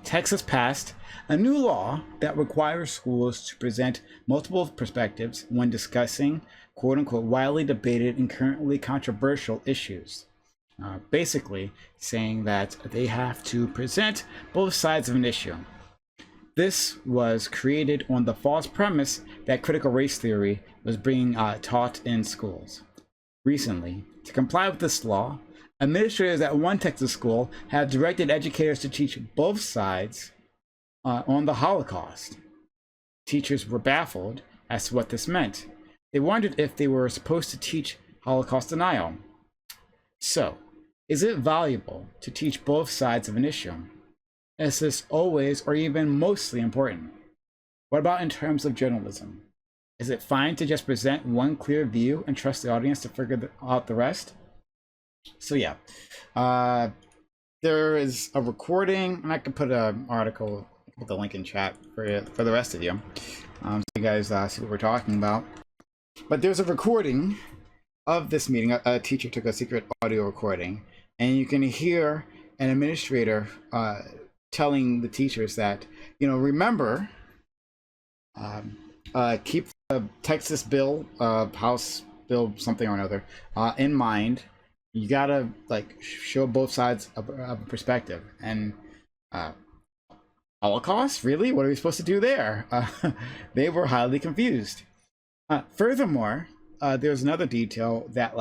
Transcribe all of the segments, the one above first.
Texas passed a new law that requires schools to present multiple perspectives when discussing quote unquote widely debated and currently controversial issues. Basically, saying that they have to present both sides of an issue. This was created on the false premise that critical race theory was being taught in schools. Recently, to comply with this law, administrators at one Texas school have directed educators to teach both sides on the Holocaust. Teachers were baffled as to what this meant. They wondered if they were supposed to teach Holocaust denial. So, is it valuable to teach both sides of an issue? Is this always or even mostly important? What about in terms of journalism? Is it fine to just present one clear view and trust the audience to figure out the rest? So yeah, there is a recording, and I could put an article with the link in chat for the rest of you, so you guys see what we're talking about. But there's a recording of this meeting. A teacher took a secret audio recording, and you can hear an administrator telling the teachers that, remember, keep the Texas bill, House bill something or another, in mind. You gotta show both sides of a perspective. And Holocaust, really? What are we supposed to do there? They were highly confused. Furthermore, there's another detail that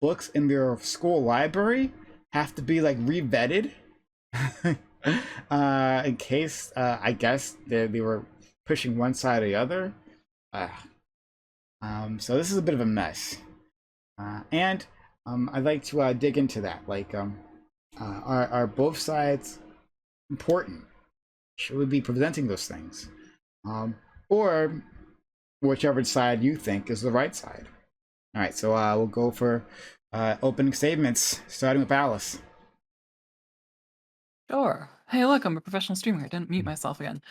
books in their school library have to be re-vetted in case I guess they were pushing one side or the other. So this is a bit of a mess. And I'd like to dig into that. Are both sides important? Should we be presenting those things? Or whichever side you think is the right side. All right, so we'll go for opening statements, starting with Alice. Sure. Hey, look, I'm a professional streamer. I didn't mute myself again.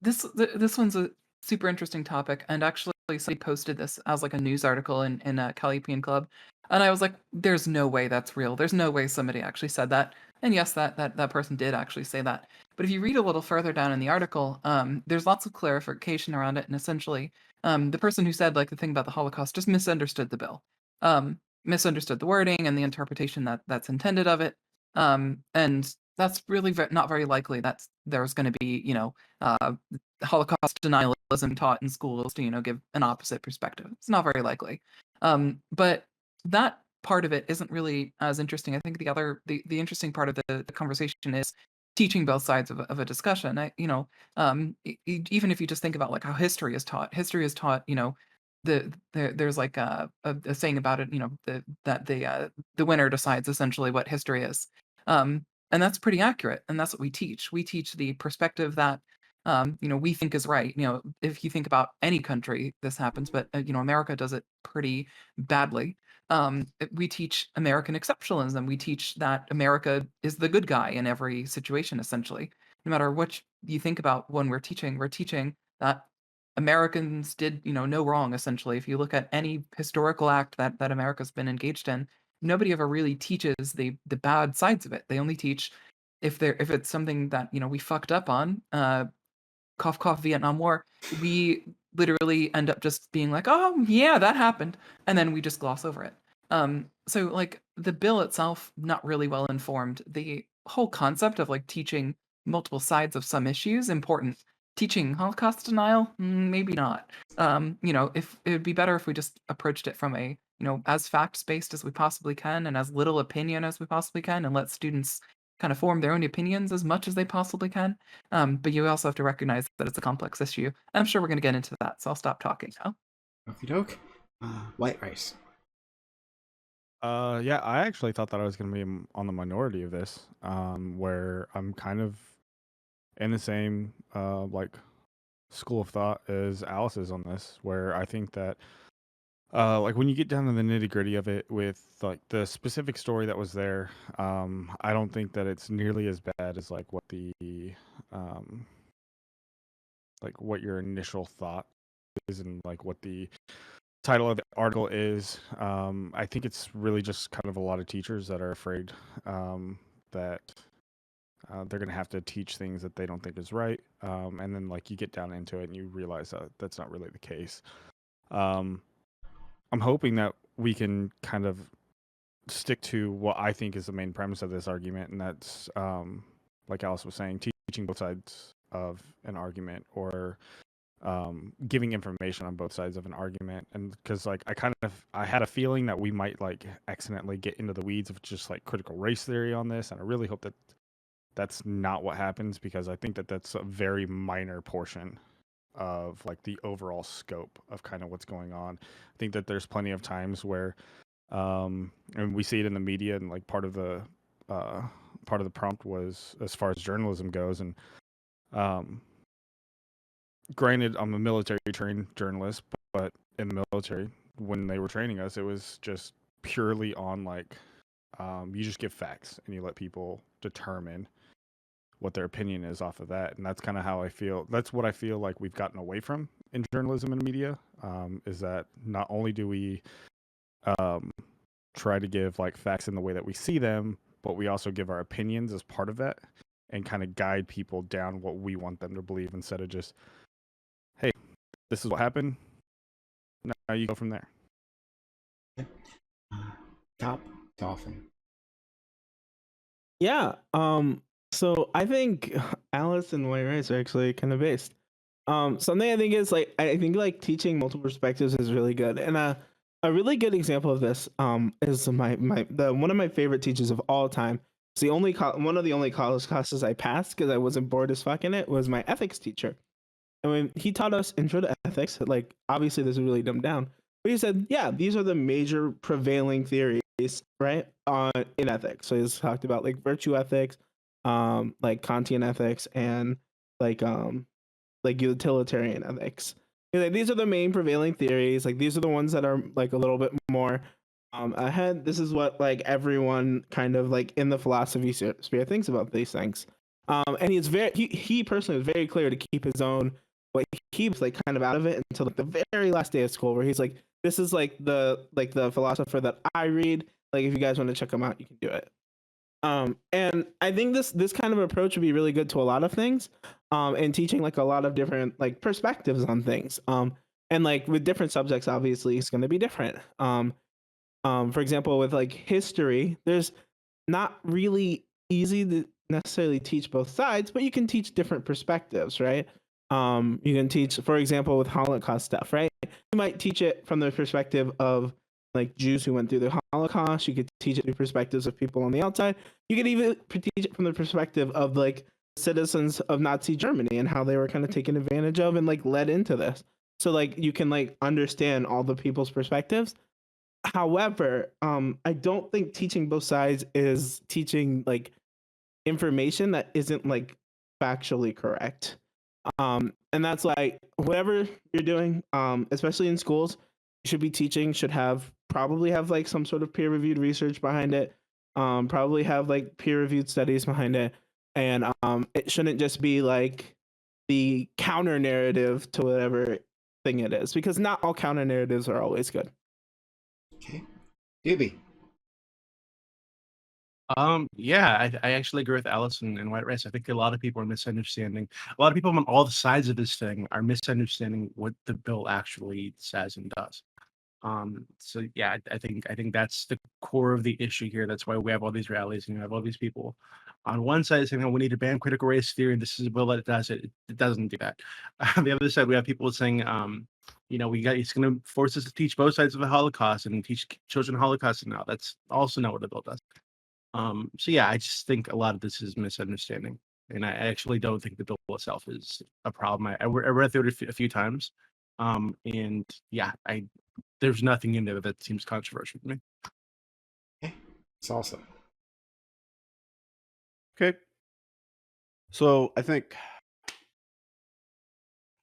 This one's a super interesting topic, and actually somebody posted this as a news article in Calliopean Club, and I was like, "There's no way that's real. There's no way somebody actually said that." And yes, that person did actually say that. But if you read a little further down in the article, there's lots of clarification around it, and essentially, the person who said the thing about the Holocaust just misunderstood the bill, misunderstood the wording and the interpretation that's intended of it. And that's really not very likely that there's going to be, Holocaust denialism taught in schools to, give an opposite perspective. It's not very likely. But that part of it isn't really as interesting. I think the interesting part of the conversation is teaching both sides of a discussion. Even if you just think about how history is taught, there's a saying about it, that the winner decides essentially what history is. And that's pretty accurate, and that's what we teach. We teach the perspective that we think is right. If you think about any country, this happens, but America does it pretty badly. We teach American exceptionalism. We teach that America is the good guy in every situation, essentially. No matter what you think about when we're teaching that Americans did, no wrong, essentially. If you look at any historical act that America's been engaged in, nobody ever really teaches the bad sides of it. They only teach if it's something that, we fucked up on, cough cough Vietnam War, we literally end up just being like, "Oh, yeah, that happened." And then we just gloss over it. So the bill itself, not really well informed. The whole concept of teaching multiple sides of some issues, important. Teaching Holocaust denial, maybe not. If it would be better if we just approached it from a, as facts-based as we possibly can and as little opinion as we possibly can, and let students kind of form their own opinions as much as they possibly can. But you also have to recognize that it's a complex issue. And I'm sure we're going to get into that, so I'll stop talking now. Okie doke. White rice. Yeah, I actually thought that I was going to be on the minority of this, where I'm kind of in the same school of thought as Alice is on this, where I think that when you get down to the nitty gritty of it with the specific story that was there, I don't think that it's nearly as bad as what the what your initial thought is and what the title of the article is. I think it's really just kind of a lot of teachers that are afraid that they're going to have to teach things that they don't think is right. And then like you get down into it and you realize that that's not really the case. Um, I'm hoping that we can kind of stick to what I think is the main premise of this argument, and that's like Alice was saying, teaching both sides of an argument, or giving information on both sides of an argument. And because like I had a feeling that we might like accidentally get into the weeds of just like critical race theory on this, and I really hope that that's not what happens, because I think that that's a very minor portion of like the overall scope of kind of what's going on. I think that there's plenty of times where and we see it in the media, and like uh, part of the prompt was as far as journalism goes. And um, granted, I'm a military trained journalist, but in the military, when they were training us, it was just purely on like you just give facts and you let people determine what their opinion is off of that. And that's kind of how I feel. That's what I feel like we've gotten away from in journalism and media, is that not only do we um, try to give like facts in the way that we see them, but we also give our opinions as part of that, and kind of guide people down what we want them to believe, instead of just, hey, this is what happened. Now you go from there. Top Dolphin. Yeah. So I think Alice and White Rice are actually kind of based. Something I think is like, I think like teaching multiple perspectives is really good, and a really good example of this is one of my favorite teachers of all time. It's the only one of the only college classes I passed because I wasn't bored as fuck in it, was my ethics teacher. And when he taught us intro to ethics, like obviously this is really dumbed down, but he said, yeah, these are the major prevailing theories, right, in ethics. So he's talked about like virtue ethics, like Kantian ethics, and like utilitarian ethics. Like, these are the main prevailing theories. Like these are the ones that are like a little bit more ahead. This is what like everyone kind of like in the philosophy sphere thinks about these things. And he personally was very clear to keep his own, what he keeps like kind of out of it until like the very last day of school, where he's like, this is like the philosopher that I read. Like if you guys want to check him out, you can do it. And I think this kind of approach would be really good to a lot of things, and teaching like a lot of different like perspectives on things. And like with different subjects, obviously it's going to be different. For example, with like history, there's not really easy to necessarily teach both sides, but you can teach different perspectives, right? You can teach, for example, with Holocaust stuff, right? You might teach it from the perspective of like Jews who went through the Holocaust. You could teach it through perspectives of people on the outside. You could even teach it from the perspective of like citizens of Nazi Germany and how they were kind of taken advantage of and like led into this. So like you can like understand all the people's perspectives. However, I don't think teaching both sides is teaching like information that isn't like factually correct. And that's like whatever you're doing, especially in schools, you should be teaching should probably have like some sort of peer reviewed research behind it. Probably have like peer reviewed studies behind it, and it shouldn't just be like the counter narrative to whatever thing it is, because not all counter narratives are always good. Okay. Doobie. Yeah, I actually agree with Alice and White Rice. I think a lot of people are misunderstanding. A lot of people on all the sides of this thing are misunderstanding what the bill actually says and does. So yeah, I think that's the core of the issue here. That's why we have all these rallies and we have all these people on one side saying, "Oh, we need to ban critical race theory. This is a bill that does it." It doesn't do that. On the other side, we have people saying, it's going to force us to teach both sides of the Holocaust and teach children Holocaust now. That's also not what the bill does. So yeah, I just think a lot of this is misunderstanding, and I actually don't think the bill itself is a problem. I read through it a few times, and yeah, there's nothing in there that seems controversial to me. Okay. Salsa. Okay. So I think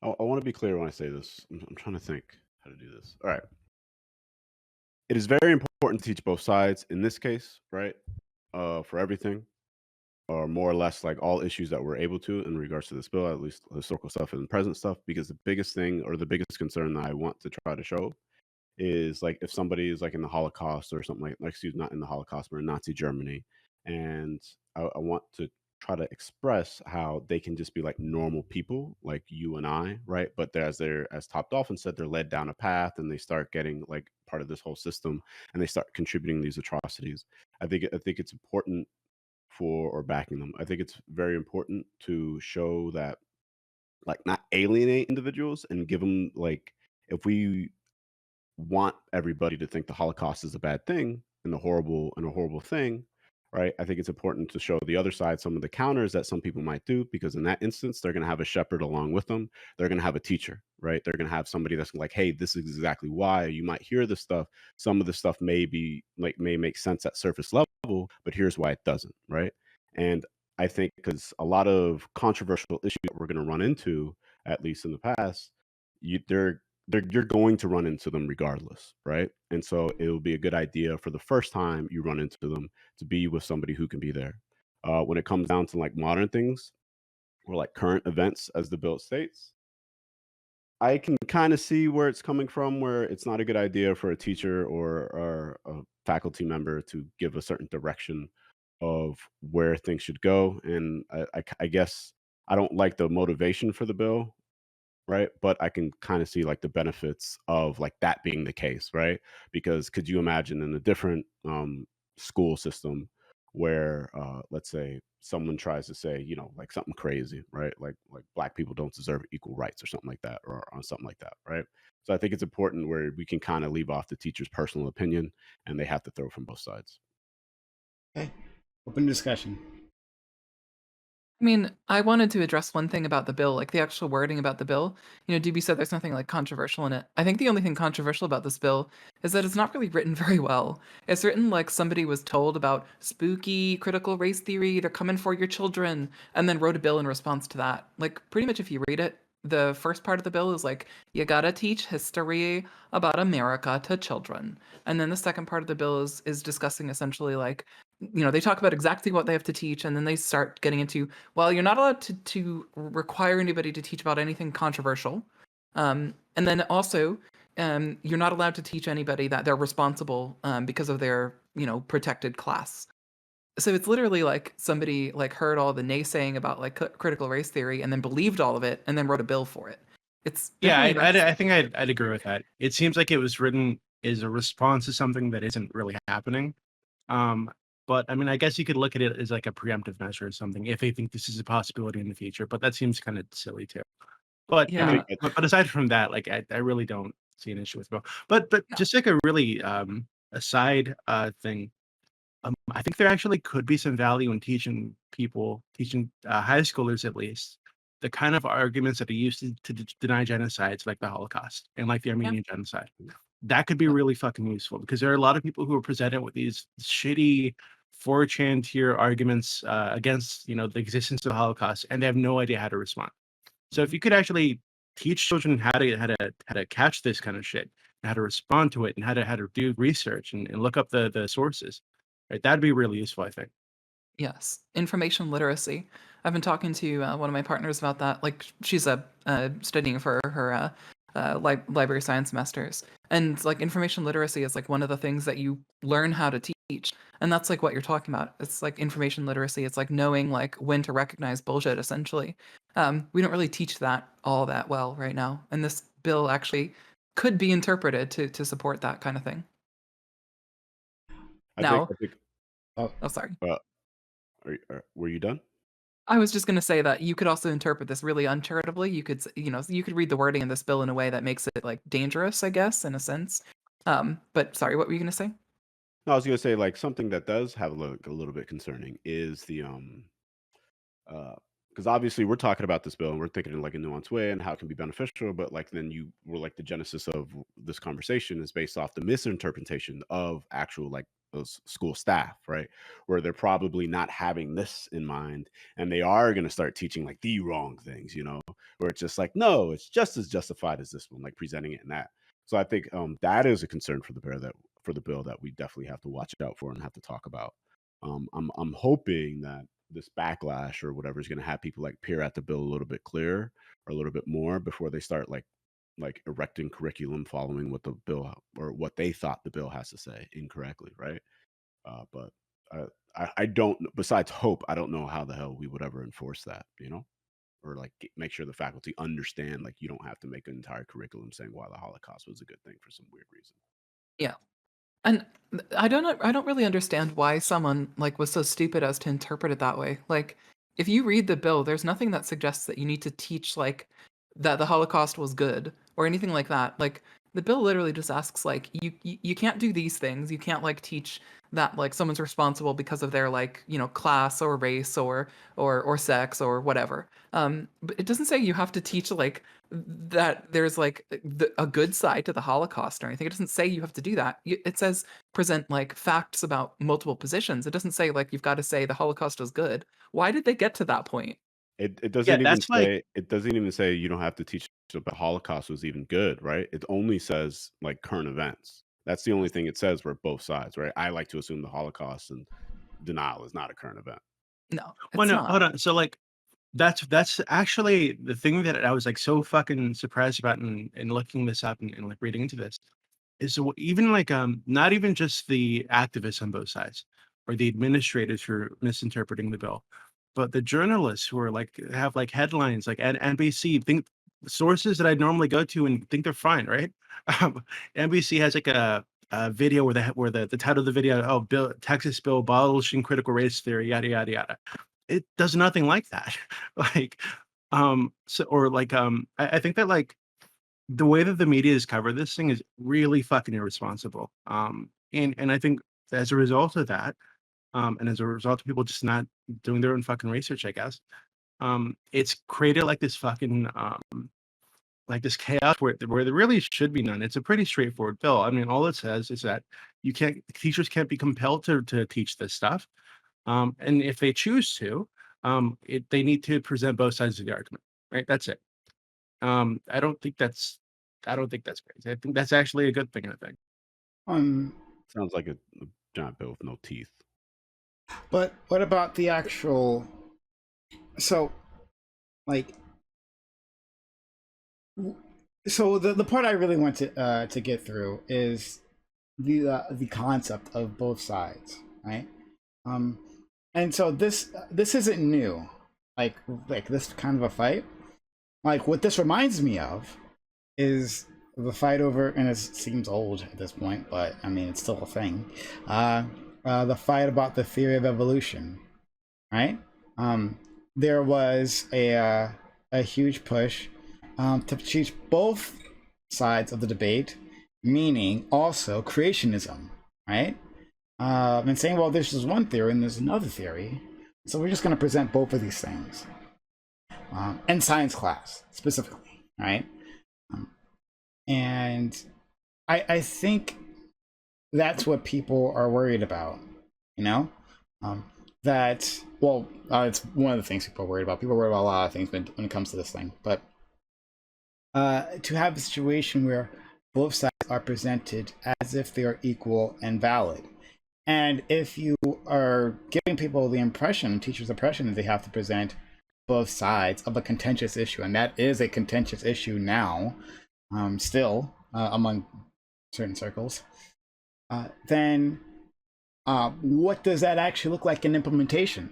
I want to be clear when I say this. I'm trying to think how to do this. All right. It is very important to teach both sides in this case, right? For everything, or more or less like all issues that we're able to in regards to this bill, at least historical stuff and present stuff, because the biggest thing or the biggest concern that I want to try to show is like if somebody is like in the Holocaust or something like excuse not in the Holocaust, but in Nazi Germany, and I want to try to express how they can just be like normal people like you and I, right? But as Top Dolphin said, they're led down a path and they start getting like part of this whole system and they start contributing these atrocities. I think it's important for or backing them. I think it's very important to show that like not alienate individuals and give them like if we want everybody to think the Holocaust is a bad thing and a horrible thing, right? I think it's important to show the other side some of the counters that some people might do because in that instance they're going to have a shepherd along with them. They're going to have a teacher, right? They're going to have somebody that's like, hey, this is exactly why you might hear this stuff. Some of the stuff may make sense at surface level, but here's why it doesn't, right? And I think because a lot of controversial issues that we're going to run into, at least in the past, you're going to run into them regardless, right? And so it will be a good idea for the first time you run into them to be with somebody who can be there. When it comes down to like modern things or like current events, as the bill states, I can kind of see where it's coming from, where it's not a good idea for a teacher or a faculty member to give a certain direction of where things should go. And I guess I don't like the motivation for the bill, right? But I can kind of see like the benefits of like that being the case, right? Because could you imagine in a different school system where let's say someone tries to say, you know, like something crazy, right? Like black people don't deserve equal rights or something like that, or on something like that, right? So I think it's important where we can kind of leave off the teacher's personal opinion and they have to throw from both sides. Okay. Open discussion. I mean, I wanted to address one thing about the bill, like the actual wording about the bill. You know, DB said there's nothing like controversial in it. I think the only thing controversial about this bill is that it's not really written very well. It's written like somebody was told about spooky critical race theory, they're coming for your children, and then wrote a bill in response to that. Like, pretty much if you read it, the first part of the bill is like, you gotta teach history about America to children. And then the second part of the bill is discussing essentially like, you know, they talk about exactly what they have to teach, and then they start getting into, well, you're not allowed to require anybody to teach about anything controversial. And then also, you're not allowed to teach anybody that they're responsible because of their, you know, protected class. So it's literally like somebody like heard all the naysaying about like critical race theory and then believed all of it and then wrote a bill for it. It's Yeah, definitely I think I'd agree with that. It seems like it was written as a response to something that isn't really happening. Um, but I mean, I guess you could look at it as like a preemptive measure or something if they think this is a possibility in the future. But that seems kind of silly too. But I I yeah. mean, think but aside from that, like I really don't see an issue with Bill. But No. just like a really aside thing, I think there actually could be some value in teaching high schoolers at least the kind of arguments that are used to deny genocides like the Holocaust and like the Yeah. Armenian genocide. That could be really fucking useful because there are a lot of people who are presented with these shitty 4chan tier arguments against, you know, the existence of the Holocaust, and they have no idea how to respond. So if you could actually teach children how to catch this kind of shit, how to respond to it, and how to do research and look up the sources, right? That'd be really useful, I think. Yes, information literacy. I've been talking to one of my partners about that. Like, she's studying for her library science masters, and like information literacy is like one of the things that you learn how to teach, and that's like what you're talking about. It's like information literacy. It's like knowing like when to recognize bullshit. Essentially, we don't really teach that all that well right now, and this bill actually could be interpreted to support that kind of thing. I think Now, I think Oh, oh sorry. uh, were you done? I was just going to say that you could also interpret this really uncharitably. You could, you know, you could read the wording in this bill in a way that makes it like dangerous, I guess, in a sense. But sorry, what were you going to say? No, I was gonna say like something that does have a little bit concerning is the because obviously we're talking about this bill and we're thinking in like a nuanced way and how it can be beneficial, but like then you were like the genesis of this conversation is based off the misinterpretation of actual like those school staff, right? Where they're probably not having this in mind and they are going to start teaching like the wrong things, you know, where it's just like, no, it's just as justified as this one, like presenting it in that. So I think that is a concern for the bill that we definitely have to watch out for and have to talk about. I'm hoping that this backlash or whatever is going to have people like peer at the bill a little bit clearer or a little bit more before they start like erecting curriculum following what the bill or what they thought the bill has to say incorrectly, right? But I don't. Besides hope, I don't know how the hell we would ever enforce that. Or like make sure the faculty understand. Like you don't have to make an entire curriculum saying why the Holocaust was a good thing for some weird reason. Yeah. And I don't really understand why someone like was so stupid as to interpret it that way. Like if you read the bill, there's nothing that suggests that you need to teach like that the Holocaust was good or anything like that. Like the bill literally just asks like you can't do these things. You can't like teach that like someone's responsible because of their like, class or race or sex or whatever. But it doesn't say you have to teach like that there's like a good side to the Holocaust or anything. It doesn't say you have to do that. It says present like facts about multiple positions. It doesn't say like you've got to say the Holocaust was good. Why did they get to that point? It doesn't Yeah, even that's like say you don't have to teach if the Holocaust was even good, right? It only says like current events. That's the only thing it says for both sides, right? I like to assume the Holocaust and denial is not a current event. No, well, it's no, not. hold on. So like that's actually the thing that I was like so fucking surprised about in looking this up and like reading into this is so even like not even just the activists on both sides or the administrators who are misinterpreting the bill, but the journalists who are like have like headlines like at NBC think sources that I'd normally go to and think they're fine, right? Um, NBC has like a video where the title of the video, oh, bill Texas bill abolishing critical race theory, yada yada yada. It does nothing like that. Like, so or like I think that like the way that the media has covered this thing is really fucking irresponsible. And I think as a result of that, and as a result of people just not doing their own fucking research, I guess, it's created like this fucking like this chaos where there really should be none. It's a pretty straightforward bill. I mean, all it says is that teachers can't be compelled to teach this stuff. And if they choose to, they need to present both sides of the argument, right? That's it. I don't think that's crazy. I think that's actually a good thing. I think. Um, Sounds like a giant bill with no teeth. but what about the actual? So, like, so the part I really want to get through is the concept of both sides, right? And so this isn't new, like this kind of a fight. Like what this reminds me of is the fight over, and it seems old at this point, but I mean it's still a thing. The fight about the theory of evolution, right? There was a huge push to teach both sides of the debate, meaning also creationism, right? And saying, well, this is one theory and there's another theory, so we're just going to present both of these things in science class specifically, right? And I think that's what people are worried about, you know? That, well, it's one of the things people are worried about. People are worried about a lot of things when it comes to this thing, but to have a situation where both sides are presented as if they are equal and valid. And if you are giving people the impression, teachers the impression that they have to present both sides of a contentious issue, and that is a contentious issue now, still among certain circles, then what does that actually look like in implementation?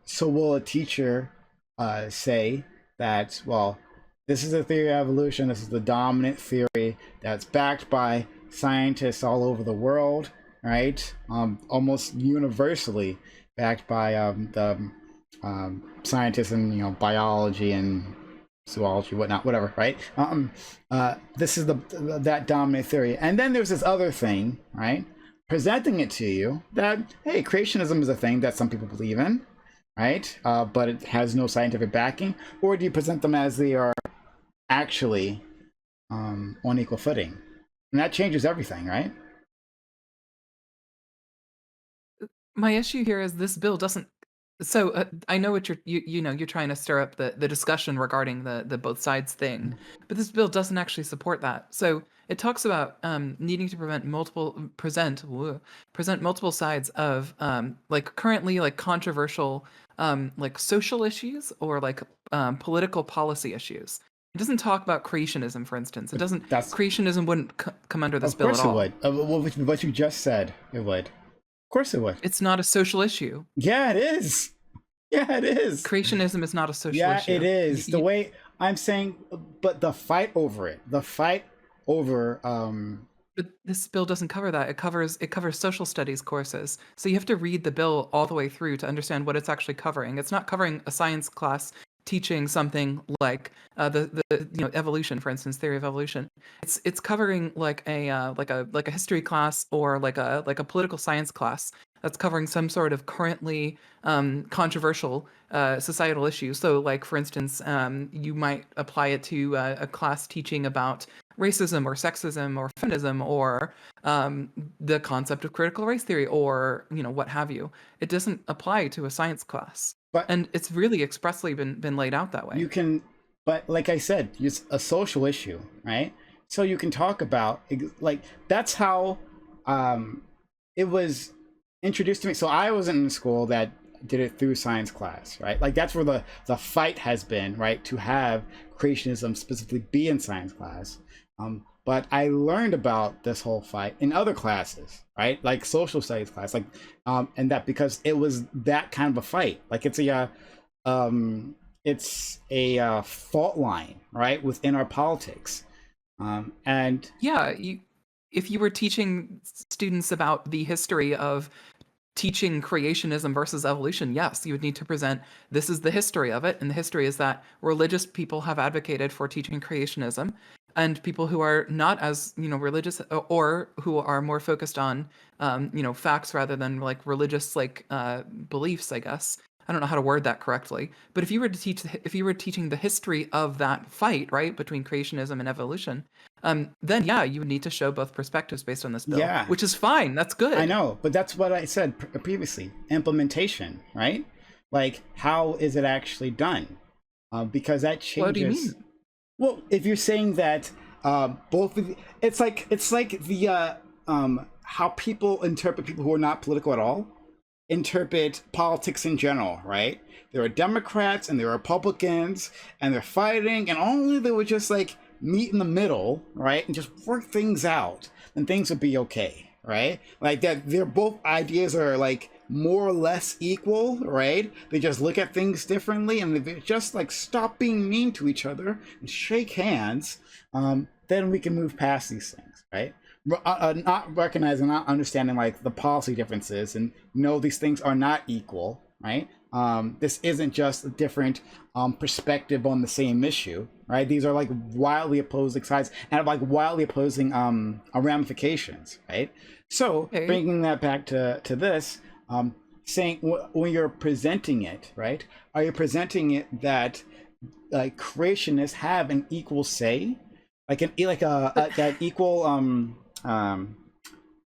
So will a teacher say that, well, this is a theory of evolution, this is the dominant theory that's backed by scientists all over the world, right? Almost universally backed by the scientists in biology and zoology, whatnot, whatever, right? This is that dominant theory, and then there's this other thing, right? Presenting it to you that, hey, creationism is a thing that some people believe in, right? But it has no scientific backing. Or do you present them as they are actually on equal footing? And that changes everything, right? My issue here is this bill doesn't. So I know what you're trying to stir up the discussion regarding the both sides thing, but this bill doesn't actually support that. So it talks about needing to present multiple sides of like currently like controversial like social issues or like political policy issues. It doesn't talk about creationism, for instance. It doesn't. Creationism wouldn't come under this bill at all. Of course it would. What you just said, it would. Of course it would. It's not a social issue. Yeah, it is. Yeah, it is. Creationism is not a social Yeah, issue. it is. The way I'm saying, but the fight over it, the fight over But this bill doesn't cover that. It covers social studies courses. So you have to read the bill all the way through to understand what it's actually covering. It's not covering a science class teaching something like the evolution, for instance, theory of evolution. It's covering like a history class or like a political science class that's covering some sort of currently controversial societal issue. So, like for instance, you might apply it to a class teaching about racism or sexism or feminism or the concept of critical race theory or what have you. It doesn't apply to a science class, and it's really expressly been laid out that way. You can, but like I said, it's a social issue, right? So you can talk about like that's how it was introduced to me. So I was in a school that did it through science class, right? Like that's where the fight has been, right? To have creationism specifically be in science class. But I learned about this whole fight in other classes, right? Like social studies class, like, and that because it was that kind of a fight. Like it's a fault line, right, within our politics, and yeah, if you were teaching students about the history of teaching creationism versus evolution, yes, you would need to present this is the history of it, and the history is that religious people have advocated for teaching creationism, and people who are not as religious or who are more focused on facts rather than like religious beliefs, I guess. I don't know how to word that correctly, but if you were teaching the history of that fight, right, between creationism and evolution, then yeah, you would need to show both perspectives based on this bill, yeah, which is fine. That's good. I know, but that's what I said previously. Implementation, right? Like, how is it actually done? Because that changes. What do you mean? Well, if you're saying that both of it's like the how people interpret people who are not political at all interpret politics in general, right? There are Democrats and there are Republicans and they're fighting, and only they would just like meet in the middle, right, and just work things out, then things would be okay, right? Like that, their both ideas are like more or less equal, right? They just look at things differently, and if they just like stop being mean to each other and shake hands, then we can move past these things, right? Not recognizing, not understanding like the policy differences, and these things are not equal, right? This isn't just a different perspective on the same issue, right? These are like wildly opposing sides and have like wildly opposing ramifications, right? So Okay. bringing that back to this, saying when you're presenting it, right? Are you presenting it that like creationists have an equal say, like that equal I'm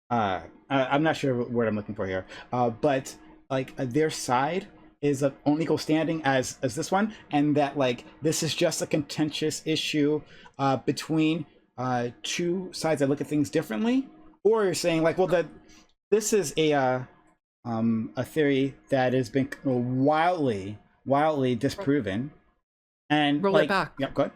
not sure what word I'm looking for here, but like their side is of on equal standing as this one, and that like this is just a contentious issue between two sides that look at things differently, or you're saying like, well, that this is a theory that has been wildly disproven, and Roll it back. Yep, go ahead.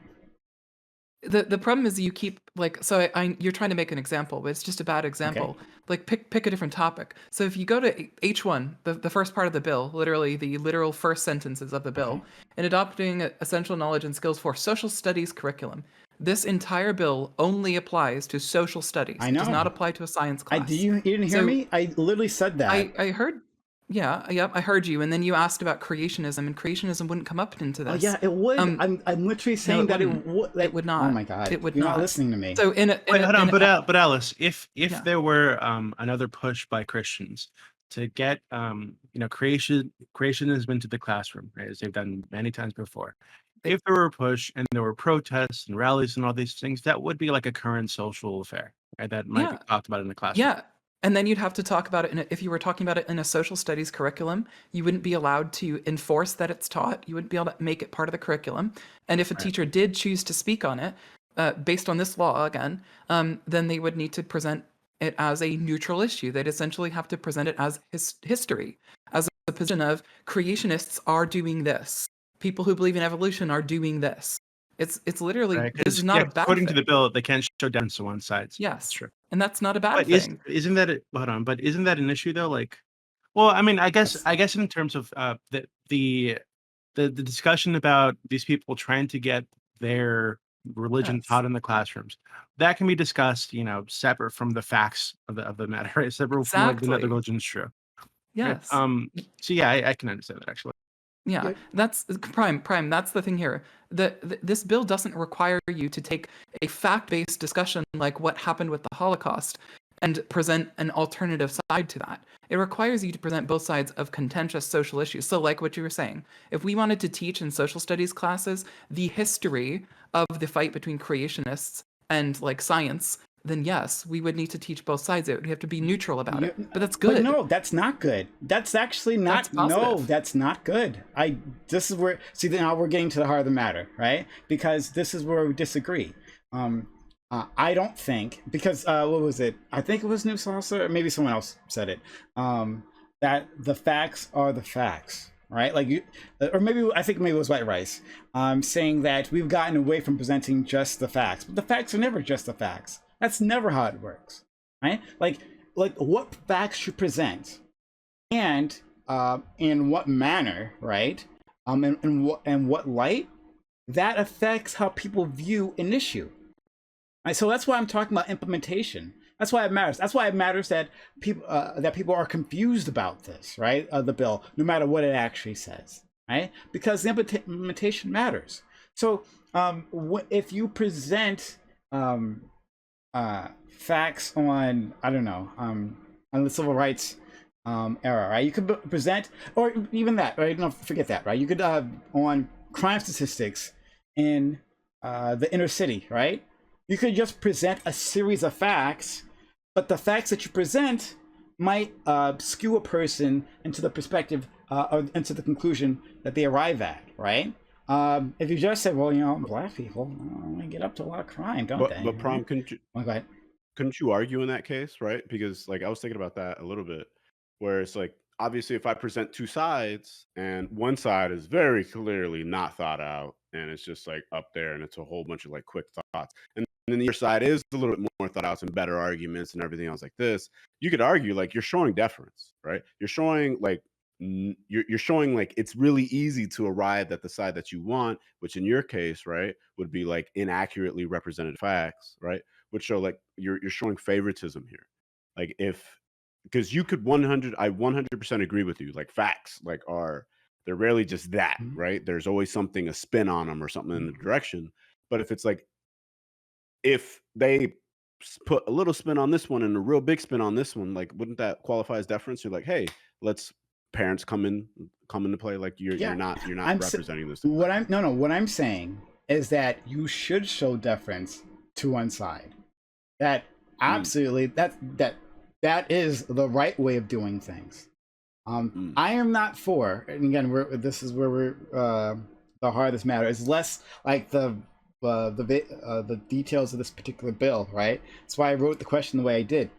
The problem is you keep like, so you're trying to make an example, but it's just a bad example. Like pick a different topic. So if you go to H1, the first part of the bill, literally the literal first sentences of the bill, in adopting essential knowledge and skills for social studies curriculum, this entire bill only applies to social studies. I know. It does not apply to a science class. You didn't hear me? I literally said that. I heard. Yeah, yep, I heard you, and then you asked about creationism, and creationism wouldn't come up into this. Oh yeah, it would. I'm literally saying that it would. Like, it would not. Oh my god, it would You're not. not listening to me. So Wait, hold on, but Alice, if there were another push by Christians to get creationism into the classroom, right, as they've done many times before, if there were a push and there were protests and rallies and all these things, that would be like a current social affair, right? That might be talked about in the classroom. Yeah. And then you'd have to talk about it if you were talking about it in a social studies curriculum, you wouldn't be allowed to enforce that it's taught. You wouldn't be able to make it part of the curriculum. And if a teacher did choose to speak on it, based on this law again, then they would need to present it as a neutral issue. They'd essentially have to present it as history, as a position of creationists are doing this. People who believe in evolution are doing this. It's literally, right? this Because is not a bad according to thing. the bill, they can't show difference on one side. So that's Yes, true. and that's not a bad But thing. isn't that hold on? But isn't that an issue though? Like, well, I mean, I guess in terms of the discussion about these people trying to get their religion Yes, taught in the classrooms, that can be discussed, separate from the facts of the matter, right? Separate from whether or not the exactly. religion is true. Right? Yes. So yeah, I can understand that actually. Yeah, Yeah. that's Prime. That's the thing here. This bill doesn't require you to take a fact-based discussion like what happened with the Holocaust and present an alternative side to that. It requires you to present both sides of contentious social issues. So, like what you were saying, if we wanted to teach in social studies classes the history of the fight between creationists and like science, then yes, we would need to teach both sides. It would have to be neutral about it. But that's good. But no, that's not good. That's actually not. That's positive. No, that's not good. This is where. See, now we're getting to the heart of the matter, right? Because this is where we disagree. I don't think, because what was it? I think it was New Salsa, or maybe someone else said it. That the facts are the facts, right? Like you, or maybe I think maybe it was White Rice, saying that we've gotten away from presenting just the facts, but the facts are never just the facts. That's never how it works, right? Like what facts you present, and in what manner, right? And what light, that affects how people view an issue. Right? So that's why I'm talking about implementation. That's why it matters. That's why it matters that people are confused about this, right? The bill, no matter what it actually says, right? Because the implementation matters. So if you present facts on, I don't know, on the civil rights era, right? You could present, or even that, right? No, forget that, right? You could on crime statistics in the inner city, right? You could just present a series of facts, but the facts that you present might skew a person into the perspective or into the conclusion that they arrive at, right? If you just said, well, black people they get up to a lot of crime, don't they? But Prime, couldn't you Go ahead. argue in that case, right? Because like I was thinking about that a little bit, where it's like obviously if I present two sides and one side is very clearly not thought out and it's just like up there and it's a whole bunch of like quick thoughts, and then the other side is a little bit more thought out and better arguments and everything else like this, you could argue like you're showing deference, right? You're showing like you're showing like it's really easy to arrive at the side that you want, which in your case, right, would be like inaccurately represented facts, right? Which show like you're showing favoritism here. Like if because you could 100% agree with you. Like facts like they're rarely just that, right? There's always something, a spin on them or something in the direction. But if it's like if they put a little spin on this one and a real big spin on this one, like wouldn't that qualify as deference? You're like, hey, let's parents come into play. Like you're not representing this. What I'm saying is that you should show deference to one side. That absolutely that is the right way of doing things. I am not for, and again, this is where we're the heart of this matter is less like the details of this particular bill, right? That's why I wrote the question the way I did.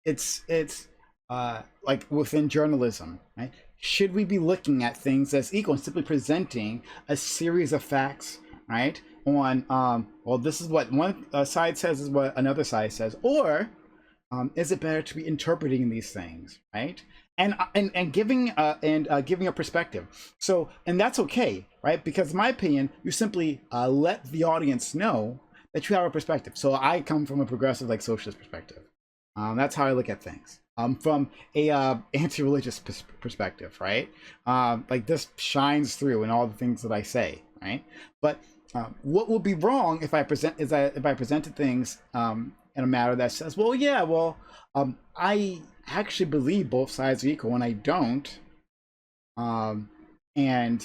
It's like within journalism, right? Should we be looking at things as equal and simply presenting a series of facts, right? On well, this is what one side says, is what another side says, or is it better to be interpreting these things, right? And giving a perspective. So, and that's okay, right? Because in my opinion, you simply let the audience know that you have a perspective. So I come from a progressive, like socialist perspective. That's how I look at things. From a anti-religious perspective, right? Like this shines through in all the things that I say, right? But what would be wrong if I presented things in a manner that says, well, yeah, well, I actually believe both sides are equal, and I don't, and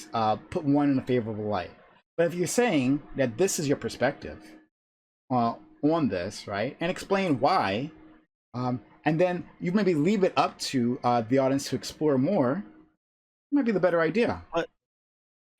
put one in a favorable light. But if you're saying that this is your perspective on this, right, and explain why, and then you maybe leave it up to the audience to explore more, it might be the better idea. But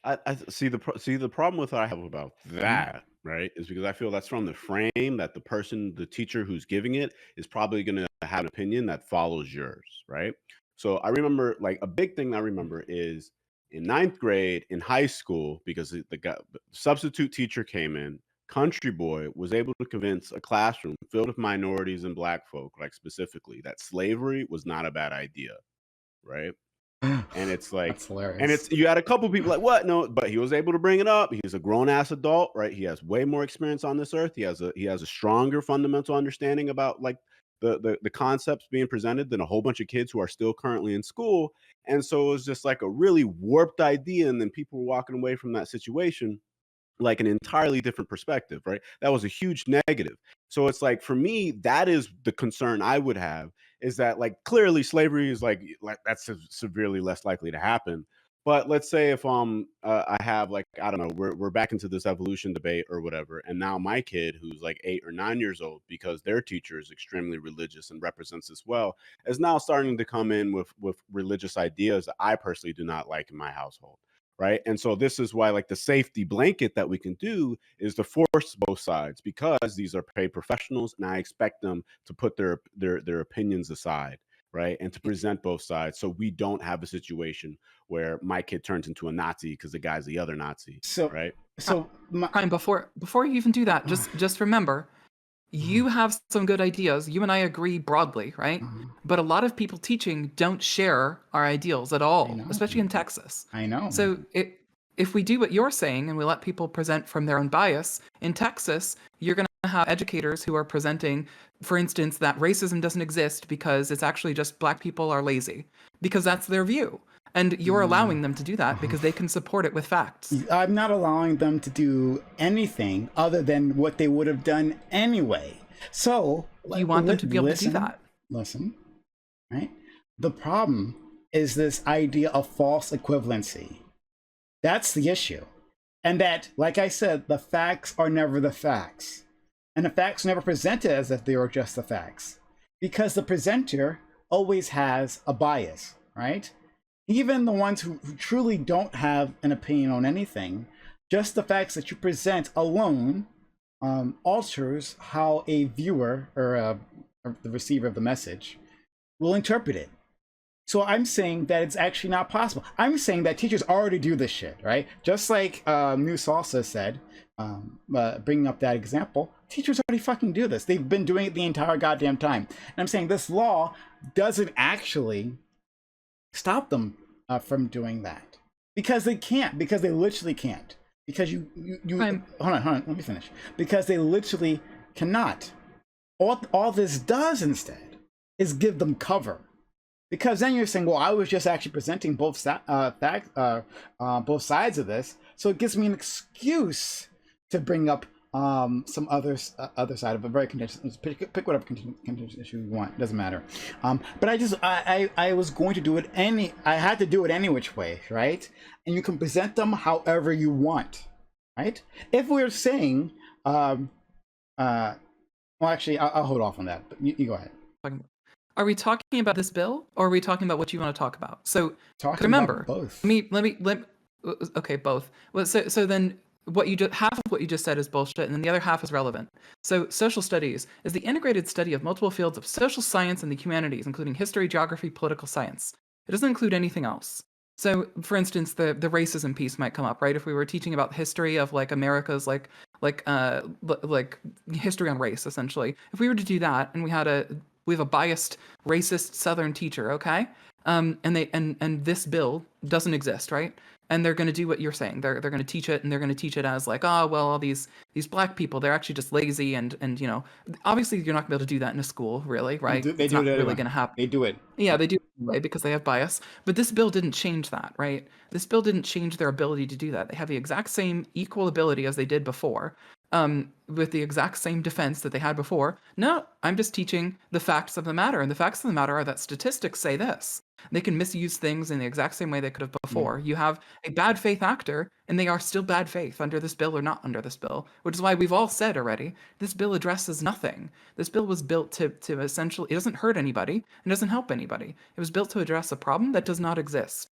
I see the problem with what I have about that, right, is because I feel that's from the frame that the teacher who's giving it is probably going to have an opinion that follows yours, right? So I remember, like, a big thing I remember is In ninth grade, in high school, because the substitute teacher came in, country boy was able to convince a classroom filled with minorities and black folk, like specifically, that slavery was not a bad idea, right? And it's like, That's hilarious. and it's, you had a couple people like, what? No, but he was able to bring it up. He's a grown ass adult, right? He has way more experience on this earth. He has a stronger fundamental understanding about like the concepts being presented than a whole bunch of kids who are still currently in school. And so it was just like a really warped idea. And then people were walking away from that situation like an entirely different perspective, right? That was a huge negative. So it's like, for me, that is the concern I would have, is that like clearly slavery is like that's severely less likely to happen. But let's say if I have like, I don't know, we're back into this evolution debate or whatever, and now my kid who's like 8 or 9 years old, because their teacher is extremely religious and represents this well, is now starting to come in with religious ideas that I personally do not like in my household. Right. And so this is why, like, the safety blanket that we can do is to force both sides, because these are paid professionals and I expect them to put their opinions aside. Right. And to present both sides, so we don't have a situation where my kid turns into a Nazi because the guy's the other Nazi. So, right. so Prime, before you even do that, just remember, you have some good ideas. You and I agree broadly, right? But a lot of people teaching don't share our ideals at all, know. especially in Texas. I know. So if we do what you're saying and we let people present from their own bias, in Texas, you're going to have educators who are presenting, for instance, that racism doesn't exist because it's actually just black people are lazy, because that's their view. And you're allowing them to do that because they can support it with facts. I'm not allowing them to do anything other than what they would have done anyway. So You want them to be able to do that. Listen, right? The problem is this idea of false equivalency. That's the issue. And that, like I said, the facts are never the facts. And the facts are never presented as if they were just the facts. Because the presenter always has a bias, right? Even the ones who truly don't have an opinion on anything, just the facts that you present alone alters how a viewer or the receiver of the message will interpret it. So I'm saying that it's actually not possible. I'm saying that teachers already do this shit, right? Just like New Salsa said, bringing up that example, teachers already fucking do this. They've been doing it the entire goddamn time. And I'm saying this law doesn't actually stop them from doing that, because they can't, because they literally can't, because you hold on, let me finish, because they literally cannot. All this does instead is give them cover, because then you're saying, well, I was just actually presenting both sides of this, so it gives me an excuse to bring up some other side of a very contentious. Pick whatever contentious issue you want. Doesn't matter. But I was going to do it I had to do it any which way, right? And you can present them however you want, right? If we're saying, well, actually, I'll hold off on that. But you go ahead. Are we talking about this bill, or are we talking about what you want to talk about? So remember, about both. Okay, both. Well, so then half of what you just said is bullshit, and then the other half is relevant. So social studies is the integrated study of multiple fields of social science and the humanities, including history, geography, political science. It doesn't include anything else. So, for instance, the racism piece might come up, right? If we were teaching about the history of like America's like history on race, essentially. If we were to do that, and we have a biased racist Southern teacher, okay? And this bill doesn't exist, right? And they're going to do what you're saying. They're going to teach it, and they're going to teach it as like, oh, well, all these black people, they're actually just lazy, and obviously you're not going to be able to do that in a school, really, right? They do it anyway. Really going to happen. They do it. Yeah, they do it anyway because they have bias. But this bill didn't change that, right? This bill didn't change their ability to do that. They have the exact same equal ability as they did before. With the exact same defense that they had before. No, I'm just teaching the facts of the matter, and the facts of the matter are that statistics say this. They can misuse things in the exact same way they could have before. You have a bad faith actor, and they are still bad faith under this bill or not under this bill, which is why we've all said already, this bill addresses nothing. This bill was built to essentially, it doesn't hurt anybody, it doesn't help anybody. It was built to address a problem that does not exist.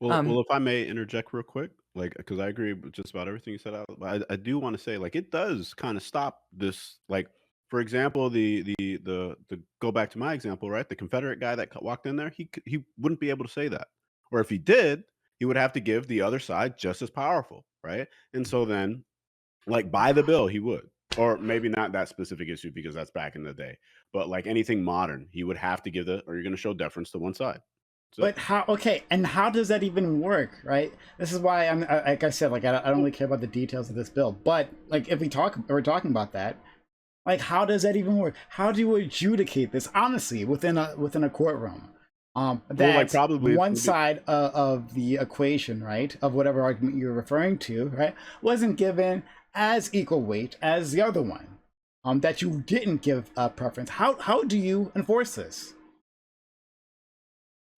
Well, if I may interject real quick, like, because I agree with just about everything you said, but I do want to say, like, it does kind of stop this. Like, for example, the go back to my example, right? The Confederate guy that walked in there, he wouldn't be able to say that, or if he did, he would have to give the other side just as powerful, right? And so then, like, by the bill, he would. Or maybe not that specific issue because that's back in the day. But like anything modern, he would have to give or you're going to show deference to one side. That's it. But how? Okay, and how does that even work, right? This is why like I said, like I don't really care about the details of this bill. But like if we're talking about that, like how does that even work? How do you adjudicate this honestly within a courtroom? That like probably one side of the equation, right, of whatever argument you're referring to, right, wasn't given as equal weight as the other one. That you didn't give a preference. How do you enforce this?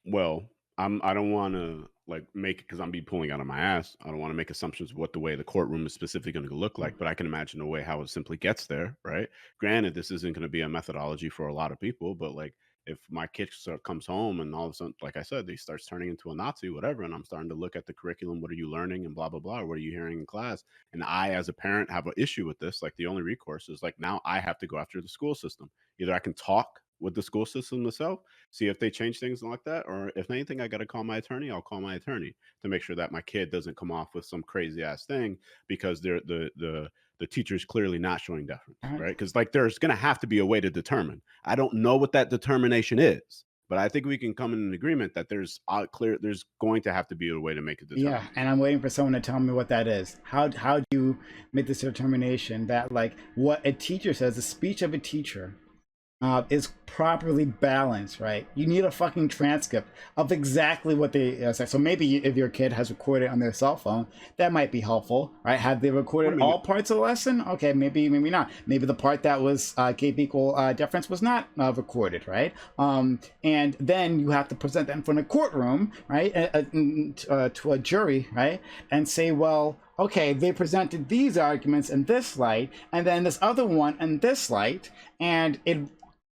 Well, I don't want to like make it because I'm be pulling out of my ass. I don't want to make assumptions of what the way the courtroom is specifically going to look like, but I can imagine a way how it simply gets there, right? Granted, this isn't going to be a methodology for a lot of people, but like if my kid comes home and all of a sudden, like I said, he starts turning into a Nazi, whatever, and I'm starting to look at the curriculum, what are you learning, and blah blah blah, what are you hearing in class? And I, as a parent, have an issue with this. Like the only recourse is like now I have to go after the school system. Either I can talk with the school system itself, see if they change things like that, or if anything, I got to call my attorney. I'll call my attorney to make sure that my kid doesn't come off with some crazy ass thing because the teacher's clearly not showing deference, right? Because like there's going to have to be a way to determine. I don't know what that determination is, but I think we can come in an agreement that there's going to have to be a way to make a determination. Yeah, and I'm waiting for someone to tell me what that is. How do you make this determination that like what a teacher says, the speech of a teacher is properly balanced, right? You need a fucking transcript of exactly what they say. So maybe if your kid has recorded on their cell phone, that might be helpful, right? Have they recorded all parts of the lesson? Okay, maybe not. Maybe the part that was gave equal deference was not recorded, right? And then you have to present that in front of a courtroom, right? To a jury, right? And say, well, okay, they presented these arguments in this light, and then this other one in this light, and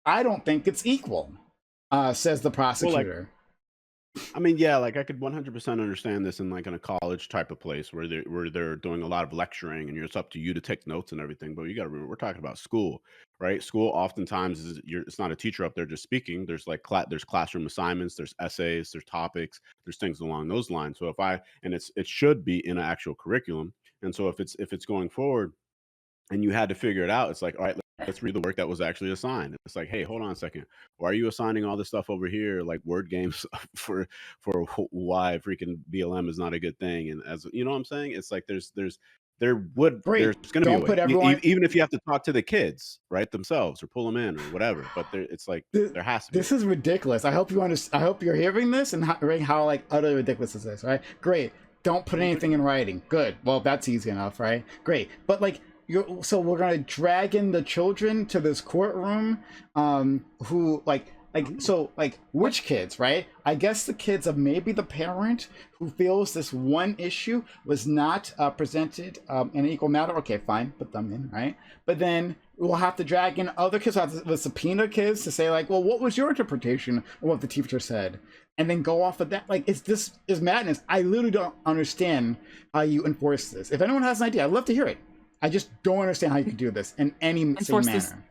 I don't think it's equal, says the prosecutor. Well, like, I mean, yeah, like I could 100% understand this in like in a college type of place where they're doing a lot of lecturing and it's up to you to take notes and everything. But you got to remember, we're talking about school, right? School oftentimes it's not a teacher up there just speaking. There's like there's classroom assignments, there's essays, there's topics, there's things along those lines. So it should be in an actual curriculum. And so if it's going forward and you had to figure it out, it's like, all right, let's read the work that was actually assigned. It's like, hey, hold on a second. Why are you assigning all this stuff over here, like word games for why freaking BLM is not a good thing? And as you know what I'm saying? It's like there's going to be a way, even if you have to talk to the kids, right, themselves or pull them in or whatever. But it's like there has to be. This is ridiculous. I hope you understand. I hope you're hearing this and how like utterly ridiculous this is, right? Great. Don't put anything in writing. Good. Well, that's easy enough, right? Great. But like, so we're gonna drag in the children to this courtroom, who which kids, right? I guess the kids of maybe the parent who feels this one issue was not presented in an equal manner. Okay, fine, put them in, right? But then we'll have to drag in other kids, the subpoena kids, to say like, well, what was your interpretation of what the teacher said? And then go off of that. Like, this is madness. I literally don't understand how you enforce this. If anyone has an idea, I'd love to hear it. I just don't understand how you could do this in any manner.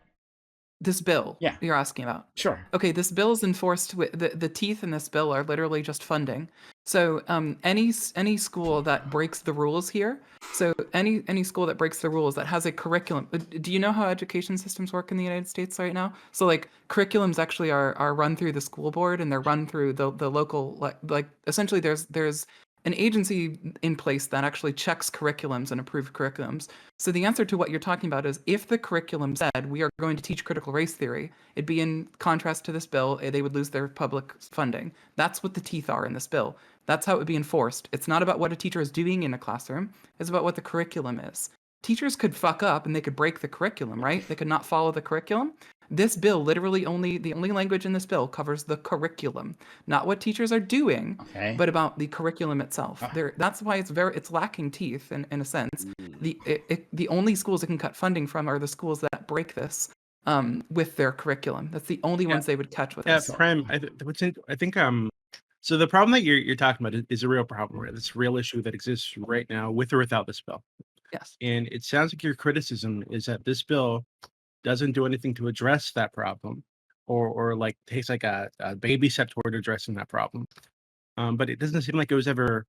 This bill, yeah, you're asking about. Sure. Okay, this bill is enforced with the teeth in this bill are literally just funding. So any school that breaks the rules here, so any school that breaks the rules that has a curriculum. Do you know how education systems work in the United States right now? So like curriculums actually are run through the school board and they're run through the local like essentially there's an agency in place that actually checks curriculums and approves curriculums. So the answer to what you're talking about is if the curriculum said we are going to teach critical race theory, it'd be in contrast to this bill, they would lose their public funding. That's what the teeth are in this bill. That's how it would be enforced. It's not about what a teacher is doing in a classroom, it's about what the curriculum is. Teachers could fuck up and they could break the curriculum, right? They could not follow the curriculum. This bill, literally the only language in this bill covers the curriculum, not what teachers are doing, but about the curriculum itself. That's why it's lacking teeth in a sense. The only schools that can cut funding from are the schools that break this with their curriculum. That's the only ones they would catch with this. Prime. I think so the problem that you're talking about is a real problem, right? It's a real issue that exists right now with or without this bill. Yes. And it sounds like your criticism is that this bill doesn't do anything to address that problem or like takes like a baby step toward addressing that problem. But it doesn't seem like it was ever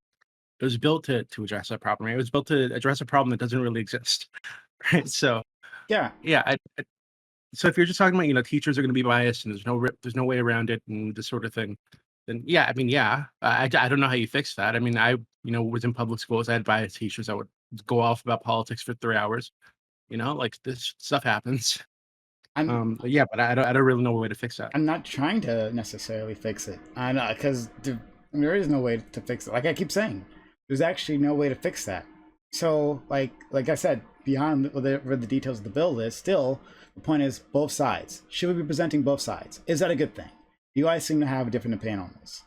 it was built to address that problem. Right? It was built to address a problem that doesn't really exist. Right. So Yeah. yeah, so if you're just talking about, teachers are going to be biased and there's no way around it and this sort of thing, then yeah, I mean, yeah, I don't know how you fix that. I mean, I was in public schools. I had biased teachers that would go off about politics for 3 hours. Like this stuff happens. I'm But yeah, but I don't really know a way to fix that. I'm not trying to necessarily fix it. I know, because there is no way to fix it. Like I keep saying, there's actually no way to fix that. So, like I said, beyond whatever the details of the bill is, still the point is both sides. Should we be presenting both sides? Is that a good thing? You guys seem to have a different opinion on this.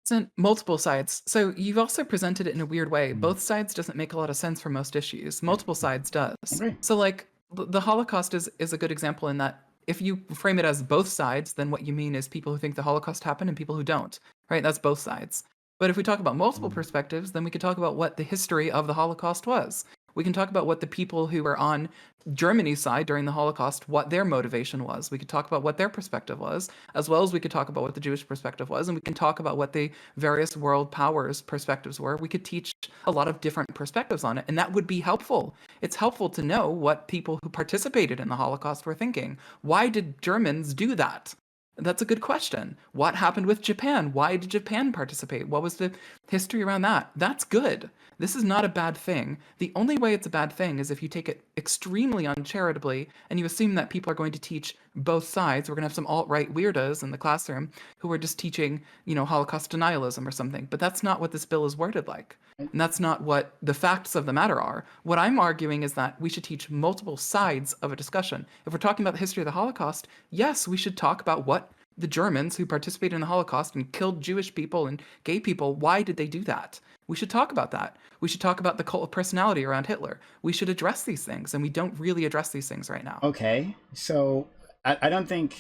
Present multiple sides. So you've also presented it in a weird way. Mm. Both sides doesn't make a lot of sense for most issues. Multiple sides does. Okay. So like the Holocaust is a good example in that if you frame it as both sides, then what you mean is people who think the Holocaust happened and people who don't, right? That's both sides. But if we talk about multiple perspectives, then we could talk about what the history of the Holocaust was. We can talk about what the people who were on Germany's side during the Holocaust, what their motivation was. We could talk about what their perspective was, as well as we could talk about what the Jewish perspective was, and we can talk about what the various world powers' perspectives were. We could teach a lot of different perspectives on it, and that would be helpful. It's helpful to know what people who participated in the Holocaust were thinking. Why did Germans do that? That's a good question. What happened with Japan? Why did Japan participate? What was the history around that? That's good. This is not a bad thing. The only way it's a bad thing is if you take it extremely uncharitably and you assume that people are going to teach both sides. We're going to have some alt-right weirdos in the classroom who are just teaching, Holocaust denialism or something. But that's not what this bill is worded like. And that's not what the facts of the matter are. What I'm arguing is that we should teach multiple sides of a discussion. If we're talking about the history of the Holocaust, yes, we should talk about what the Germans who participated in the Holocaust and killed Jewish people and gay people, why did they do that? We should talk about that. We should talk about the cult of personality around Hitler. We should address these things, and we don't really address these things right now. Okay, so I don't think,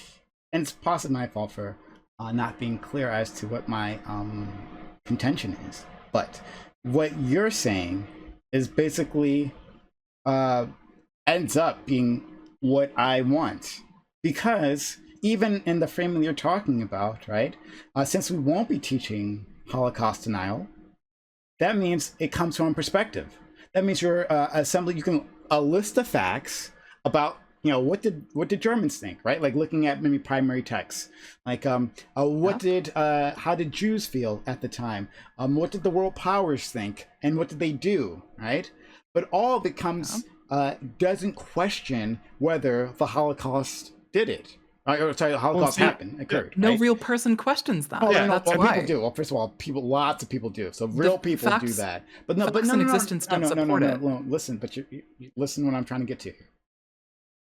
and it's possibly my fault for not being clear as to what my contention is, but what you're saying is basically ends up being what I want, because even in the framing you're talking about, right, since we won't be teaching Holocaust denial, that means it comes from perspective. That means you're assembling, you can list the facts about, what did Germans think, right? Like looking at maybe primary texts, like how did Jews feel at the time? What did the world powers think, and what did they do, right? But all of it comes doesn't question whether the Holocaust did it. The Holocaust occurred. No right? real person questions that. Oh, Yeah, that's why. People do. Well, first of all, lots of people do. So real people do that. But no, facts in existence don't support it. No, listen, but you listen to what I'm trying to get to here.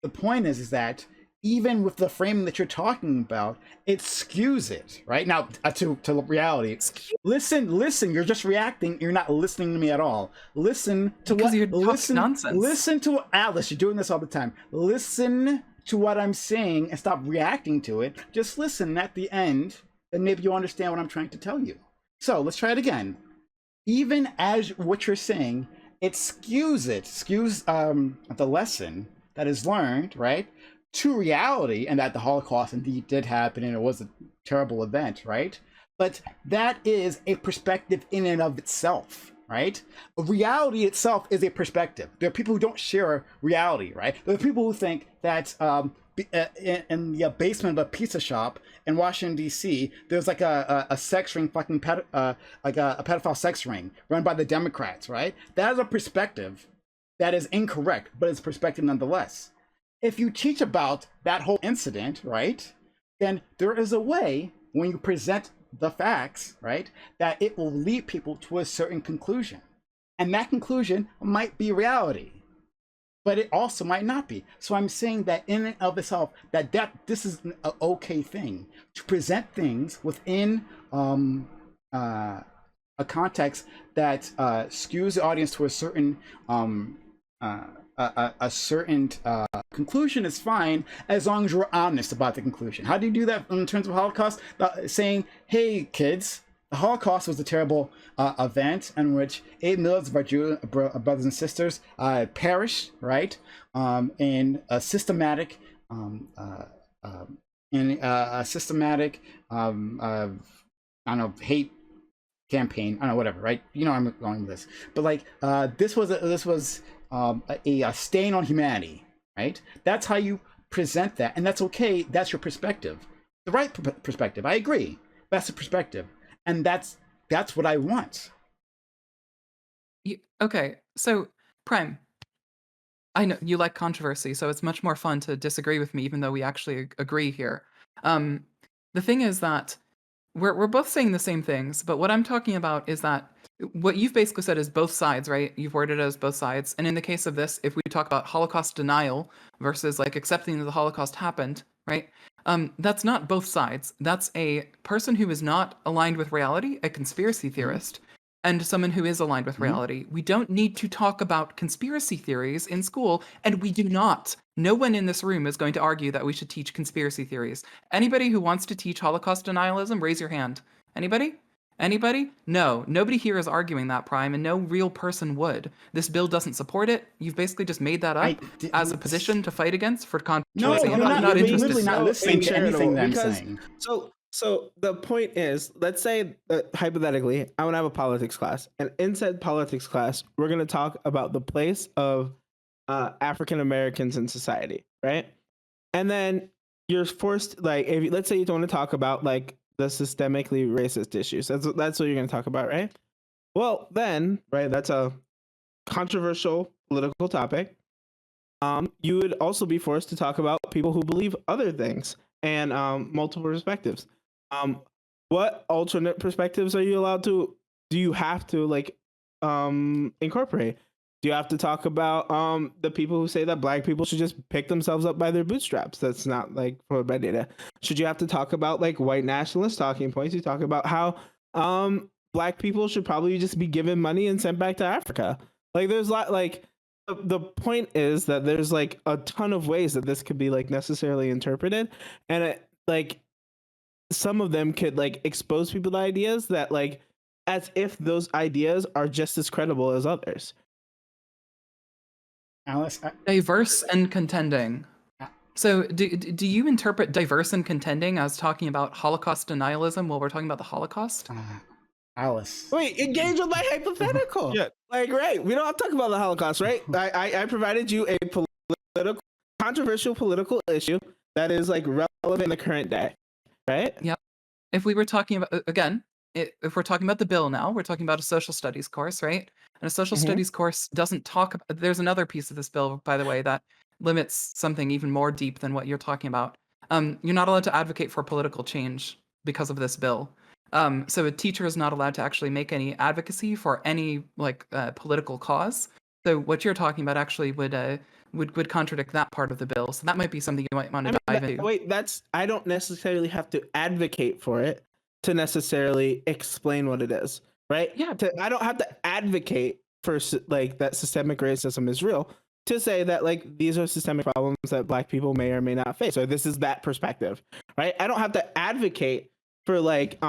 The point is that even with the framing that you're talking about, it skews it, right? Now, to reality. Listen, you're just reacting. You're not listening to me at all. Listen to because you're talking nonsense. Listen to Alice. You're doing this all the time. Listen to what I'm saying and stop reacting to it. Just listen at the end, and maybe you'll understand what I'm trying to tell you. So let's try it again. Even as what you're saying, it skews the lesson that is learned, right, to reality, and that the Holocaust indeed did happen and it was a terrible event, right? But that is a perspective in and of itself, right? Reality itself is a perspective. There are people who don't share reality, right? There are people who think that in the basement of a pizza shop in Washington, D.C., there's like a sex ring, like a pedophile sex ring run by the Democrats, right? That is a perspective that is incorrect, but it's perspective nonetheless. If you teach about that whole incident, right, then there is a way when you present the facts, right, that it will lead people to a certain conclusion. And that conclusion might be reality, but it also might not be. So I'm saying that in and of itself, that this is an okay thing to present things within a context that skews the audience to a certain conclusion is fine, as long as you're honest about the conclusion. How do you do that in terms of Holocaust? Saying, hey kids, the Holocaust was a terrible event in which 8 million of our Jewish brothers and sisters perished, right? In a systematic hate campaign. I don't know, whatever, right? You know where I'm going with this. But like, this was a stain on humanity, right? That's how you present that, and that's okay. That's your perspective, the right perspective. I agree. That's the perspective, and that's what I want. Okay, so Prime, I know you like controversy, so it's much more fun to disagree with me, even though we actually agree here. The thing is that we're both saying the same things, but what I'm talking about is that what you've basically said is both sides, right? You've worded it as both sides. And in the case of this, if we talk about Holocaust denial versus like accepting that the Holocaust happened, right? That's not both sides. That's a person who is not aligned with reality, a conspiracy theorist, and someone who is aligned with reality. We don't need to talk about conspiracy theories in school, and we do not. No one in this room is going to argue that we should teach conspiracy theories. Anybody who wants to teach Holocaust denialism, raise your hand. Anybody? Anybody? No. Nobody here is arguing that, Prime, and no real person would. This bill doesn't support it. You've basically just made that up as a position to fight against for controversy. No, I'm you're not interested. literally not listening to anything that I'm saying. So the point is, let's say that hypothetically, I want to have a politics class, and in said politics class, we're going to talk about the place of African Americans in society, right? And then you're forced, like, if let's say you don't want to talk about like the systemically racist issues. That's what you're going to talk about, right? Well, then, right, that's a controversial political topic. You would also be forced to talk about people who believe other things and multiple perspectives. What alternate perspectives are you allowed to? Do you have to like incorporate? Do you have to talk about the people who say that black people should just pick themselves up by their bootstraps? That's not like for my data. Should you have to talk about like white nationalist talking points? You talk about how black people should probably just be given money and sent back to Africa. Like there's a lot like the point is that there's like a ton of ways that this could be like necessarily interpreted, and it like some of them could like expose people to ideas that like as if those ideas are just as credible as others. Alice, diverse and contending. So do you interpret diverse and contending as talking about Holocaust denialism while we're talking about the Holocaust? Alice. Wait, engage with my hypothetical. Yeah. Like, right, we don't have to talk about the Holocaust, right? I provided you a controversial political issue that is like relevant in the current day, right? Yep. If we were talking about, again, if we're talking about the bill now, we're talking about a social studies course, right? And a social studies course doesn't talk about, there's another piece of this bill, by the way, that limits something even more deep than what you're talking about. You're not allowed to advocate for political change because of this bill. So a teacher is not allowed to actually make any advocacy for any like political cause. So what you're talking about actually would contradict that part of the bill. So that might be something you might want to dive into. Wait, I don't necessarily have to advocate for it to necessarily explain what it is, right? Yeah. I don't have to advocate for like that systemic racism is real to say that like these are systemic problems that black people may or may not face. So this is that perspective, right? I don't have to advocate for like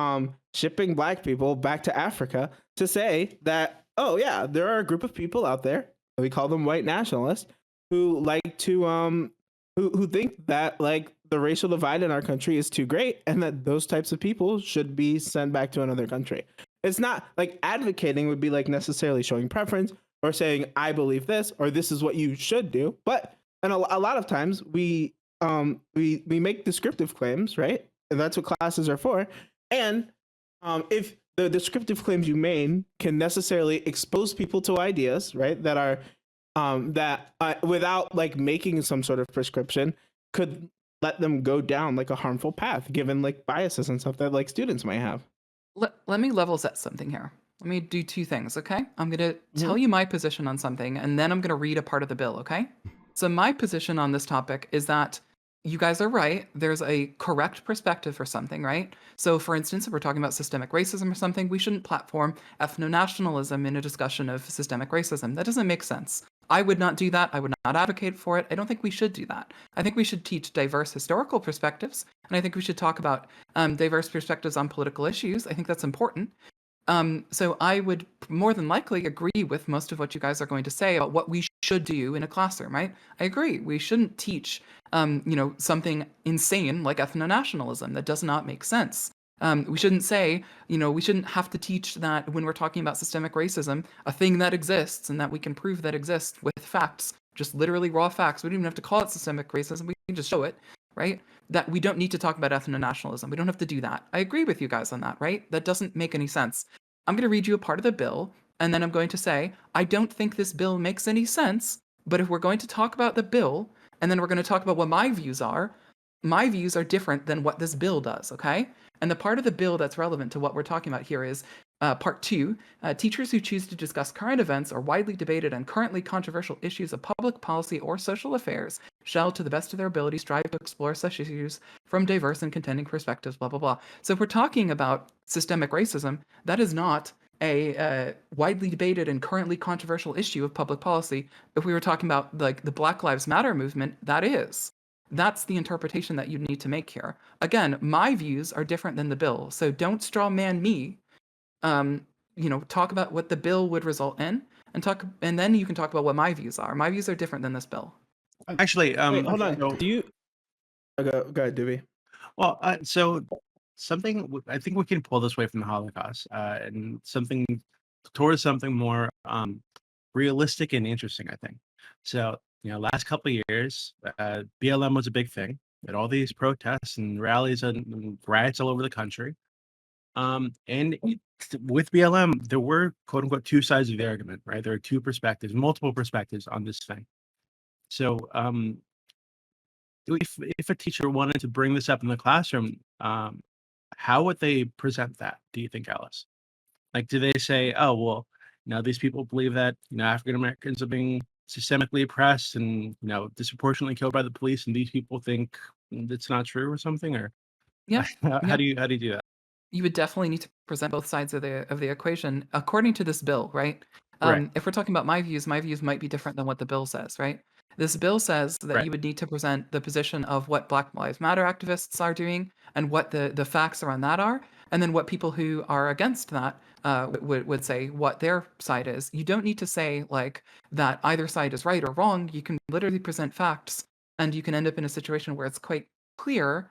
shipping black people back to Africa to say that, oh yeah, there are a group of people out there, we call them white nationalists, who like to who think that like the racial divide in our country is too great and that those types of people should be sent back to another country. It's not like advocating would be like necessarily showing preference or saying I believe this or this is what you should do, but and a lot of times we make descriptive claims, right? And that's what classes are for. And if the descriptive claims you made can necessarily expose people to ideas, right, that are without like making some sort of prescription, could let them go down like a harmful path, given like biases and stuff that like students might have. Let me level set something here. Let me do two things, okay? I'm going to tell you my position on something, and then I'm going to read a part of the bill, okay? So my position on this topic is that you guys are right. There's a correct perspective for something, right? So for instance, if we're talking about systemic racism or something, we shouldn't platform ethno-nationalism in a discussion of systemic racism. That doesn't make sense. I would not do that. I would not advocate for it. I don't think we should do that. I think we should teach diverse historical perspectives, and I think we should talk about diverse perspectives on political issues. I think that's important. So I would more than likely agree with most of what you guys are going to say about what we should do in a classroom, right? I agree. We shouldn't teach, something insane like ethno-nationalism. That does not make sense. We shouldn't say, we shouldn't have to teach that when we're talking about systemic racism, a thing that exists and that we can prove that exists with facts, just literally raw facts. We don't even have to call it systemic racism. We can just show it, right? That we don't need to talk about ethno-nationalism. We don't have to do that. I agree with you guys on that, right? That doesn't make any sense. I'm going to read you a part of the bill, and then I'm going to say, I don't think this bill makes any sense, but if we're going to talk about the bill, and then we're going to talk about what my views are different than what this bill does, okay? And the part of the bill that's relevant to what we're talking about here is part 2. Teachers who choose to discuss current events or widely debated and currently controversial issues of public policy or social affairs shall, to the best of their ability, strive to explore such issues from diverse and contending perspectives, blah, blah, blah. So if we're talking about systemic racism, that is not a widely debated and currently controversial issue of public policy. If we were talking about like the Black Lives Matter movement, that is. That's the interpretation that you need to make here. Again, my views are different than the bill, so don't straw man me. Talk about what the bill would result in, and then you can talk about what my views are. My views are different than this bill. Actually, Wait, hold on. so- Do you? Go ahead, Doobie. Well, so something I think we can pull this way from the Holocaust and something towards something more realistic and interesting. I think so. Last couple of years, BLM was a big thing. At all these protests and rallies and riots all over the country. And with BLM, there were quote unquote two sides of the argument, right? There are two perspectives, multiple perspectives on this thing. So, if a teacher wanted to bring this up in the classroom, how would they present that? Do you think, Alice? Like, do they say, "Oh, well, these people believe that African Americans are being systemically oppressed and disproportionately killed by the police, and these people think it's not true," or something? Or Yeah. how do you do that? You would definitely need to present both sides of the equation according to this bill, right? Right. If we're talking about my views might be different than what the bill says, right? This bill says that Right. you would need to present the position of what Black Lives Matter activists are doing and what the facts around that are, and then what people who are against that would say what their side is. You don't need to say like that either side is right or wrong. You can literally present facts, and you can end up in a situation where it's quite clear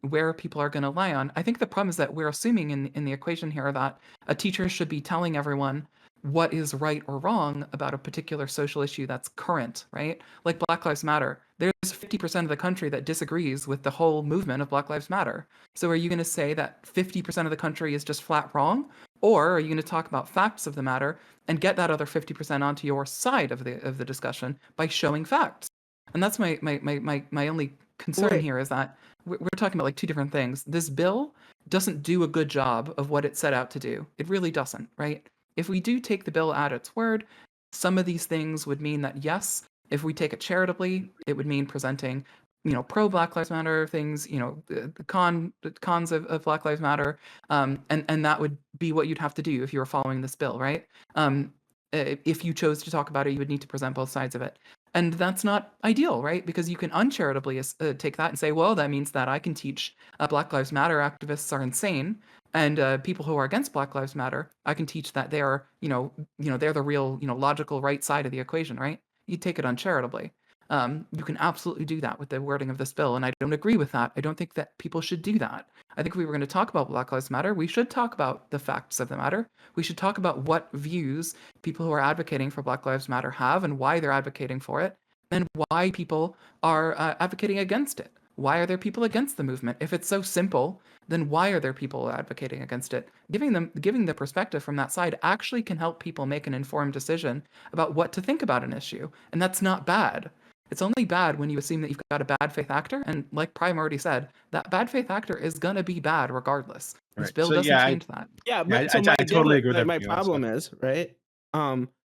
where people are going to lie on. I think the problem is that we're assuming in the equation here that a teacher should be telling everyone what is right or wrong about a particular social issue that's current, right? Like Black Lives Matter. There's 50% of the country that disagrees with the whole movement of Black Lives Matter. So are you going to say that 50% of the country is just flat wrong? Or are you going to talk about facts of the matter and get that other 50% onto your side of the discussion by showing facts? And that's my only concern Wait. here is that we're talking about like two different things. This bill doesn't do a good job of what it set out to do. It really doesn't, right? If we do take the bill at its word, some of these things would mean that yes, if we take it charitably, it would mean presenting, pro Black Lives Matter things, the cons of Black Lives Matter, and that would be what you'd have to do if you were following this bill, right? If you chose to talk about it, you would need to present both sides of it. And that's not ideal, right? Because you can uncharitably take that and say, well, that means that I can teach Black Lives Matter activists are insane, and people who are against Black Lives Matter, I can teach that they are, they're the real, logical right side of the equation, right? You take it uncharitably. You can absolutely do that with the wording of this bill, and I don't agree with that. I don't think that people should do that. I think if we were going to talk about Black Lives Matter, we should talk about the facts of the matter. We should talk about what views people who are advocating for Black Lives Matter have and why they're advocating for it, and why people are advocating against it. Why are there people against the movement? If it's so simple, then why are there people advocating against it? Giving the perspective from that side actually can help people make an informed decision about what to think about an issue, and that's not bad. It's only bad when you assume that you've got a bad faith actor, and like Prime already said, that bad faith actor is gonna be bad regardless. This Right. bill So, doesn't yeah, change that. Yeah, but I so my totally agree with my everything else. problem is, right?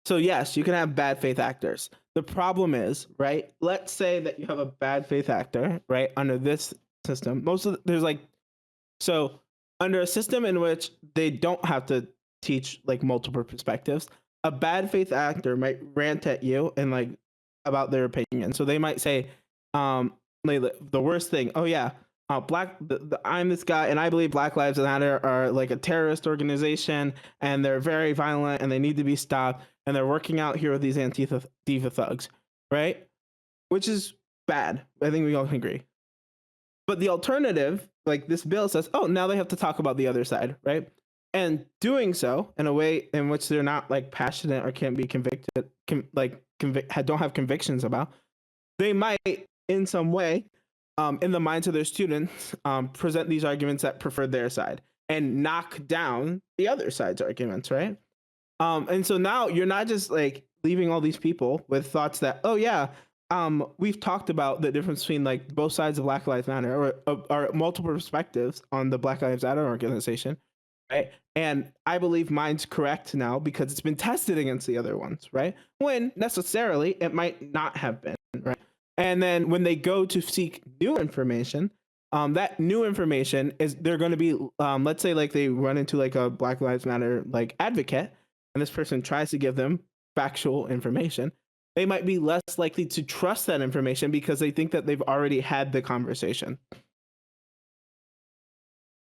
So yes, you can have bad faith actors. The problem is, right? Let's say that you have a bad faith actor, right? Under this system, so under a system in which they don't have to teach like multiple perspectives, a bad faith actor might rant at you and like about their opinion. So they might say, like the worst thing. Oh yeah, I'm this guy, and I believe Black Lives Matter are like a terrorist organization, and they're very violent, and they need to be stopped, and they're working out here with these Antifa thugs, right? Which is bad. I think we all can agree. But the alternative like this bill says, oh, now they have to talk about the other side, right? And doing so in a way in which they're not like passionate or can't be convicted, don't have convictions about, they might in some way, in the minds of their students, present these arguments that prefer their side and knock down the other side's arguments, right? And so now you're not just like leaving all these people with thoughts that, oh yeah, we've talked about the difference between like both sides of Black Lives Matter or multiple perspectives on the Black Lives Matter organization, right? And I believe mine's correct now because it's been tested against the other ones, right? When necessarily it might not have been, right? And then when they go to seek new information, that new information is they're going to be, let's say like they run into like a Black Lives Matter like advocate, and this person tries to give them factual information. They might be less likely to trust that information because they think that they've already had the conversation.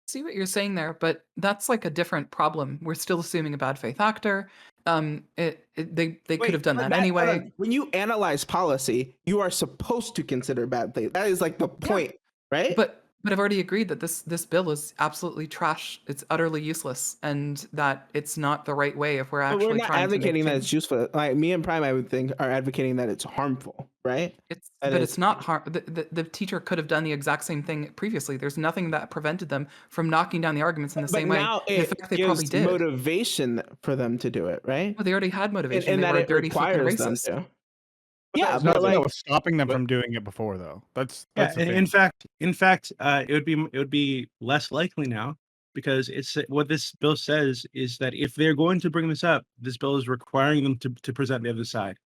See what you're saying there, but that's like a different problem. We're still assuming a bad faith actor. They could have done that anyway. When you analyze policy, you are supposed to consider bad faith. That is like the point, right? But I've already agreed that this bill is absolutely trash. It's utterly useless, and that it's not the right way if we're actually we're not trying advocating to that it's useful. Like me and Prime, I would think, are advocating that it's harmful, right? It's not harm. The teacher could have done the exact same thing previously. There's nothing that prevented them from knocking down the arguments in the same way. Now In fact, they probably did. Motivation for them to do it, right? Well, they already had motivation. And they that were it dirty fucking requires them racist. to. Yeah, Yeah, but like, that was stopping them from doing it before, though. That's Yeah, the thing. in fact, it would be less likely now because it's what this bill says is that if they're going to bring this up, this bill is requiring them to present the other side.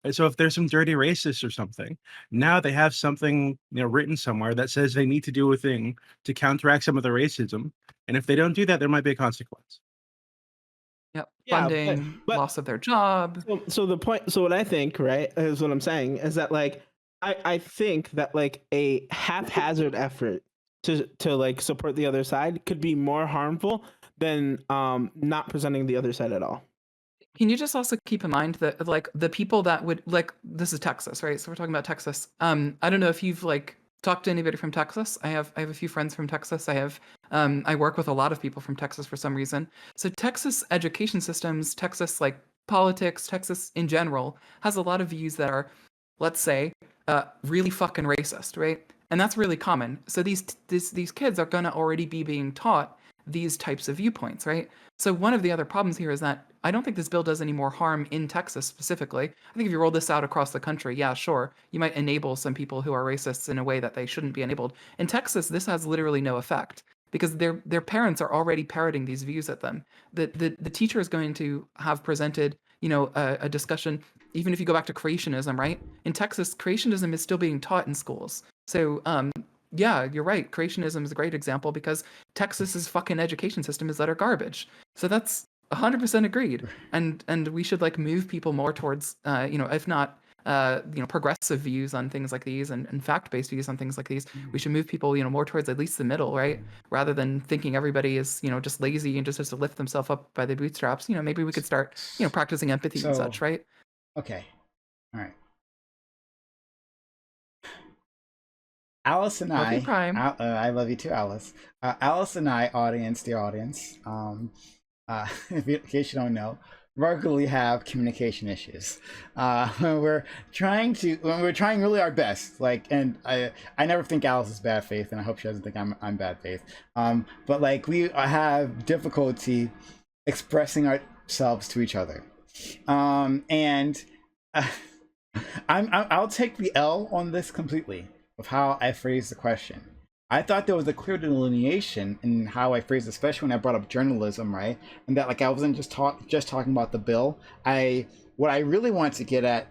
And so if there's some dirty racist or something, now they have something written somewhere that says they need to do a thing to counteract some of the racism, and if they don't do that, there might be a consequence. Yep. Yeah, Funding, but- loss of their job. So the point. So what I think, right, is what I'm saying is that like I think that like a haphazard effort to like support the other side could be more harmful than not presenting the other side at all. Can you just also keep in mind that like the people that would like this is Texas, right? So we're talking about Texas. I don't know if you've like talked to anybody from Texas. I have a few friends from Texas. I work with a lot of people from Texas for some reason. So Texas education systems, Texas like politics, Texas in general has a lot of views that are, let's say, really fucking racist, right? And that's really common. So these kids are gonna already be being taught these types of viewpoints, right? So one of the other problems here is that I don't think this bill does any more harm in Texas specifically. I think if you roll this out across the country, yeah, sure, you might enable some people who are racists in a way that they shouldn't be enabled. In Texas, this has literally no effect because their parents are already parroting these views at them. The teacher is going to have presented, a discussion. Even if you go back to creationism, right? In Texas, creationism is still being taught in schools. So yeah, you're right. Creationism is a great example because Texas's fucking education system is utter garbage. So that's 100% agreed. And we should like move people more towards, if not, progressive views on things like these and fact-based views on things like these. We should move people, more towards at least the middle, right? Rather than thinking everybody is, just lazy and just has to lift themselves up by the bootstraps. Maybe we could start, practicing empathy and such, right? Okay. All right. Alice and Love you, Prime. I love you too, Alice. Alice and I, the audience, in case you don't know, regularly have communication issues. We're trying really our best. And I never think Alice is bad faith, and I hope she doesn't think I'm bad faith. But like we have difficulty expressing ourselves to each other, and I'll take the L on this completely of how I phrased the question. I thought there was a clear delineation in how I phrased, especially when I brought up journalism, right? And that like I wasn't just talking about the bill. What I really want to get at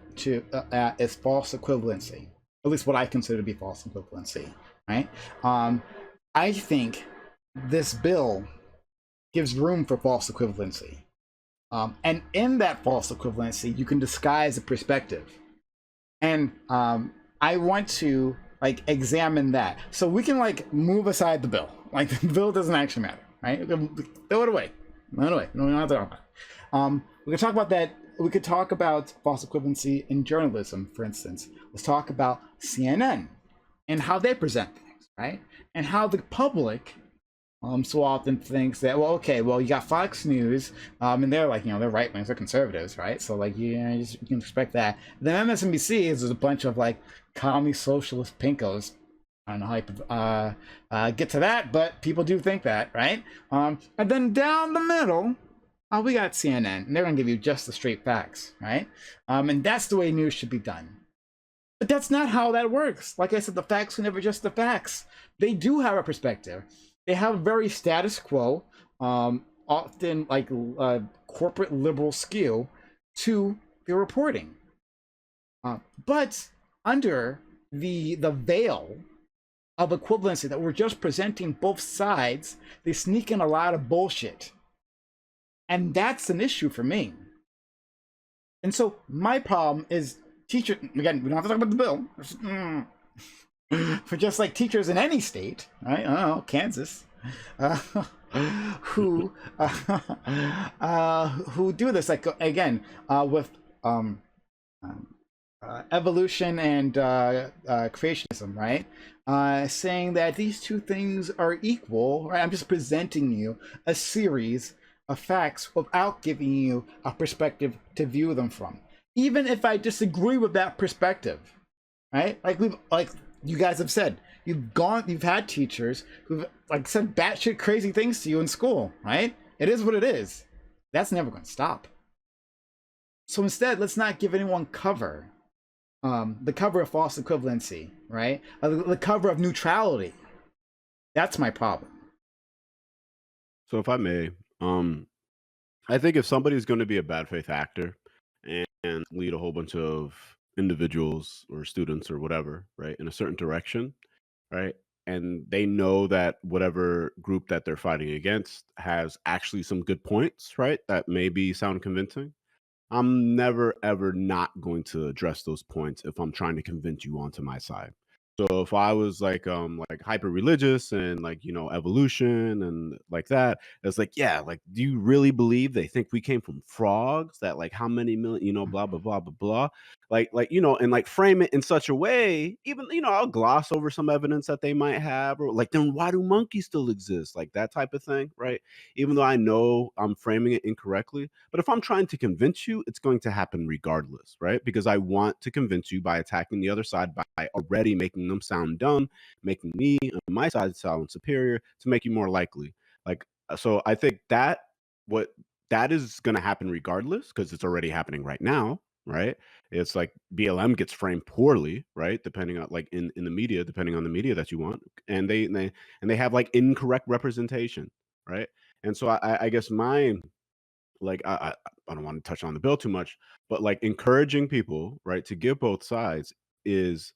is false equivalency, at least what I consider to be false equivalency, right? I think this bill gives room for false equivalency, and in that false equivalency, you can disguise a perspective, and I want to examine that. So we can move aside the bill. The bill doesn't actually matter, right? Throw it away. Throw it away. We don't have to talk about it. We could talk about that. We could talk about false equivalency in journalism, for instance. Let's talk about CNN and how they present things, right? And how the public so often thinks that, well, okay, well, you got Fox News, and they're like, they're right wings, they're conservatives, right? So like, you can expect that. Then MSNBC is a bunch of like commie socialist pinkos. I don't know how you get to that, but people do think that, right? And then down the middle, we got CNN, and they're gonna give you just the straight facts, right? And that's the way news should be done. But that's not how that works. Like I said, the facts are never just the facts. They do have a perspective. They have a very status quo, often like corporate liberal skew to their reporting. But under the veil of equivalency that we're just presenting both sides, they sneak in a lot of bullshit. And that's an issue for me. And so my problem is teacher, again, we don't have to talk about the bill. For just like teachers in any state, right? I don't know, Kansas, who do this, like, again, with evolution and creationism, right? Saying that these two things are equal, right? I'm just presenting you a series of facts without giving you a perspective to view them from. Even if I disagree with that perspective, right? Like you guys have said, you've had teachers who've like said batshit crazy things to you in school, right? It is what it is. That's never going to stop. So instead, let's not give anyone cover. The cover of false equivalency, right? The cover of neutrality. That's my problem. So if I may, I think if somebody's going to be a bad faith actor and lead a whole bunch of individuals or students or whatever, right, in a certain direction, right, and they know that whatever group that they're fighting against has actually some good points, right, that maybe sound convincing, I'm never ever not going to address those points if I'm trying to convince you onto my side. So if I was like hyper religious and like, evolution and like that, it's like, yeah, like, do you really believe they think we came from frogs? That like how many million, blah blah blah blah blah. And like frame it in such a way, even I'll gloss over some evidence that they might have, or like, then why do monkeys still exist? Like that type of thing, right? Even though I know I'm framing it incorrectly. But if I'm trying to convince you, it's going to happen regardless, right? Because I want to convince you by attacking the other side, by already making them sound dumb, making me on my side sound superior to make you more likely. So I think that is going to happen regardless, because it's already happening right now, right? It's like BLM gets framed poorly, right? Depending on like in the media, depending on the media that you want, and they have like incorrect representation, right? And so I guess my like I don't want to touch on the bill too much, but like encouraging people, right, to give both sides is,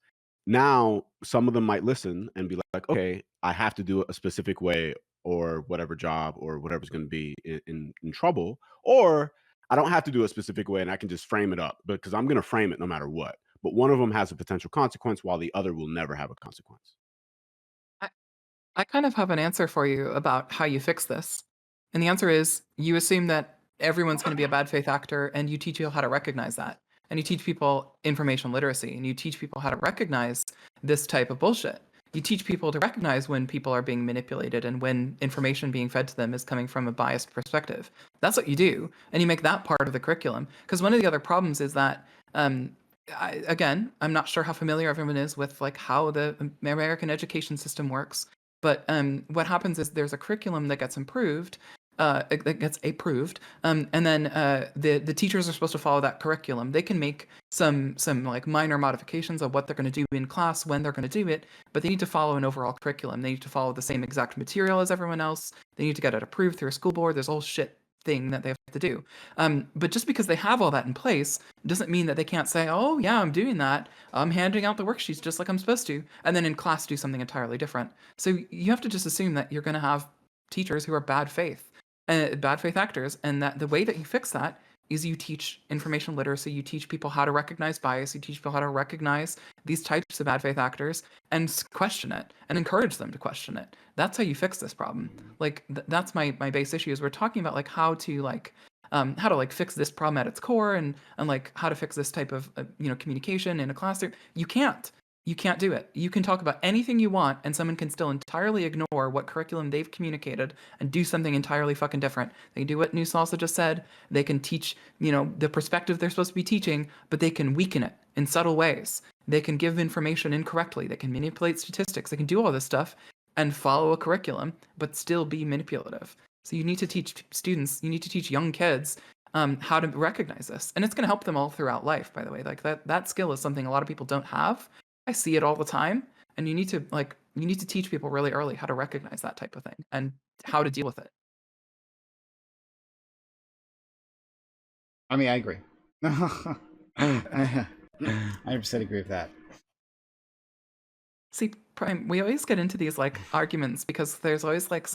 now some of them might listen and be like, okay, I have to do it a specific way, or whatever job or whatever's going to be in trouble, or I don't have to do a specific way and I can just frame it up, because I'm going to frame it no matter what. But one of them has a potential consequence while the other will never have a consequence. I kind of have an answer for you about how you fix this. And the answer is you assume that everyone's going to be a bad faith actor, and you teach people how to recognize that. And you teach people information literacy, and you teach people how to recognize this type of bullshit. You teach people to recognize when people are being manipulated and when information being fed to them is coming from a biased perspective. That's what you do. And you make that part of the curriculum. Because one of the other problems is that I'm not sure how familiar everyone is with like how the American education system works. But what happens is there's a curriculum that gets approved, and then the teachers are supposed to follow that curriculum. They can make some like minor modifications of what they're going to do in class, when they're going to do it, but they need to follow an overall curriculum. They need to follow the same exact material as everyone else. They need to get it approved through a school board. There's a whole shit thing that they have to do. But just because they have all that in place doesn't mean that they can't say, oh yeah, I'm doing that. I'm handing out the worksheets just like I'm supposed to, and then in class do something entirely different. So you have to just assume that you're going to have teachers who are bad faith actors, and that the way that you fix that is you teach information literacy, you teach people how to recognize bias, you teach people how to recognize these types of bad faith actors and question it and encourage them to question it. That's how you fix this problem. Like that's my base issue, is we're talking about like how to fix this problem at its core, and like how to fix this type of communication in a classroom. You can't. You can't do it. You can talk about anything you want, and someone can still entirely ignore what curriculum they've communicated and do something entirely fucking different. They can do what New Salsa just said. They can teach, the perspective they're supposed to be teaching, but they can weaken it in subtle ways. They can give information incorrectly. They can manipulate statistics. They can do all this stuff and follow a curriculum, but still be manipulative. So you need to teach students, you need to teach young kids how to recognize this. And it's going to help them all throughout life, by the way. Like that skill is something a lot of people don't have. I see it all the time, and you need to teach people really early how to recognize that type of thing and how to deal with it. I mean, I agree. 100% agree with that. See, Prime, we always get into these like arguments because there's always like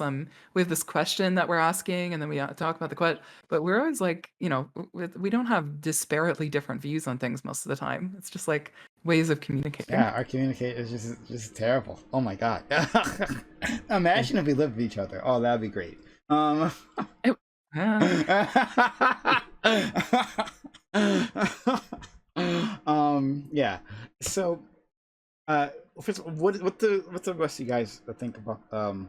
we have this question that we're asking, and then we talk about the question, but we're always like, we don't have disparately different views on things most of the time. It's just like ways of communicating. Yeah, our communicate is just terrible. Oh my god. Imagine if we lived with each other. Oh, that'd be great. Yeah. So, first of all, what the rest of you guys think about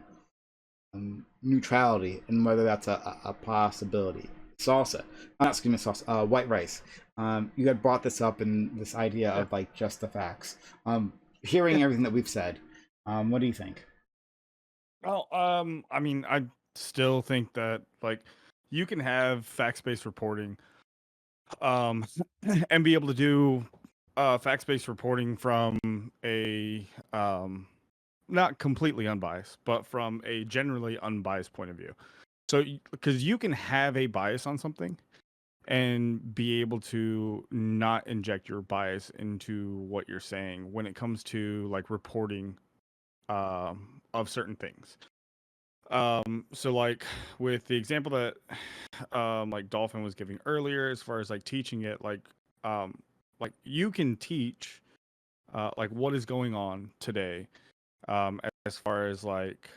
neutrality and whether that's a possibility? Salsa, excuse me, salsa. White rice. You had brought this up in this idea of like just the facts. Hearing everything that we've said, what do you think? Well, I mean, I still think that like you can have fact-based reporting, and be able to do fact-based reporting from a not completely unbiased, but from a generally unbiased point of view. So, because you can have a bias on something and be able to not inject your bias into what you're saying when it comes to like reporting of certain things. So like with the example that like Dolphin was giving earlier, as far as like teaching it, like you can teach like what is going on today, as far as like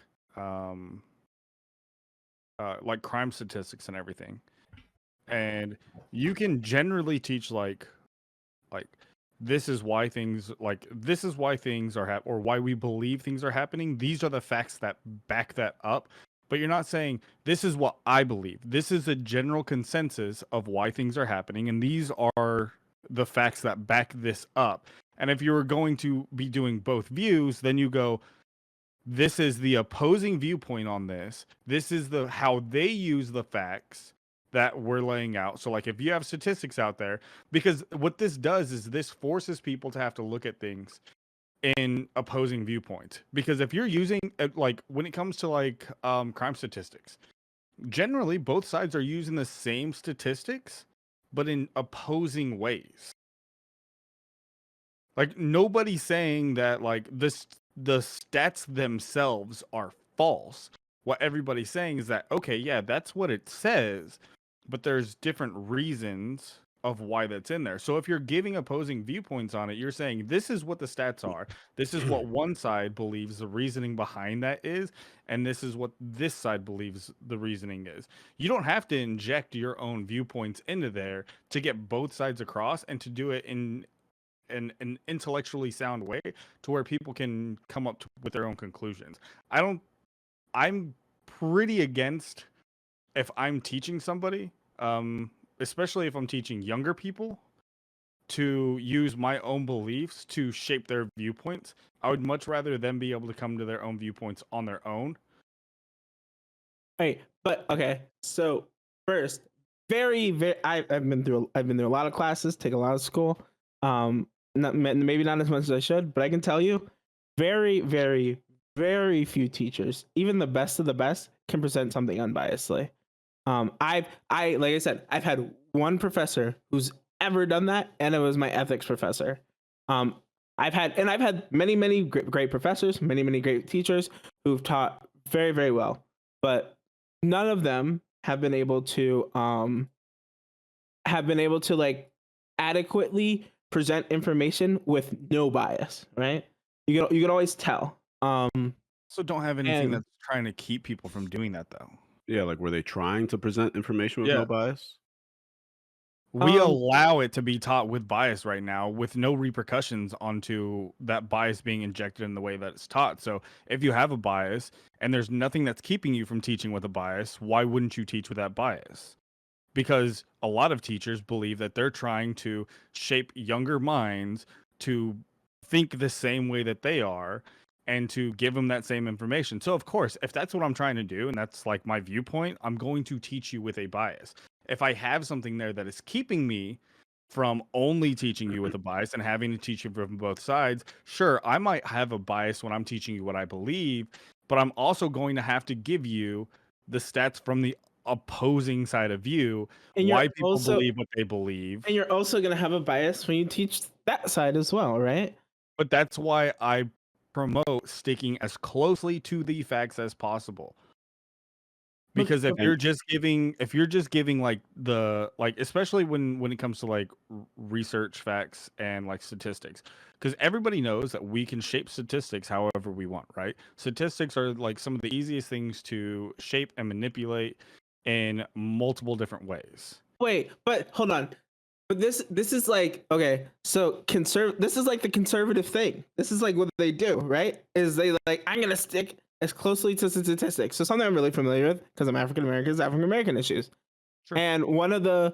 crime statistics and everything, and you can generally teach like this is why things are or why we believe things are happening. These are the facts that back that up. But you're not saying this is what I believe. This is a general consensus of why things are happening, and these are the facts that back this up. And if you were going to be doing both views, then you go, this is the opposing viewpoint on this. This is how they use the facts that we're laying out. So like if you have statistics out there, because what this does is this forces people to have to look at things in opposing viewpoints. Because if you're using like when it comes to like crime statistics, generally both sides are using the same statistics, but in opposing ways. Like nobody's saying that like the stats themselves are false. What everybody's saying is that, okay, yeah, that's what it says, but there's different reasons of why that's in there. So if you're giving opposing viewpoints on it, you're saying this is what the stats are. This is what one side believes the reasoning behind that is, and this is what this side believes the reasoning is. You don't have to inject your own viewpoints into there to get both sides across and to do it in an intellectually sound way to where people can come up with their own conclusions. I'm pretty against if I'm teaching somebody, especially if I'm teaching younger people, to use my own beliefs to shape their viewpoints. I would much rather them be able to come to their own viewpoints on their own. Hey, but okay. So first, very, I've been through a lot of classes, take a lot of school. Maybe not as much as I should, but I can tell you, very, very, very few teachers, even the best of the best, can present something unbiasedly. Like I said, I've had one professor who's ever done that, and it was my ethics professor. I've had many great professors, many great teachers who've taught very, very well, but none of them have been able to like adequately present information with no bias, right? You can always tell. So don't have anything that's trying to keep people from doing that, though. Yeah, like were they trying to present information with no bias? We Um, allow it to be taught with bias right now, with no repercussions onto that bias being injected in the way that it's taught. So if you have a bias and there's nothing that's keeping you from teaching with a bias, why wouldn't you teach with that bias? Because a lot of teachers believe that they're trying to shape younger minds to think the same way that they are and to give them that same information. So of course, if that's what I'm trying to do and that's like my viewpoint, I'm going to teach you with a bias. If I have something there that is keeping me from only teaching you with a bias and having to teach you from both sides, sure, I might have a bias when I'm teaching you what I believe, but I'm also going to have to give you the stats from the opposing side of view, and why people believe what they and believe. you're also going to have a bias when you teach that side as well, right? But that's why I promote sticking as closely to the facts as possible. Because if And you're just giving like the like especially when it comes to like research facts and like statistics, because everybody knows that we can shape statistics however we want, right? Statistics are like some of the easiest things to shape and manipulate in multiple different ways. Wait, but hold on. But this is like, okay, so this is like the conservative thing. This is like what they do, right? Is they like, I'm gonna stick as closely to statistics. So something I'm really familiar with because I'm African American is African American issues. Sure. And one of the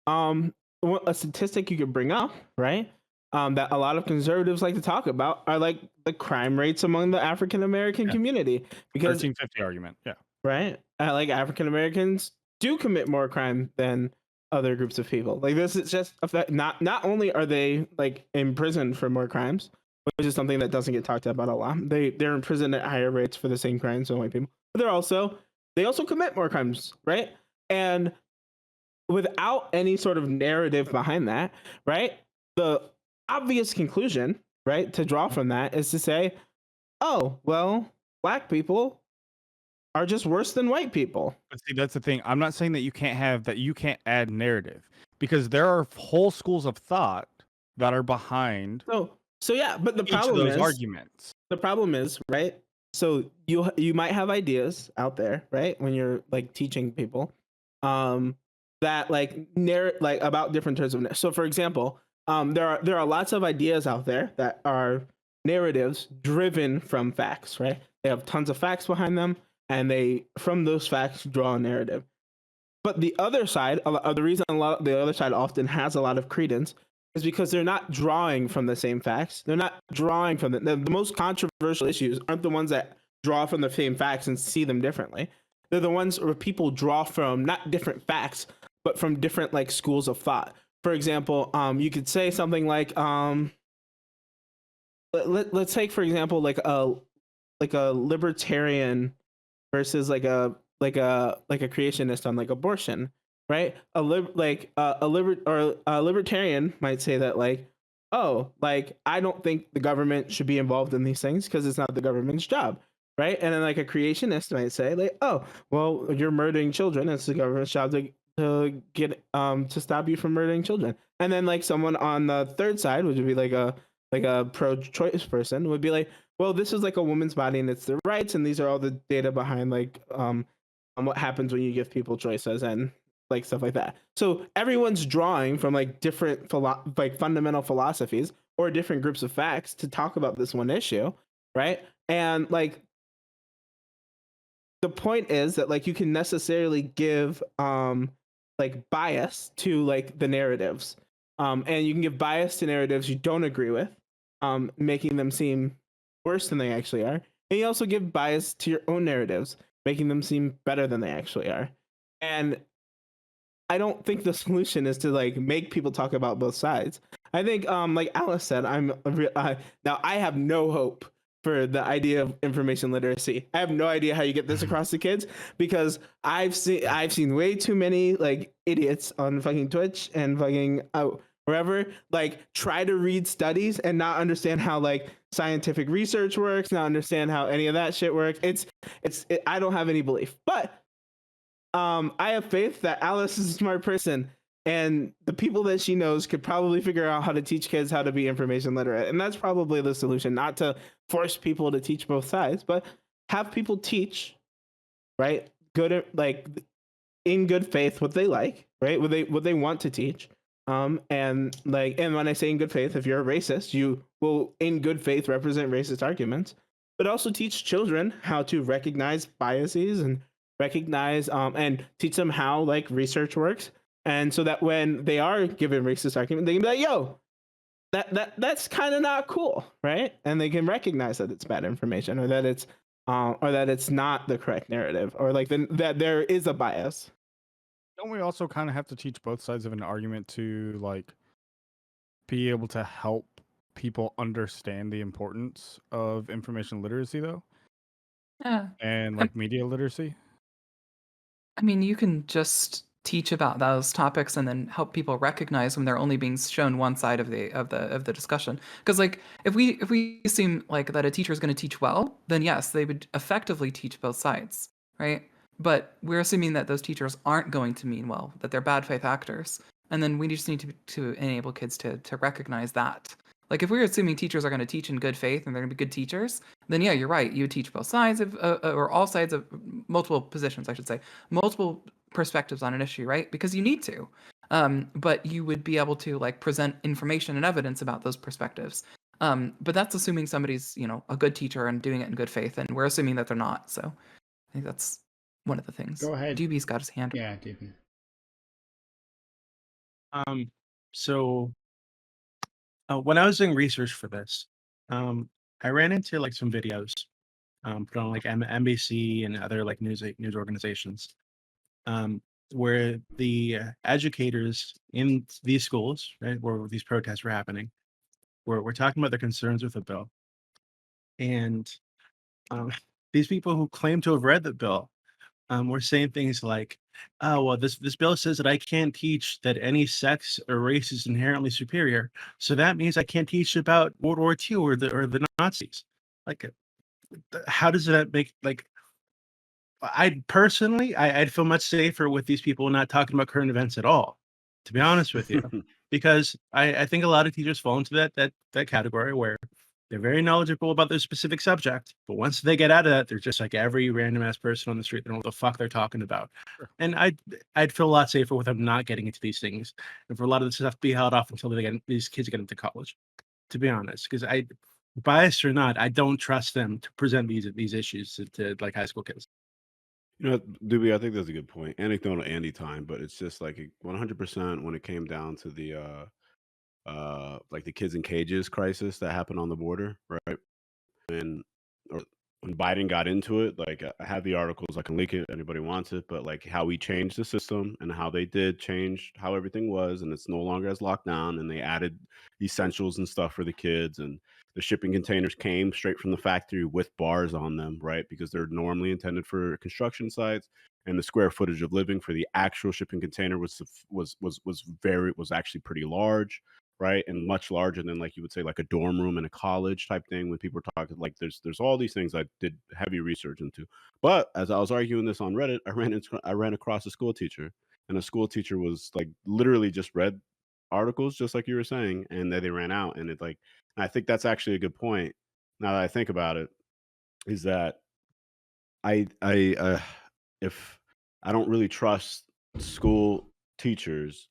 a statistic you could bring up, right? That a lot of conservatives like to talk about are like the crime rates among the African American Yeah. community. Because 1350 argument. Yeah. right, like African Americans do commit more crime than other groups of people. Like this is just a fact. Not only are they like imprisoned for more crimes, which is something that doesn't get talked about a lot. They're imprisoned at higher rates for the same crimes than white people, but they also commit more crimes, right? And without any sort of narrative behind that, right? The obvious conclusion, right, to draw from that is to say, oh, well, black people are just worse than white people. But see, that's the thing. I'm not saying that you can't add narrative, because there are whole schools of thought that are behind So yeah, but the each of problem those is arguments. the problem is, right? So you might have ideas out there, right, when you're like teaching people, that like like about different terms of so for example, there are lots of ideas out there that are narratives driven from facts, right? They have tons of facts behind them, and they from those facts draw a narrative. But the other side, the reason the other side often has a lot of credence is because they're not drawing from the same facts. They're not drawing from the most controversial issues aren't the ones that draw from the same facts and see them differently. They're the ones where people draw from not different facts, but from different like schools of thought. For example, you could say something like, let's take for example like a libertarian versus like a creationist on like abortion, right? A libertarian might say that like, oh, like I don't think the government should be involved in these things because it's not the government's job, right? And then like a creationist might say like, oh, well, you're murdering children, it's the government's job to get to stop you from murdering children. And then like someone on the third side, which would be like a pro-choice person, would be like, well, this is like a woman's body and it's their rights, and these are all the data behind like what happens when you give people choices and like stuff like that. So everyone's drawing from like different like fundamental philosophies or different groups of facts to talk about this one issue, right? And like the point is that like you can necessarily give like bias to like the narratives, and you can give bias to narratives you don't agree with, making them seem worse than they actually are. And you also give bias to your own narratives, making them seem better than they actually are. And I don't think the solution is to like make people talk about both sides. I think, like Alice said, now I have no hope for the idea of information literacy. I have no idea how you get this across to kids, because I've seen way too many like idiots on fucking Twitch and fucking wherever like try to read studies and not understand how like scientific research works, not understand how any of that shit works. I don't have any belief, but I have faith that Alice is a smart person, and the people that she knows could probably figure out how to teach kids how to be information literate. And that's probably the solution, not to force people to teach both sides, but have people teach, right? Good, like in good faith, what they like, right? What they want to teach, And when I say in good faith, if you're a racist, you will in good faith represent racist arguments, but also teach children how to recognize biases and recognize and teach them how like research works. And so that when they are given racist argument, they can be like, yo, that's kind of not cool, right? And they can recognize that it's bad information, or that it's not the correct narrative, or like that there is a bias. Don't we also kind of have to teach both sides of an argument to like be able to help people understand the importance of information literacy, though, Yeah. and like media literacy? I mean, you can just teach about those topics and then help people recognize when they're only being shown one side of the discussion. Because like if we assume like that a teacher is going to teach well, then yes, they would effectively teach both sides, right? But we're assuming that those teachers aren't going to mean well, that they're bad faith actors, and then we just need to enable kids to recognize that. Like if we're assuming teachers are going to teach in good faith and they're going to be good teachers, then yeah, you're right. You would teach both sides of or all sides of multiple positions, I should say, multiple perspectives on an issue, right? Because you need to. But you would be able to like present information and evidence about those perspectives. But that's assuming somebody's, a good teacher and doing it in good faith, and we're assuming that they're not. So I think that's one of the things. Go ahead. Doobie's got his hand. Yeah, Doobie. So when I was doing research for this, I ran into like some videos put on like NBC and other like news organizations, where the educators in these schools, right, where these protests were happening, were talking about their concerns with the bill, and these people who claim to have read the bill were saying things like, "Oh, well, this bill says that I can't teach that any sex or race is inherently superior, so that means I can't teach about World War II or the Nazis." Like, how does that make like? I'd feel much safer with these people not talking about current events at all, to be honest with you, because I think a lot of teachers fall into that category where they're very knowledgeable about their specific subject, but once they get out of that, they're just like every random ass person on the street. They don't know what the fuck they're talking about. Sure. And I'd feel a lot safer with them not getting into these things, and for a lot of this stuff to be held off until these kids get into college. To be honest, because biased or not, I don't trust them to present these issues to like high school kids. Doobie, I think that's a good point. Anecdotal Andy time, but it's just like 100% when it came down to the like the kids in cages crisis that happened on the border, right? And or when Biden got into it, like I have the articles, I can link it, anybody wants it, but like how he changed the system and how they did change how everything was, and it's no longer as locked down, and they added essentials and stuff for the kids, and the shipping containers came straight from the factory with bars on them, right? Because they're normally intended for construction sites, and the square footage of living for the actual shipping container was actually pretty large, right? And much larger than like you would say like a dorm room in a college type thing when people are talking like there's all these things I did heavy research into. But as I was arguing this on Reddit, I ran across a school teacher, and a school teacher was like literally just read articles just like you were saying, and then they ran out, and it like and I think that's actually a good point now that I think about it, is that I if I don't really trust school teachers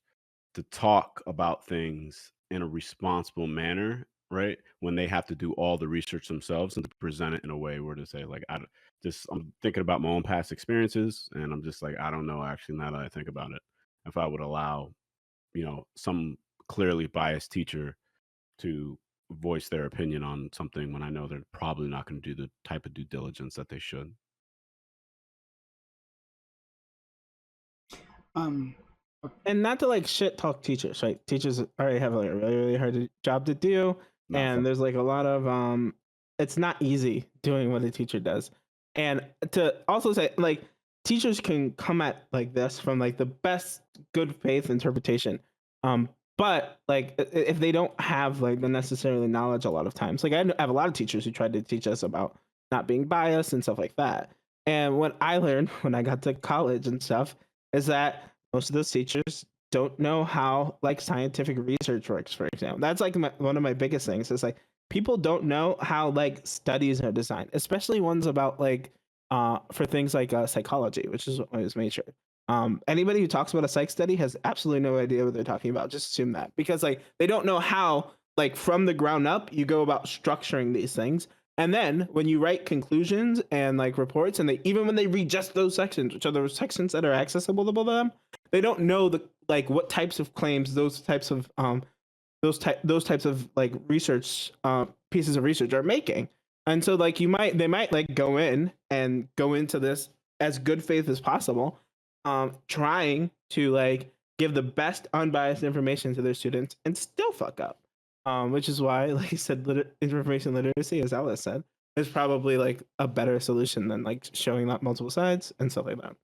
to talk about things in a responsible manner, right? When they have to do all the research themselves and to present it in a way where to say, like, I'm thinking about my own past experiences, and I'm just like, I don't know, actually, now that I think about it, if I would allow, some clearly biased teacher to voice their opinion on something when I know they're probably not going to do the type of due diligence that they should. Um, And not to like shit talk teachers, right? Teachers already have like a really, really hard job to do. No, And there's like a lot of it's not easy doing what a teacher does. And to also say like teachers can come at like this from like the best good faith interpretation. But like if they don't have like the necessarily knowledge a lot of times, like I have a lot of teachers who tried to teach us about not being biased and stuff like that. And what I learned when I got to college and stuff is that most of those teachers don't know how like scientific research works, for example. That's like one of my biggest things is like people don't know how like studies are designed, especially ones about like for things like psychology, which is what I was majored. Anybody who talks about a psych study has absolutely no idea what they're talking about. Just assume that, because like they don't know how, like from the ground up, you go about structuring these things. And then when you write conclusions and like reports, and they even when they read just those sections, which are the sections that are accessible to them, they don't know the like what types of claims, those types of like research pieces of research are making. And so like they might like go into this as good faith as possible, trying to like give the best unbiased information to their students and still fuck up. Which is why, like you said, information literacy, as Alice said, is probably like a better solution than like showing up multiple sides and stuff like that.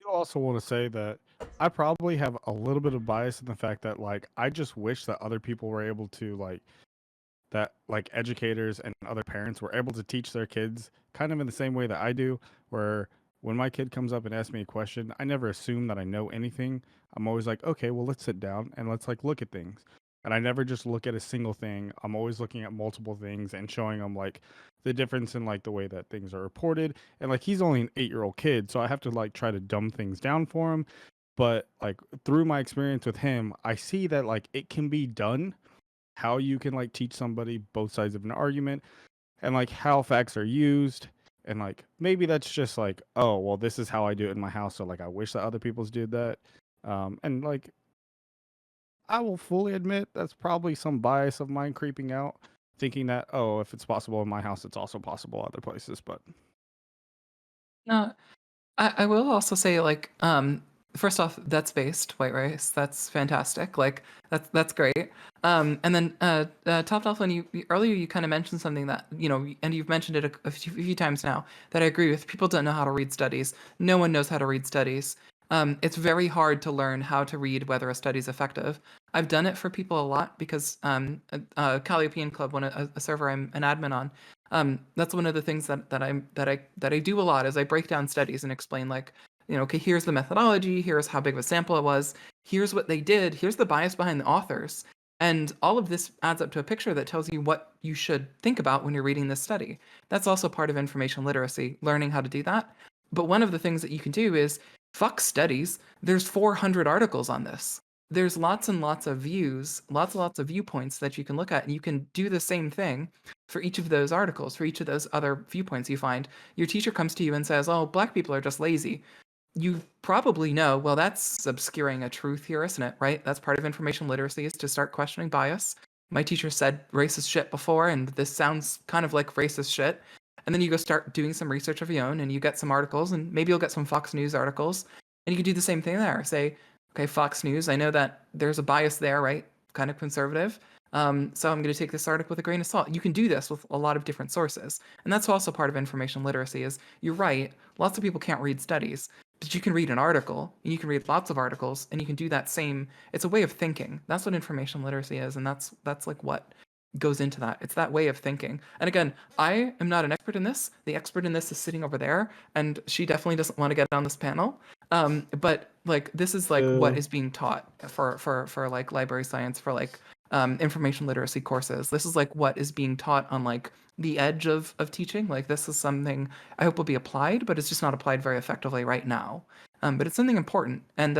You also want to say that I probably have a little bit of bias in the fact that like I just wish that other people were able to like educators and other parents were able to teach their kids kind of in the same way that I do, where when my kid comes up and asks me a question, I never assume that I know anything. I'm always like, okay, well, let's sit down and let's like look at things. And I never just look at a single thing. I'm always looking at multiple things and showing them like the difference in like the way that things are reported. And like he's only an 8-year-old kid, so I have to like try to dumb things down for him. But like through my experience with him, I see that like it can be done, how you can like teach somebody both sides of an argument and like how facts are used. And like maybe that's just like, oh well, this is how I do it in my house, so like I wish that other people's did that. And like I will fully admit that's probably some bias of mine creeping out, thinking that, oh, if it's possible in my house, it's also possible other places. But No, I will also say, like, first off, that's based white race. That's fantastic. Like, that's great. And then Top Dolphin, earlier you kind of mentioned something that, you know, and you've mentioned it a few times now, that I agree with. People don't know how to read studies. No one knows how to read studies. It's very hard to learn how to read whether a study is effective. I've done it for people a lot because Calliopean Club, a server I'm an admin on, that's one of the things that I do a lot is I break down studies and explain, like, you know, okay, here's the methodology, here's how big of a sample it was, here's what they did, here's the bias behind the authors. And all of this adds up to a picture that tells you what you should think about when you're reading this study. That's also part of information literacy, learning how to do that. But one of the things that you can do is fuck studies. There's 400 articles on this. There's lots and lots of views, lots and lots of viewpoints that you can look at, and you can do the same thing for each of those articles, for each of those other viewpoints you find. Your teacher comes to you and says, oh, black people are just lazy. You probably know, well, that's obscuring a truth here, isn't it? Right? That's part of information literacy, is to start questioning bias. My teacher said racist shit before, and this sounds kind of like racist shit. And then you go start doing some research of your own, and you get some articles, and maybe you'll get some Fox News articles, and you can do the same thing there. Say, okay, Fox News, I know that there's a bias there, right? Kind of conservative. So I'm going to take this article with a grain of salt. You can do this with a lot of different sources. And that's also part of information literacy, is you're right, lots of people can't read studies, but you can read an article, and you can read lots of articles, and you can do that same, it's a way of thinking. That's what information literacy is, and that's like what goes into that. It's that way of thinking. And again, I am not an expert in this. The expert in this is sitting over there, and she definitely doesn't want to get on this panel. But like this is like what is being taught for like library science, for like information literacy courses. This is like what is being taught on like the edge of teaching. Like this is something I hope will be applied, but it's just not applied very effectively right now. But it's something important. And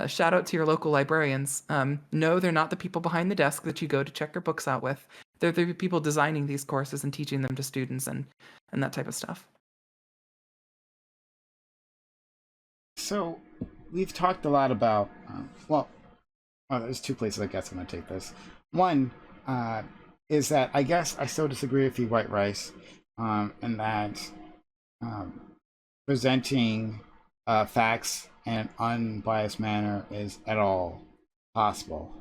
shout out to your local librarians. No, they're not the people behind the desk that you go to check your books out with. They're the people designing these courses and teaching them to students and that type of stuff. So we've talked a lot about, there's two places I guess I'm going to take this. One is that I guess I still disagree with you, White Rice, and that presenting facts in an unbiased manner is at all possible.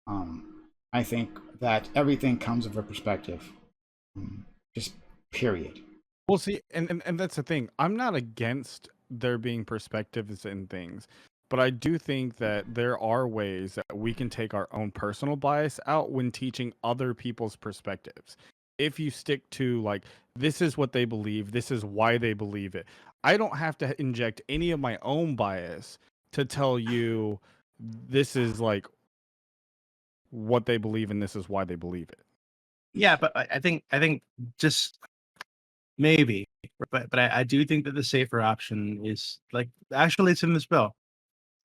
I think that everything comes with a perspective, just period. Well, see, and that's the thing. I'm not against there being perspectives in things, but I do think that there are ways that we can take our own personal bias out when teaching other people's perspectives. If you stick to like, this is what they believe, this is why they believe it. I don't have to inject any of my own bias to tell you this is like what they believe and this is why they believe it. Yeah, but I think just maybe, but I do think that the safer option is like actually it's in this bill.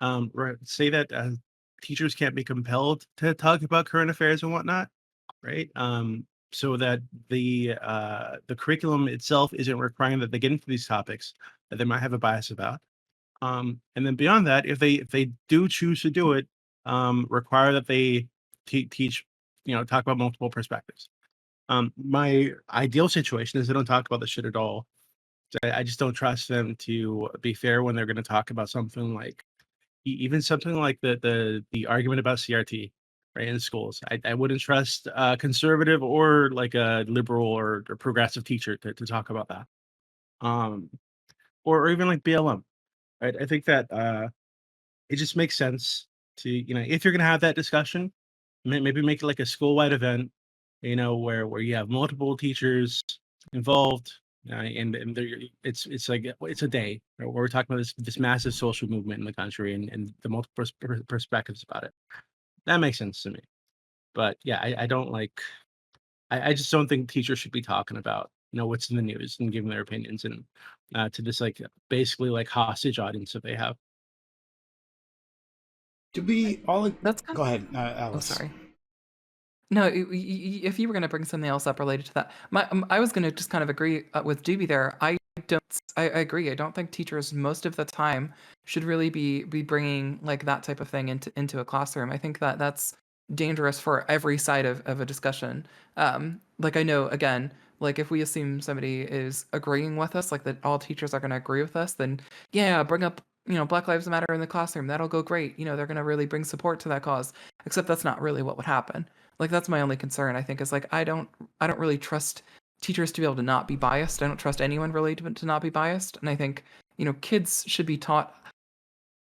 Right, say that teachers can't be compelled to talk about current affairs and whatnot, right? So that the curriculum itself isn't requiring that they get into these topics that they might have a bias about. And then beyond that, if they do choose to do it, require that they teach, talk about multiple perspectives. My ideal situation is they don't talk about this shit at all. I just don't trust them to be fair when they're going to talk about something like even something like the argument about CRT, right, in schools. I wouldn't trust a conservative or like a liberal or progressive teacher to talk about that. Um, or even like BLM, right? I think that it just makes sense to, if you're gonna have that discussion, maybe make it like a school-wide event, where you have multiple teachers involved, and it's like it's a day where we're talking about this massive social movement in the country and the multiple perspectives about it. That makes sense to me. But yeah, I don't like. I just don't think teachers should be talking about what's in the news and giving their opinions and to this like basically like hostage audience that they have. Do we all That's kind go ahead, Oh, Alice? sorry. No, if you were going to bring something else up related to that, I was going to just kind of agree with Doobie there. I agree. I don't think teachers most of the time should really be bringing like that type of thing into a classroom. I think that that's dangerous for every side of a discussion. Like I know again, like if we assume somebody is agreeing with us, like that all teachers are going to agree with us, then yeah, bring up Black Lives Matter in the classroom. That'll go great. They're going to really bring support to that cause. Except that's not really what would happen. Like that's my only concern, I think, is like I don't really trust teachers to be able to not be biased. I don't trust anyone really to not be biased. And I think, kids should be taught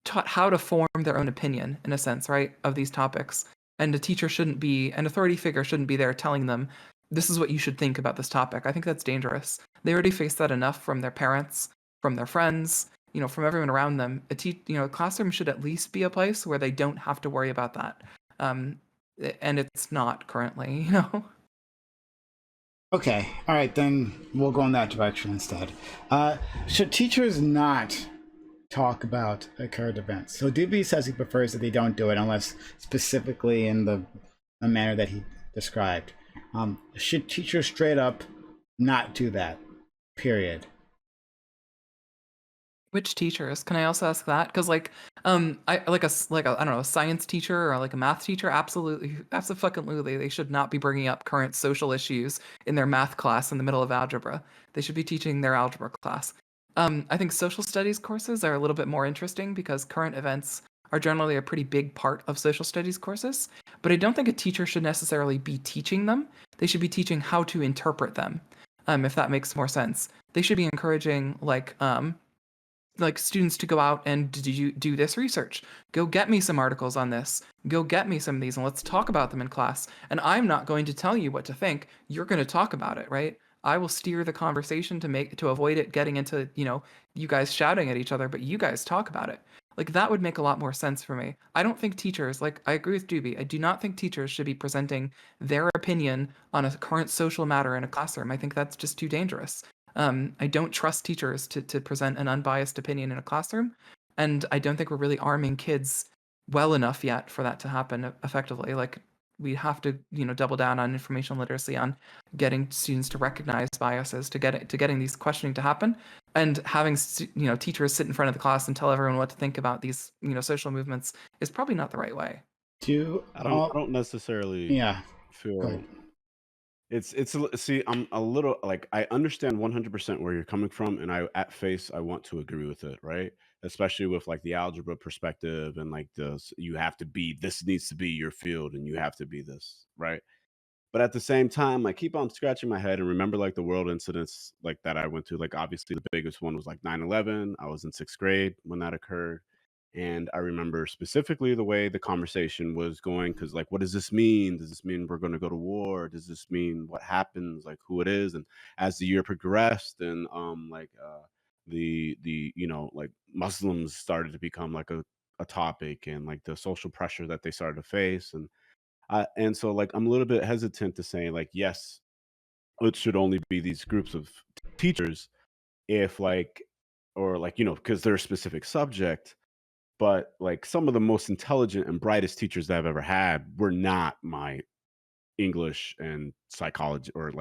how to form their own opinion in a sense, right, of these topics. And a teacher shouldn't be an authority figure shouldn't be there telling them this is what you should think about this topic. I think that's dangerous. They already face that enough from their parents, from their friends, from everyone around them. A classroom should at least be a place where they don't have to worry about that. And it's not currently. Okay, all right, then we'll go in that direction instead. Should teachers not talk about current events? So Doobie says he prefers that they don't do it unless specifically in the manner that he described. Should teachers straight up not do that? Period. Which teachers? Can I also ask that? Because I like I don't know, a science teacher or like a math teacher. Absolutely, absolutely, they should not be bringing up current social issues in their math class in the middle of algebra. They should be teaching their algebra class. I think social studies courses are a little bit more interesting because current events are generally a pretty big part of social studies courses. But I don't think a teacher should necessarily be teaching them. They should be teaching how to interpret them. If that makes more sense, they should be encouraging like students to go out and do this research. Go get me some articles on this. Go get me some of these and let's talk about them in class. And I'm not going to tell you what to think. You're going to talk about it, right? I will steer the conversation to avoid it getting into, you guys shouting at each other, but you guys talk about it. Like that would make a lot more sense for me. I don't think teachers, like I agree with Doobie, I do not think teachers should be presenting their opinion on a current social matter in a classroom. I think that's just too dangerous. I don't trust teachers to present an unbiased opinion in a classroom, and I don't think we're really arming kids well enough yet for that to happen effectively. Like we have to, double down on information literacy, on getting students to recognize biases, to getting these questioning to happen, and having teachers sit in front of the class and tell everyone what to think about these social movements is probably not the right way. I don't necessarily Yeah. feel see, I'm a little like I understand 100% where you're coming from, and at face I want to agree with it, right? Especially with like the algebra perspective and like you have to be, this needs to be your field and you have to be this, right? But at the same time, I keep on scratching my head and remember like the world incidents like that I went to. Like obviously the biggest one was like 9/11. I was in 6th grade when that occurred. And I remember specifically the way the conversation was going, because like, what does this mean? Does this mean we're going to go to war? Does this mean what happens? Like who it is? And as the year progressed, and the like Muslims started to become like a topic, and like the social pressure that they started to face, and so like I'm a little bit hesitant to say like yes, it should only be these groups of teachers if or because they're a specific subject, but like some of the most intelligent and brightest teachers that I've ever had were not my English and psychology or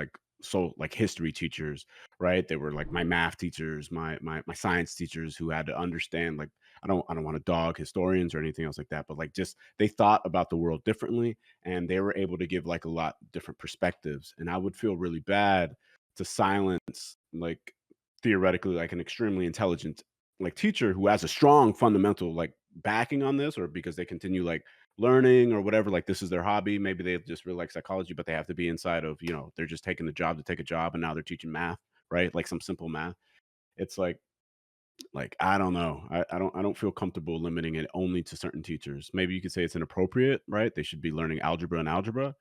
history teachers, right? They were like my math teachers, my science teachers who had to understand I don't want to dog historians or anything else like that, but like just they thought about the world differently and they were able to give like a lot different perspectives. And I would feel really bad to silence like theoretically like an extremely intelligent like teacher who has a strong fundamental like backing on this, or because they continue like learning or whatever, like this is their hobby. Maybe they just really like psychology, but they have to be inside of, they're just taking the job to take a job and now they're teaching math, right? Like some simple math. It's like I don't know. I don't feel comfortable limiting it only to certain teachers. Maybe you could say it's inappropriate, right? They should be learning algebra,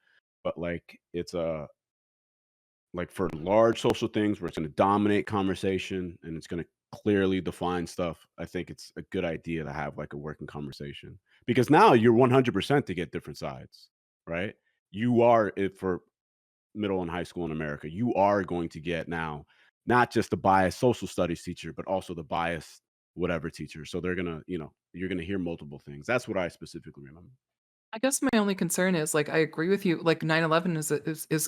but like it's like for large social things where it's going to dominate conversation and it's going to clearly define stuff, I think it's a good idea to have like a working conversation, because now you're 100% to get different sides, right? You are it for middle and high school in America. You are going to get now not just the biased social studies teacher, but also the biased whatever teacher. So they're going to, you're going to hear multiple things. That's what I specifically remember. I guess my only concern is like I agree with you. Like 9/11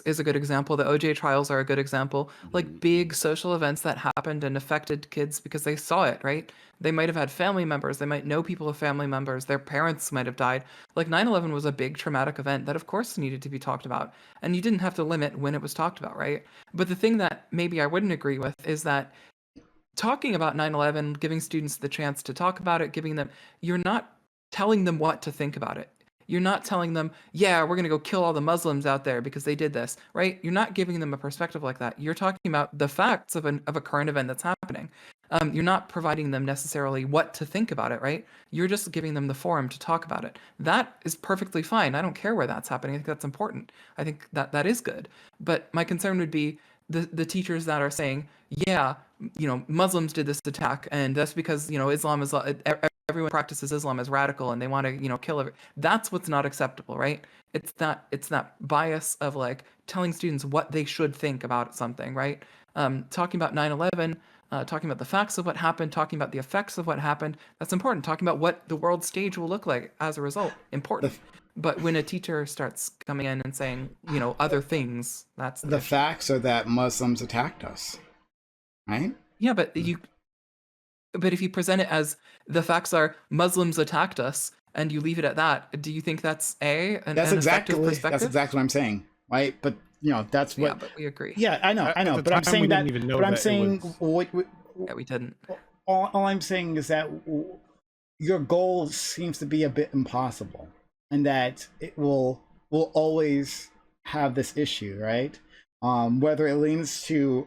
is a good example. The OJ trials are a good example. Like big social events that happened and affected kids because they saw it, right? They might have had family members. They might know people of family members. Their parents might have died. Like 9/11 was a big traumatic event that, of course, needed to be talked about, and you didn't have to limit when it was talked about, right? But the thing that maybe I wouldn't agree with is that talking about 9/11, giving students the chance to talk about it, you're not telling them what to think about it. You're not telling them, yeah, we're going to go kill all the Muslims out there because they did this, right? You're not giving them a perspective like that. You're talking about the facts of a current event that's happening. You're not providing them necessarily what to think about it, right? You're just giving them the forum to talk about it. That is perfectly fine. I don't care where that's happening. I think that's important. I think that is good. But my concern would be the teachers that are saying, yeah, Muslims did this attack, and that's because, Islam is everyone practices Islam as radical and they want to, kill every. That's what's not acceptable, right? It's that bias of like telling students what they should think about something, right? Talking about 9/11, talking about the facts of what happened, talking about the effects of what happened. That's important. Talking about what the world stage will look like as a result, important. But when a teacher starts coming in and saying, other things, that's the facts are that Muslims attacked us, right? Yeah, but if you present it as the facts are Muslims attacked us and you leave it at that, do you think that's that's exactly what I'm saying, right? But that's what. Yeah, but we agree. Yeah, I know. But I'm saying that. But I'm saying yeah, we didn't. All I'm saying is that your goal seems to be a bit impossible, and that it will always have this issue, right? Whether it leans to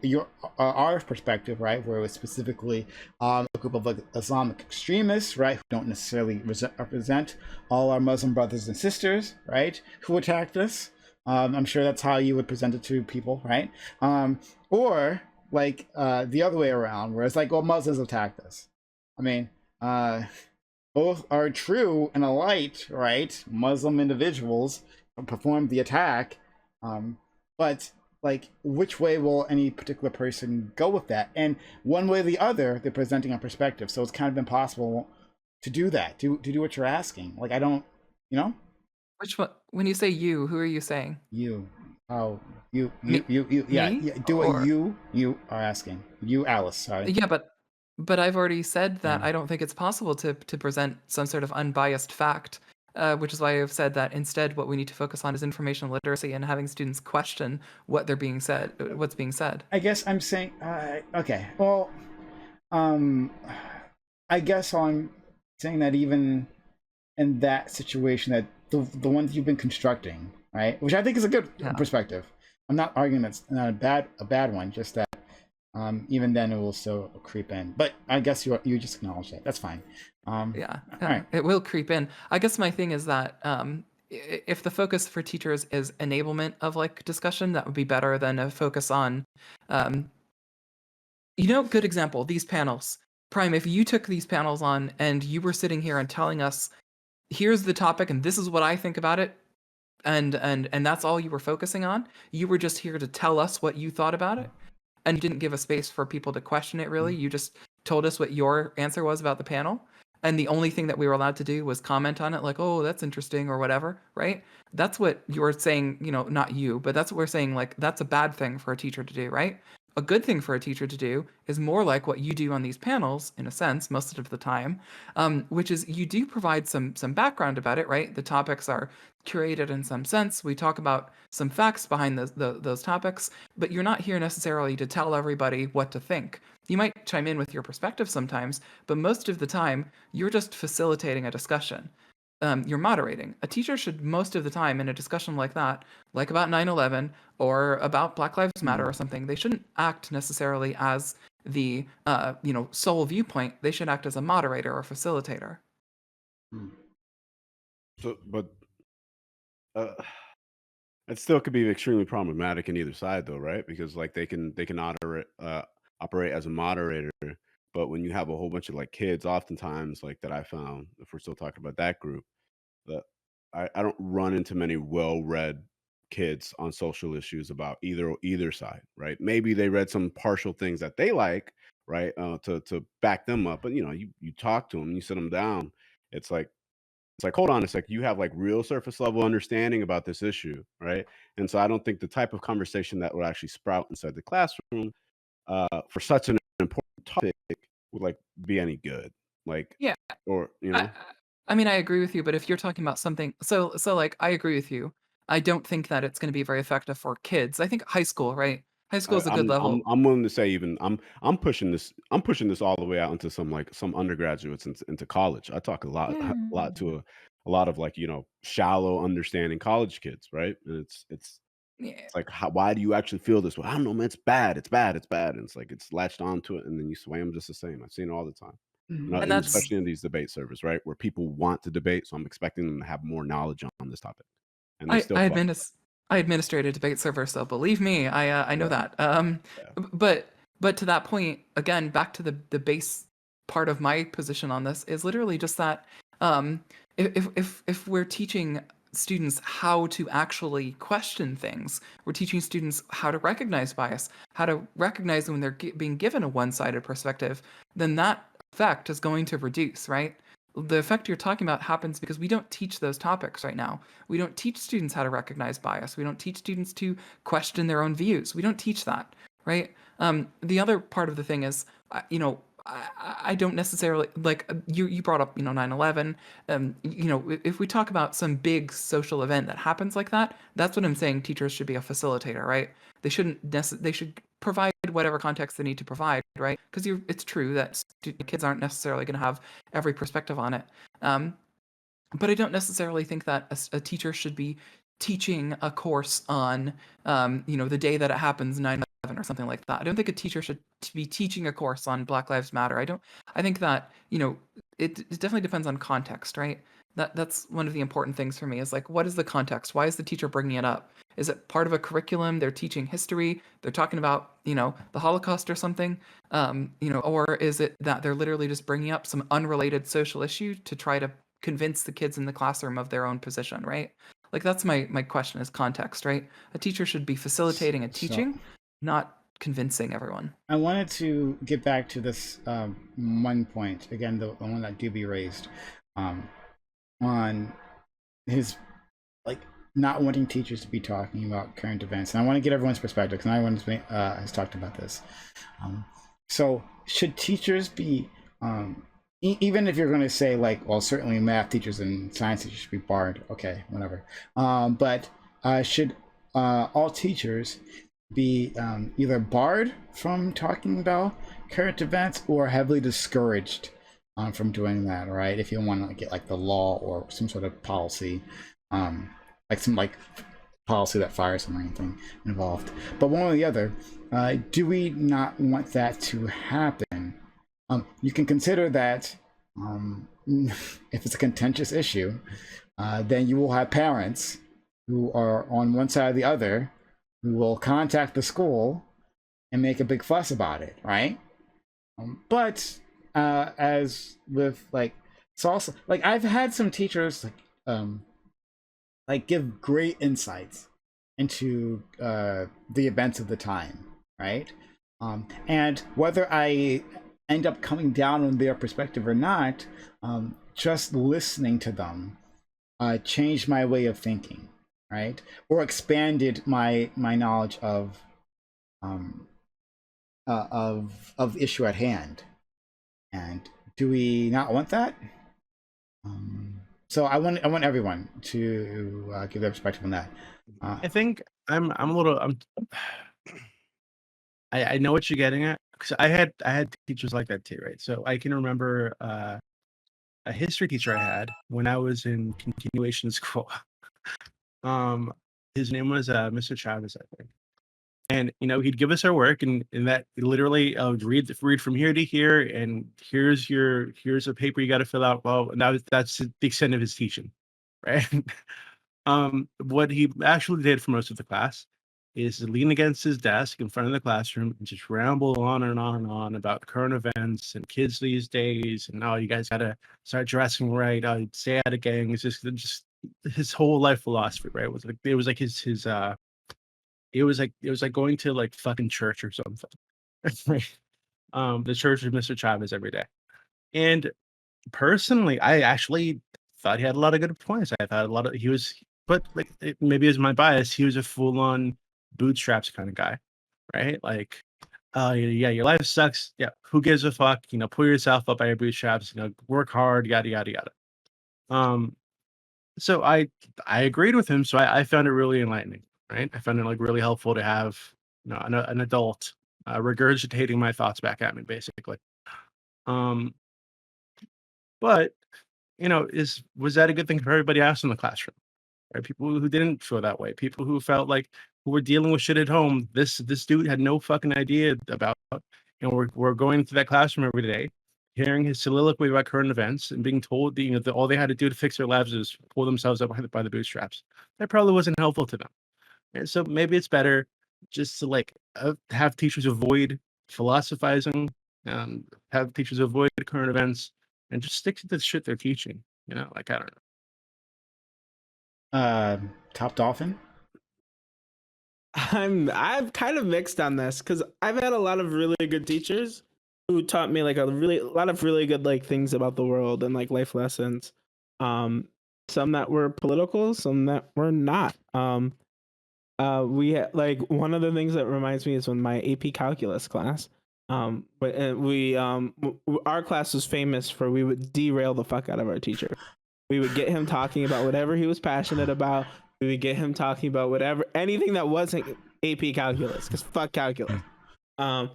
our perspective, right, where it was specifically a group of like Islamic extremists, right, who don't necessarily represent all our Muslim brothers and sisters, right, who attacked us. I'm sure that's how you would present it to people, right? Or like the other way around, where it's like, well, Muslims attacked us. I mean, both are true in a light, right? Muslim individuals performed the attack, but like, which way will any particular person go with that? And one way or the other, they're presenting a perspective. So it's kind of impossible to do that, to do what you're asking. Like, I don't, Which one? When you say you, who are you saying? You. Oh, you. Yeah. Do what you are asking. You, Alice. Sorry. Yeah, but I've already said that I don't think it's possible to present some sort of unbiased fact. Which is why I've said that instead what we need to focus on is informational literacy and having students question what's being said. I guess I'm saying, okay, well, I guess I'm saying that even in that situation, that the ones you've been constructing, right, which I think is a good perspective. I'm not arguing that's not a bad one, just that even then it will still creep in. But I guess you just acknowledge that. That's fine. Right. It will creep in. I guess my thing is that if the focus for teachers is enablement of like discussion, that would be better than a focus on, good example, these panels. Prime, if you took these panels on and you were sitting here and telling us, here's the topic and this is what I think about it, and that's all you were focusing on, you were just here to tell us what you thought about it, and you didn't give a space for people to question it really. You just told us what your answer was about the panel. And the only thing that we were allowed to do was comment on it like, oh, that's interesting or whatever, right? That's what you were saying, not you, but that's what we're saying, like, that's a bad thing for a teacher to do, right? A good thing for a teacher to do is more like what you do on these panels, in a sense, most of the time, which is you do provide some background about it, right? The topics are curated in some sense. We talk about some facts behind those topics, but you're not here necessarily to tell everybody what to think. You might chime in with your perspective sometimes, but most of the time, you're just facilitating a discussion. You're moderating. A teacher should, most of the time in a discussion like that, like about 9/11 or about Black Lives Matter or something, they shouldn't act necessarily as the sole viewpoint. They should act as a moderator or facilitator. So, but it still could be extremely problematic in either side, though, right? Because like they can operate as a moderator, but when you have a whole bunch of like kids, oftentimes like that I found, if we're still talking about that group, that I don't run into many well-read kids on social issues about either side, right? Maybe they read some partial things that they like, right, to back them up, but you talk to them, you sit them down, it's like hold on a sec, you have like real surface level understanding about this issue, right? And so I don't think the type of conversation that would actually sprout inside the classroom for such an important topic would like be any good, like, Yeah. or I mean, I agree with you, but if you're talking about something, so like, I agree with you. I don't think that it's going to be very effective for kids. I think high school, right? High school is a good level. I'm willing to say even I'm pushing this all the way out into some undergraduates into college. I talk a lot to a lot of like shallow understanding college kids, right? And it's like why do you actually feel this way? I don't know, man. It's bad. It's bad. It's bad. And it's like it's latched onto it, and then you sway them just the same. I've seen it all the time. And And that's especially in these debate servers, right, where people want to debate, so I'm expecting them to have more knowledge on this topic, and they still fuck. I administrate a debate server, so believe me, I know Yeah. that. Yeah. But to that point, again, back to the base part of my position on this is literally just that if we're teaching students how to actually question things, we're teaching students how to recognize bias, how to recognize when they're being given a one-sided perspective, then that effect is going to reduce, right? The effect you're talking about happens because we don't teach those topics right now. We don't teach students how to recognize bias. We don't teach students to question their own views. We don't teach that, right? The other part of the thing is, I don't necessarily like you brought up 9/11. If we talk about some big social event that happens like that, that's what I'm saying. Teachers should be a facilitator, right? They should provide whatever context they need to provide, right? Because it's true that kids aren't necessarily going to have every perspective on it. But I don't necessarily think that a teacher should be teaching a course on, the day that it happens, 9/11 or something like that. I don't think a teacher should be teaching a course on Black Lives Matter. I think that, it definitely depends on context, right? That's one of the important things for me is like, what is the context? Why is the teacher bringing it up? Is it part of a curriculum? They're teaching history. They're talking about, the Holocaust or something, or is it that they're literally just bringing up some unrelated social issue to try to convince the kids in the classroom of their own position, right? Like that's my question is context, right? A teacher should be facilitating and teaching, not convincing everyone. I wanted to get back to this one point again, the one that DB raised on his like not wanting teachers to be talking about current events, and I want to get everyone's perspective because everyone has talked about this. So should teachers be even if you're going to say like, well, certainly math teachers and science teachers should be barred, okay, whatever, but should all teachers be either barred from talking about current events or heavily discouraged from doing that, right? If you want to get like the law or some sort of policy, like some like policy that fires them or anything involved. But one or the other, do we not want that to happen? You can consider that if it's a contentious issue, then you will have parents who are on one side or the other who will contact the school and make a big fuss about it, right? But as with like, it's also like I've had some teachers like give great insights into the events of the time, right? And whether I end up coming down on their perspective or not, just listening to them changed my way of thinking, right? Or expanded my knowledge um, of the issue at hand. And do we not want that? So I want everyone to give their perspective on that. I think I'm a little I know what you're getting at, because I had teachers like that too, right? So I can remember a history teacher I had when I was in continuation school. His name was Mr. Chavez, I think. And he'd give us our work, and that literally read from here to here, and here's a paper you got to fill out. Well, that's the extent of his teaching, right? What he actually did for most of the class is to lean against his desk in front of the classroom and just ramble on and on and on about current events and kids these days, and you guys gotta start dressing right. Stay out of gangs. Just his whole life philosophy, right? It was like his it was like going to like fucking church or something. Right? The church of Mr. Chavez every day. And personally, I actually thought he had a lot of good points. I thought but like maybe it was my bias. He was a full-on bootstraps kind of guy, right? Like, yeah, your life sucks. Yeah, who gives a fuck? Pull yourself up by your bootstraps. Work hard. Yada yada yada. So I agreed with him. So I found it really enlightening, right? I found it like really helpful to have an adult regurgitating my thoughts back at me, basically. But was that a good thing for everybody else in the classroom? Right? People who didn't feel that way, people who felt like who were dealing with shit at home. This dude had no fucking idea about. We're going to that classroom every day, hearing his soliloquy about current events and being told that all they had to do to fix their lives is pull themselves up by the bootstraps. That probably wasn't helpful to them. And so maybe it's better just to have teachers avoid philosophizing, have teachers avoid current events, and just stick to the shit they're teaching. I don't know. Top Dolphin. I'm kind of mixed on this because I've had a lot of really good teachers who taught me like a lot of really good like things about the world and like life lessons. Some that were political, some that were not. We had like one of the things that reminds me is when my AP calculus class. But we our class was famous for we would derail the fuck out of our teacher. We would get him talking about whatever he was passionate about. We would get him talking about anything that wasn't AP calculus, because fuck calculus. And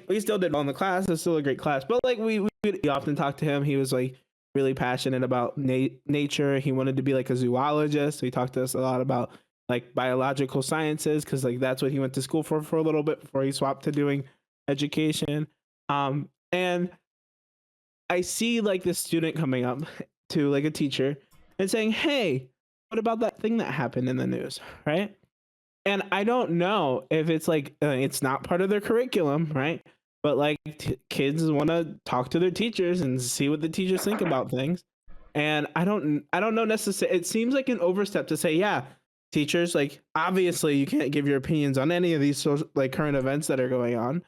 we still did well in the class. It's still a great class, but like we often talked to him. He was like really passionate about nature. He wanted to be like a zoologist. So he talked to us a lot about like biological sciences, because like that's what he went to school for a little bit before he swapped to doing education. And I see like this student coming up to like a teacher and saying, "Hey, what about that thing that happened in the news?" Right? And I don't know if it's like it's not part of their curriculum, right? But like kids want to talk to their teachers and see what the teachers think about things. And I don't know necessarily. It seems like an overstep to say, yeah, teachers, like obviously you can't give your opinions on any of these like current events that are going on,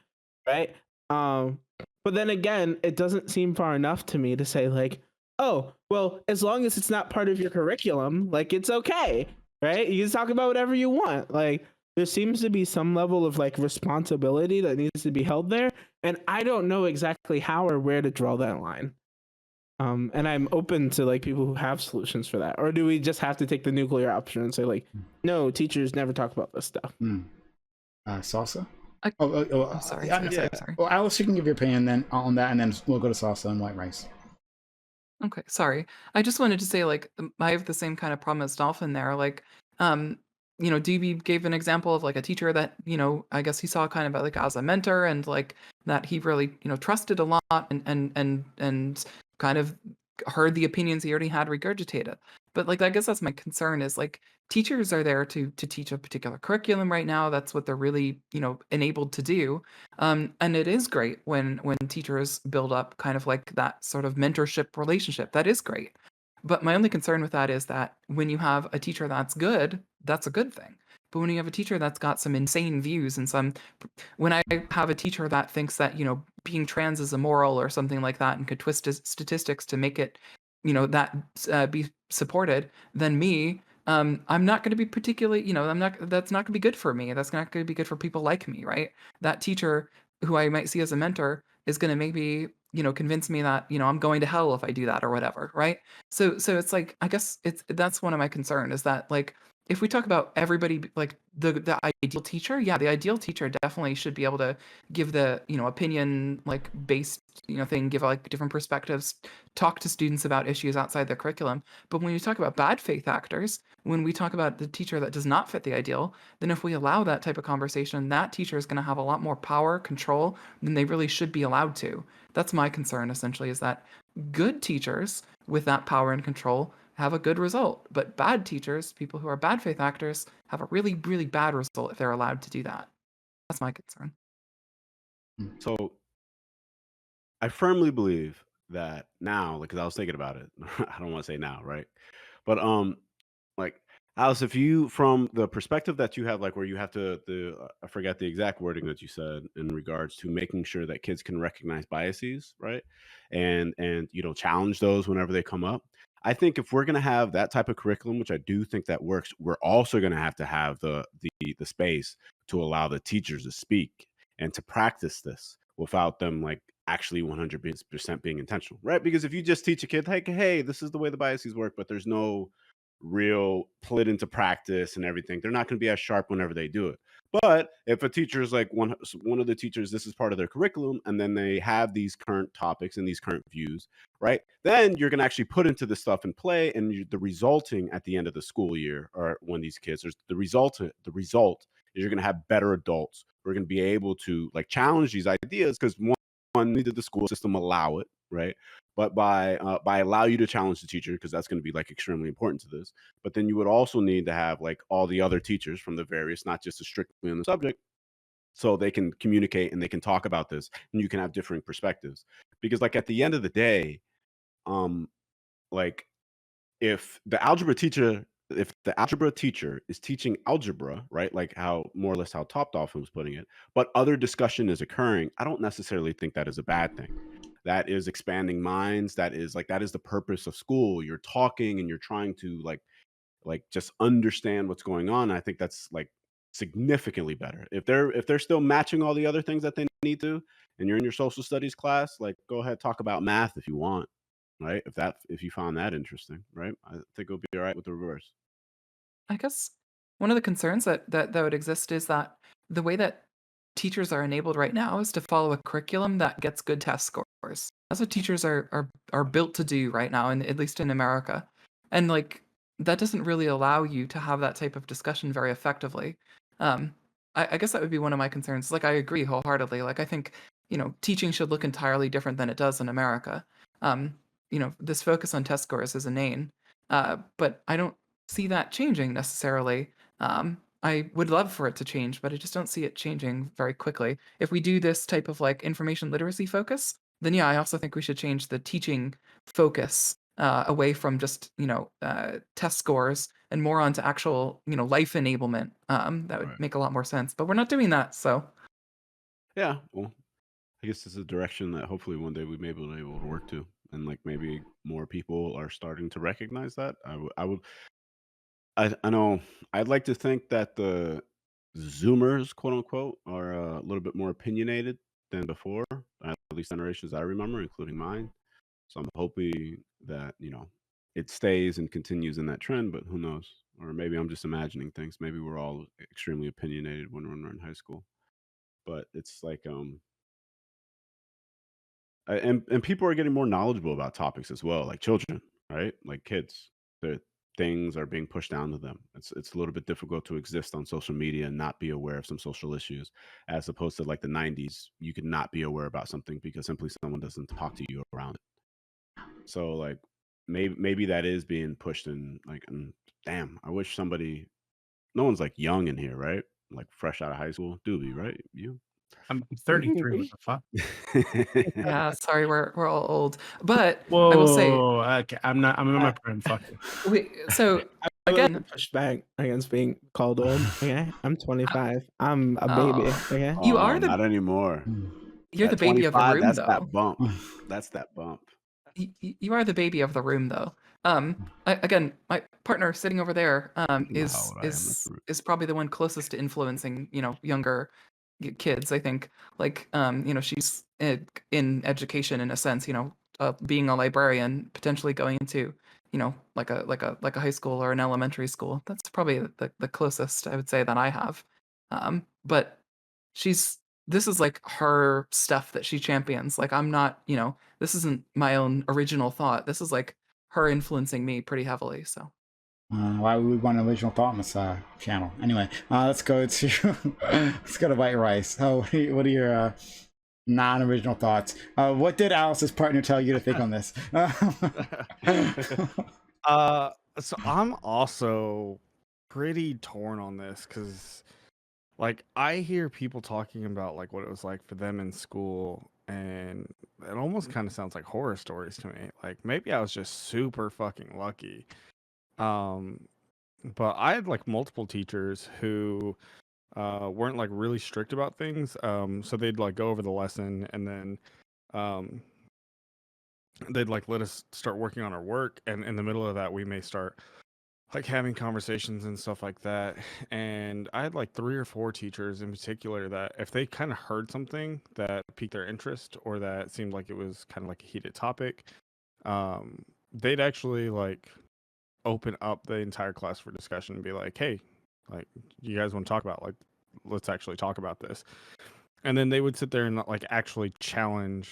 right? But then again, it doesn't seem far enough to me to say like, oh, well, as long as it's not part of your curriculum, like it's okay, right? You can talk about whatever you want. Like there seems to be some level of like responsibility that needs to be held there, and I don't know exactly how or where to draw that line. And I'm open to like people who have solutions for that. Or do we just have to take the nuclear option and say like, no, teachers never talk about this stuff? Salsa? Sorry. Well, Alice, you can give your opinion then on that, and then we'll go to salsa and white rice. Okay, sorry. I just wanted to say, like, I have the same kind of problem as Dolphin there. Like, DB gave an example of like a teacher that, I guess he saw kind of like as a mentor, and like that he really, trusted a lot, and kind of heard the opinions he already had regurgitated. But like, I guess that's my concern is like teachers are there to teach a particular curriculum right now. That's what they're really, enabled to do. And it is great when teachers build up kind of like that sort of mentorship relationship. That is great. But my only concern with that is that when you have a teacher that's good, that's a good thing. But when you have a teacher that's got some insane views and when I have a teacher that thinks that, being trans is immoral or something like that and could twist statistics to make it, that be supported, then I'm not going to be particularly, that's not going to be good for me. That's not going to be good for people like me, right? That teacher who I might see as a mentor is going to maybe, convince me that, I'm going to hell if I do that or whatever, right? So it's like, I guess that's one of my concerns is that, like, if we talk about everybody, like the ideal teacher, yeah, the ideal teacher definitely should be able to give the, opinion, like, based, thing, give like different perspectives, talk to students about issues outside their curriculum. But when you talk about bad faith actors, when we talk about the teacher that does not fit the ideal, then if we allow that type of conversation, that teacher is going to have a lot more power, control than they really should be allowed to. That's my concern, essentially, is that good teachers with that power and control have a good result, but bad teachers, people who are bad faith actors, have a really, really bad result if they're allowed to do that. That's my concern. So I firmly believe that now, like, 'cause I was thinking about it. I don't want to say now, right? But like, Alice, if you, from the perspective that you have, like, where you have to, I forget the exact wording that you said in regards to making sure that kids can recognize biases, right? And challenge those whenever they come up. I think if we're going to have that type of curriculum, which I do think that works, we're also going to have the space to allow the teachers to speak and to practice this without them, like, actually 100% being intentional, right? Because if you just teach a kid, like, hey, this is the way the biases work, but there's no real put into practice and everything, they're not going to be as sharp whenever they do it. But if a teacher is like one of the teachers, this is part of their curriculum, and then they have these current topics and these current views, right? Then you're going to actually put into this stuff in play, and the resulting at the end of the school year, or when these kids, the result is you're going to have better adults. We're going to be able to, like, challenge these ideas, because one, neither the school system allow it, right? But by allow you to challenge the teacher, because that's going to be, like, extremely important to this. But then you would also need to have, like, all the other teachers from the various, not just strictly on the subject, so they can communicate and they can talk about this, and you can have different perspectives. Because, like, at the end of the day, like, if the algebra teacher is teaching algebra, right, like how more or less how Top Dolphin was putting it, but other discussion is occurring, I don't necessarily think that is a bad thing. That is expanding minds. That is the purpose of school. You're talking and you're trying to, like just understand what's going on. I think that's, like, significantly better. If they're still matching all the other things that they need to, and you're in your social studies class, like, go ahead, talk about math if you want, right? If you found that interesting, right? I think it'll be all right with the reverse. I guess one of the concerns that would exist is that the way that teachers are enabled right now is to follow a curriculum that gets good test scores. That's what teachers are built to do right now, and at least in America. And, like, that doesn't really allow you to have that type of discussion very effectively. I guess that would be one of my concerns. Like, I agree wholeheartedly. Like, I think, teaching should look entirely different than it does in America. This focus on test scores is inane. But I don't see that changing necessarily. I would love for it to change, but I just don't see it changing very quickly. If we do this type of, like, information literacy focus, then yeah, I also think we should change the teaching focus away from just test scores and more onto actual life enablement. That would Right. make a lot more sense. But we're not doing that, so Yeah. Well, I guess it's a direction that hopefully one day we may be able to work to, and, like, maybe more people are starting to recognize that. I know I'd like to think that the Zoomers, quote unquote, are a little bit more opinionated than before, at least generations I remember, including mine. So I'm hoping that, it stays and continues in that trend, but who knows? Or maybe I'm just imagining things. Maybe we're all extremely opinionated when we're in high school. But it's like, and people are getting more knowledgeable about topics as well, like children, right? Like kids, the things are being pushed down to them. It's a little bit difficult to exist on social media and not be aware of some social issues, as opposed to, like, the 90s. You could not be aware about something because simply someone doesn't talk to you around it. So, like, maybe that is being pushed in, like, and damn, I wish somebody. No one's, like, young in here, right? Like, fresh out of high school, Doobie, right? You. I'm 33. What the fuck? yeah. Sorry, we're all old. But I will say, Whoa. Okay, I'm not. I'm in my prime. Fuck you. so Again, push back against being called old. Okay, I'm 25. I'm a Oh. baby. Okay, You Oh, are the- not anymore. you're the At baby of the 25, room, that's though. that bump. That's that bump. You are the baby of the room, though. Again, my partner sitting over there You know is how old I am, that's rude. is probably the one closest to influencing, younger kids. I think, like, she's in education in a sense. Being a librarian, potentially going into, like a high school or an elementary school. That's probably the closest I would say that I have. But this is like her stuff that she champions. Like, I'm not, this isn't my own original thought. This is like her influencing me pretty heavily. So Why would we want an original thought on this channel? Anyway, let's go to White Rice. What are your non-original thoughts? What did Alice's partner tell you to think on this? So I'm also pretty torn on this because, like, I hear people talking about like what it was like for them in school, and it almost kind of sounds like horror stories to me. Like, maybe I was just super fucking lucky. But I had like multiple teachers who weren't like really strict about things. So they'd like go over the lesson, and then um they'd like let us start working on our work, and in the middle of that we may start like having conversations and stuff like that. And I had like 3 or 4 teachers in particular that if they kind of heard something that piqued their interest or that seemed like it was kind of like a heated topic, they'd actually like open up the entire class for discussion and be like, hey, like, you guys want to talk about, like, let's actually talk about this. And then they would sit there and like actually challenge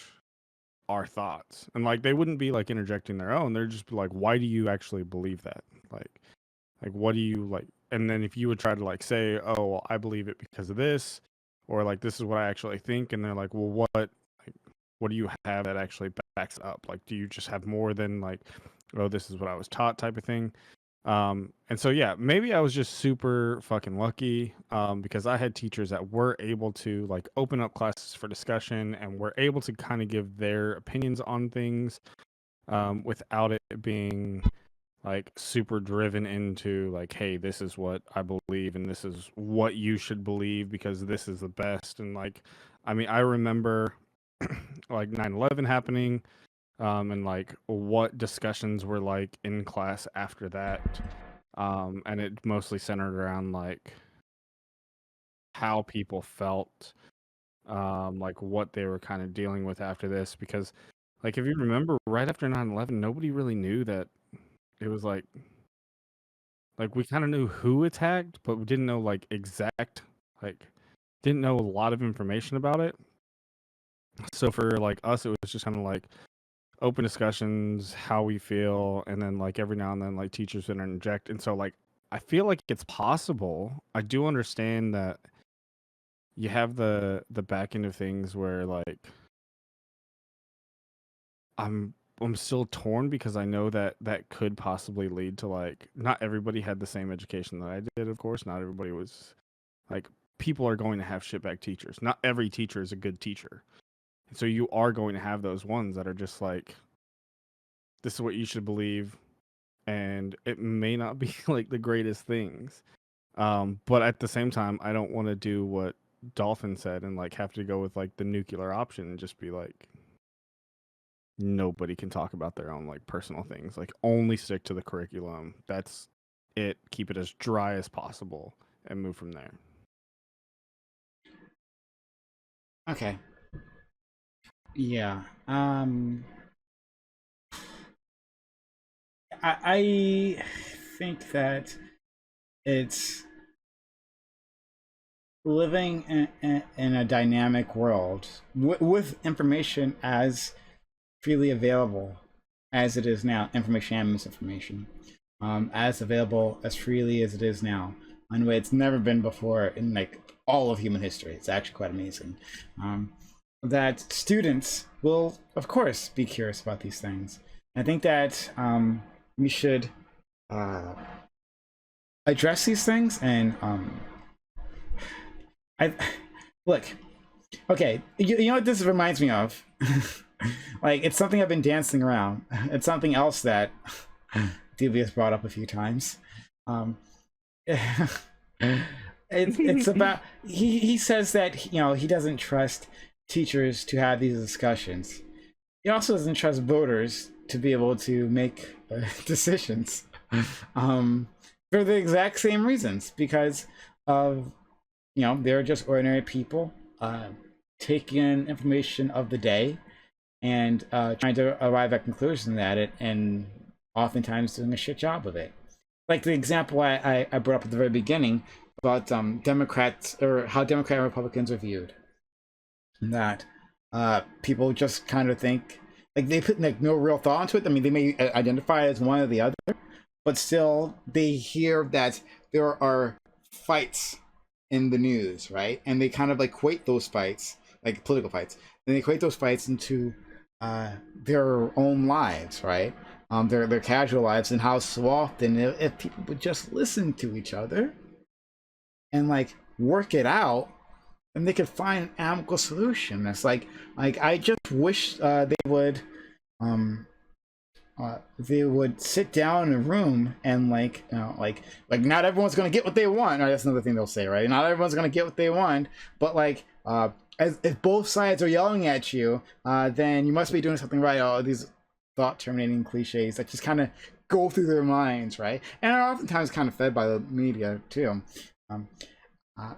our thoughts, and like they wouldn't be like interjecting their own. They'd just be like, why do you actually believe that? Like what do you like? And then if you would try to like say, oh well, I believe it because of this, or like this is what I actually think, and they're like, well, what do you have that actually backs it up? Like, do you just have more than like, oh, this is what I was taught type of thing? And so yeah, maybe I was just super fucking lucky, because I had teachers that were able to like open up classes for discussion and were able to kind of give their opinions on things, without it being like super driven into like, hey, this is what I believe and this is what you should believe because this is the best. And like, I mean, I remember like 9/11 happening, and like what discussions were like in class after that, and it mostly centered around like how people felt, like what they were kind of dealing with after this. Because like if you remember, right after 9/11, nobody really knew that it was like we kind of knew who attacked, but we didn't know like exact, like didn't know a lot of information about it. So for like us, it was just kind of like open discussions, how we feel, and then like every now and then like teachers would interject. And so like I feel like it's possible. I do understand that you have the back end of things where like I'm still torn because I know that that could possibly lead to like not everybody had the same education that I did, of course. Not everybody was like, people are going to have shitbag teachers. Not every teacher is a good teacher. And so you are going to have those ones that are just like, this is what you should believe, and it may not be like the greatest things. But at the same time, I don't want to do what Dolphin said and like have to go with like the nuclear option and just be like, nobody can talk about their own like personal things. Like, only stick to the curriculum. That's it. Keep it as dry as possible and move from there. Okay. Yeah. I think that it's living in a dynamic world with information as freely available as it is now, information and misinformation, as available as freely as it is now, in a way it's never been before in like all of human history. It's actually quite amazing. That students will, of course, be curious about these things. I think that we should address these things and look. Okay, you know what this reminds me of? Like, it's something I've been dancing around. It's something else that Devious brought up a few times. Um, it's about he says that he doesn't trust teachers to have these discussions. He also doesn't trust voters to be able to make decisions for the exact same reasons, because of they're just ordinary people taking in information of the day and trying to arrive at conclusions at it, and oftentimes doing a shit job of it. Like the example I brought up at the very beginning about Democrats, or how Democrat and Republicans are viewed. That people just kind of think, like, they put like no real thought into it. I mean, they may identify as one or the other, but still they hear that there are fights in the news, right? And they kind of like equate those fights, like political fights, and they equate those fights into their own lives, right? Their casual lives, and how so often if people would just listen to each other and like work it out, and they could find an amicable solution. It's like I just wish they would sit down in a room and like not everyone's gonna get what they want. Or that's another thing they'll say, right? Not everyone's gonna get what they want, but like if both sides are yelling at you, then you must be doing something right. All these thought terminating cliches that just kind of go through their minds, right? And are oftentimes kind of fed by the media too. And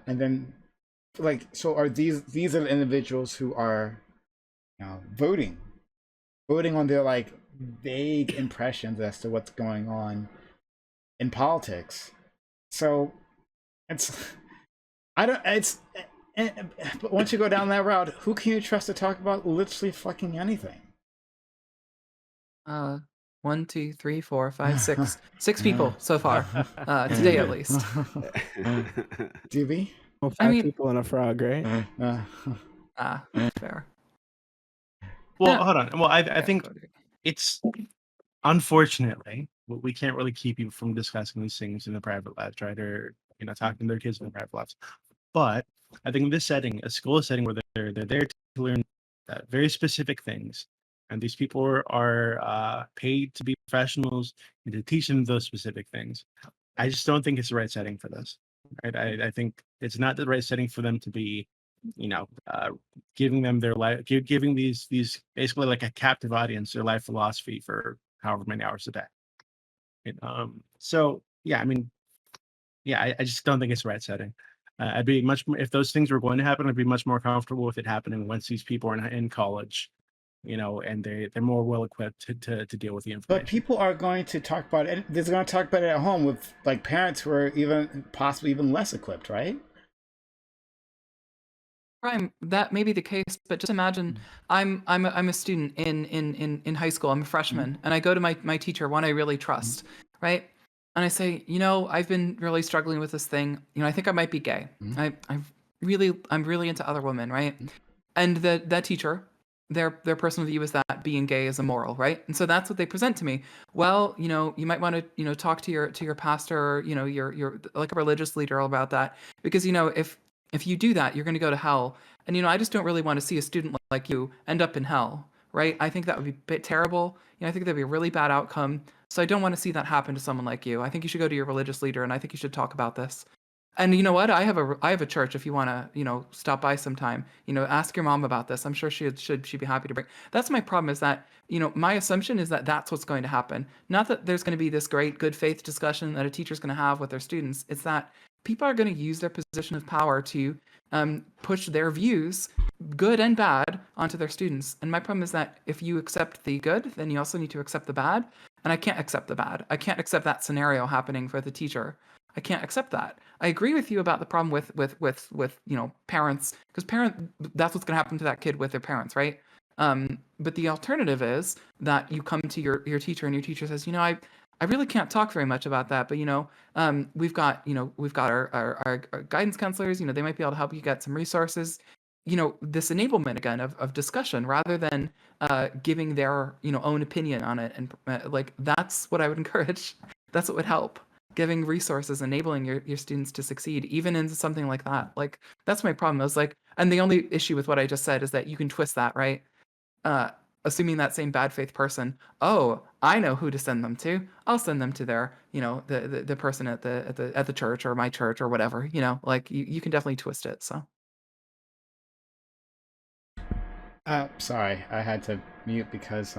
then like, so are these are the individuals who are voting on their like vague impressions as to what's going on in politics. So but once you go down that route, who can you trust to talk about literally fucking anything? 1, 2, 3, 4, 5, 6. 6 people so far. Today at least. DB? Well, I 5 mean- people and a frog, right? Fair. Well, Yeah. hold on. Well, I Yeah, think go ahead. it's unfortunately we can't really keep people from discussing these things in the private labs, right? Or talking to their kids in the private labs. But I think in this setting, a school setting where they're there to learn very specific things, and these people are paid to be professionals and to teach them those specific things. I just don't think it's the right setting for this. Right? I think it's not the right setting for them to be, giving them their life, giving these basically like a captive audience their life philosophy for however many hours a day. So yeah, I mean, yeah, I just don't think it's the right setting. I'd be much more, if those things were going to happen, I'd be much more comfortable with it happening once these people are in college, and they're more well equipped to deal with the information. But people are going to talk about it. They're going to talk about it at home with like parents who are possibly even less equipped, right? Prime, that may be the case, but just imagine I'm a student in high school. I'm a freshman, and I go to my teacher, one I really trust, right? And I say, I've been really struggling with this thing. I think I might be gay. I'm really into other women, right? And that teacher, their personal view is that being gay is immoral, right? And so that's what they present to me. Well, you might want to talk to your pastor, or your like a religious leader about that, because if you do that, you're going to go to hell. And I just don't really want to see a student like you end up in hell, right? I think that would be a bit terrible. I think that'd be a really bad outcome. So I don't want to see that happen to someone like you. I think you should go to your religious leader, and I think you should talk about this. And you know what? I have a church. If you want to, stop by sometime, ask your mom about this. I'm sure she'd be happy to bring. That's my problem. Is that my assumption is that that's what's going to happen. Not that there's going to be this great good faith discussion that a teacher's going to have with their students. It's that people are going to use their position of power to push their views, good and bad, onto their students. And my problem is that if you accept the good, then you also need to accept the bad. And I can't accept the bad. I can't accept that scenario happening for the teacher. I can't accept that. I agree with you about the problem with parents, because that's what's going to happen to that kid with their parents, right? But the alternative is that you come to your teacher, and your teacher says, I really can't talk very much about that, but we've got our guidance counselors. They might be able to help you get some resources. This enablement again of discussion, rather than giving their own opinion on it, and like that's what I would encourage. That's what would help. Giving resources, enabling your students to succeed, even in something like that. Like that's my problem. I was like, and the only issue with what I just said is that you can twist that, right? assuming that same bad faith person, oh, I know who to send them to. I'll send them to their, the person at the church or my church or whatever. Like you can definitely twist it. So Sorry, I had to mute because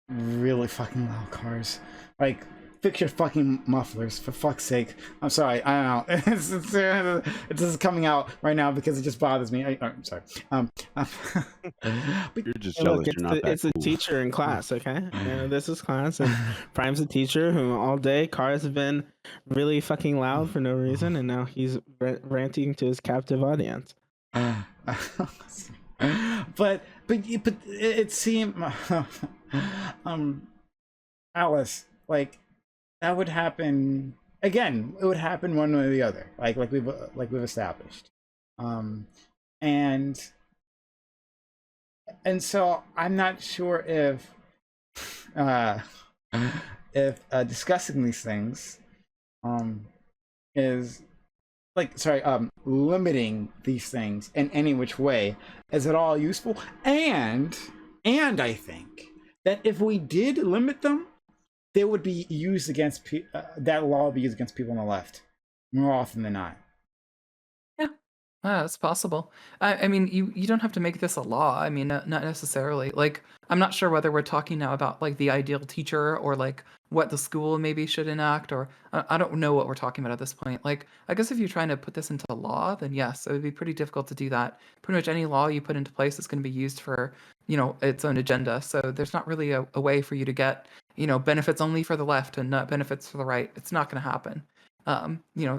really fucking loud cars. Like, fix your fucking mufflers, for fuck's sake. I'm sorry, I don't know. It's just coming out right now because it just bothers me. I'm sorry. You're just Hey, jealous. look, You're not that it's a cool. teacher in class, okay? This is class, and Prime's a teacher who all day cars have been really fucking loud for no reason, and now he's ranting to his captive audience. but it seemed Alice, like, that would happen again. It would happen one way or the other, like we've established, and so I'm not sure if discussing these things is limiting these things in any which way is at all useful. And I think that if we did limit them, they would be used against that law would be used against people on the left more often than not. That's possible. I mean, you don't have to make this a law. I mean, not necessarily. Like, I'm not sure whether we're talking now about like the ideal teacher or like what the school maybe should enact, or I don't know what we're talking about at this point. Like, I guess if you're trying to put this into law, then yes, it would be pretty difficult to do that. Pretty much any law you put into place is going to be used for, its own agenda. So there's not really a way for you to get, benefits only for the left and not benefits for the right. It's not going to happen.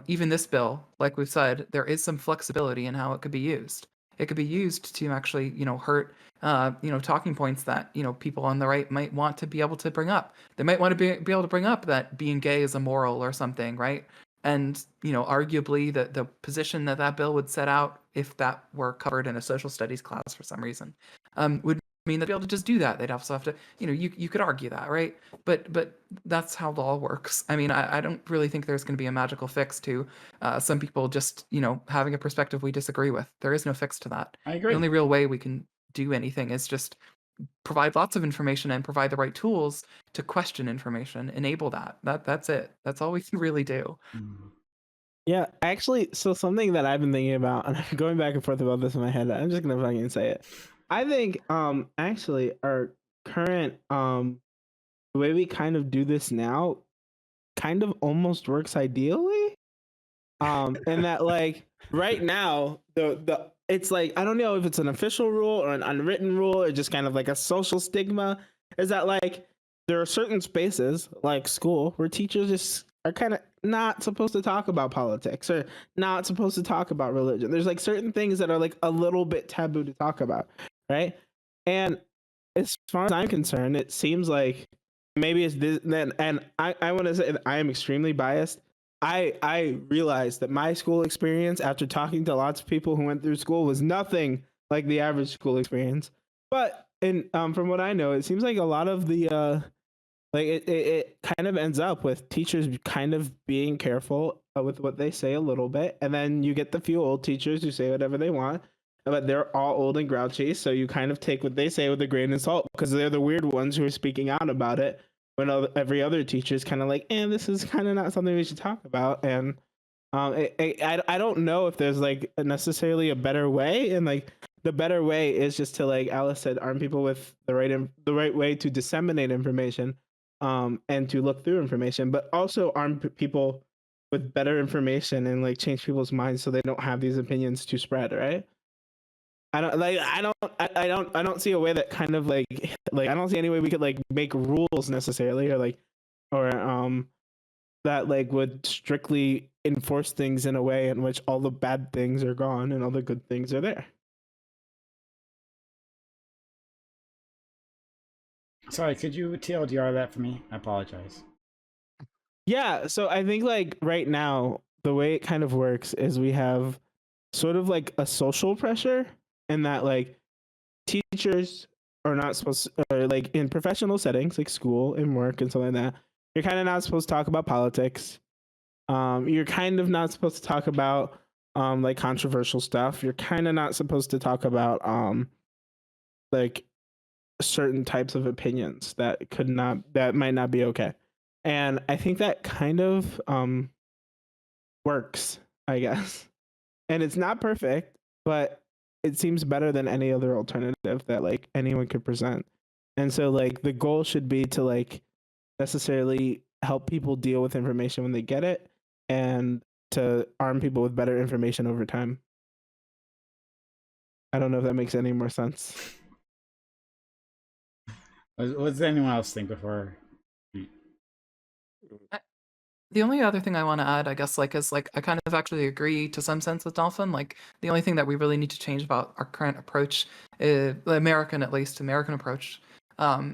Even this bill, like we've said, there is some flexibility in how it could be used. It could be used to actually, hurt, talking points that, people on the right might want to be able to bring up. They might want to be able to bring up that being gay is immoral or something, right? And, arguably the position that bill would set out, if that were covered in a social studies class for some reason, would mean they'd be able to just do that. They'd also have to, you could argue that, right? But that's how law works. I mean, I don't really think there's going to be a magical fix to some people just, having a perspective we disagree with. There is no fix to that. I agree. The only real way we can do anything is just provide lots of information and provide the right tools to question information, enable that. That's it. That's all we can really do. Yeah, actually, so something that I've been thinking about, and I'm going back and forth about this in my head, I'm just gonna fucking say it. I think actually our current the way we kind of do this now kind of almost works ideally. And that like right now the it's like, I don't know if it's an official rule or an unwritten rule or just kind of like a social stigma, is that like there are certain spaces like school where teachers just are kind of not supposed to talk about politics or not supposed to talk about religion. There's like certain things that are like a little bit taboo to talk about, right? And as far as I'm concerned, it seems like maybe it's this then, and I want to say that I am extremely biased. I realized that my school experience, after talking to lots of people who went through school, was nothing like the average school experience. But from what I know, it seems like a lot of the like it kind of ends up with teachers kind of being careful with what they say a little bit, and then you get the few old teachers who say whatever they want, but they're all old and grouchy, so you kind of take what they say with a grain of salt because they're the weird ones who are speaking out about it, when every other teacher is kind of like, this is kind of not something we should talk about. And I don't know if there's like necessarily a better way, and like the better way is just to, like Alice said, arm people with the right way to disseminate information, and to look through information, but also arm people with better information and like change people's minds so they don't have these opinions to spread, right? I don't see a way that kind of like I don't see any way we could like make rules necessarily, or that like would strictly enforce things in a way in which all the bad things are gone and all the good things are there. Sorry, could you TLDR that for me? I apologize. Yeah, so I think like right now the way it kind of works is we have sort of like a social pressure, in that like teachers are not supposed to, or like in professional settings like school and work and stuff like that, you're kind of not supposed to talk about politics. You're kind of not supposed to talk about like controversial stuff. You're kind of not supposed to talk about like certain types of opinions that might not be okay. And I think that kind of works, I guess. And it's not perfect, but it seems better than any other alternative that like anyone could present. And so like the goal should be to like necessarily help people deal with information when they get it and to arm people with better information over time. I don't know if that makes any more sense. What does anyone else think before? The only other thing I want to add, I guess, like, is like I kind of actually agree to some sense with Dolphin. Like, the only thing that we really need to change about our current approach, the American approach,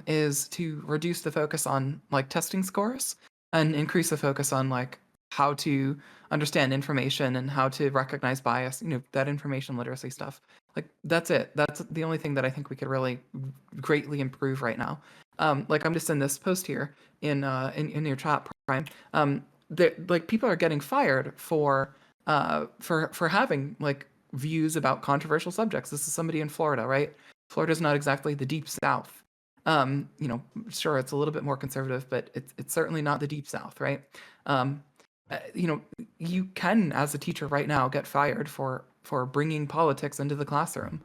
is to reduce the focus on like testing scores and increase the focus on like how to understand information and how to recognize bias. You know, that information literacy stuff. Like, that's it. That's the only thing that I think we could really greatly improve right now. Like, I'm just in this post here in your chat, Prime. That like people are getting fired for having like views about controversial subjects. This is somebody in Florida, right? Florida's not exactly the deep south. You know, sure, it's a little bit more conservative, but it's certainly not the deep south, right? You know, you can, as a teacher right now, get fired for bringing politics into the classroom.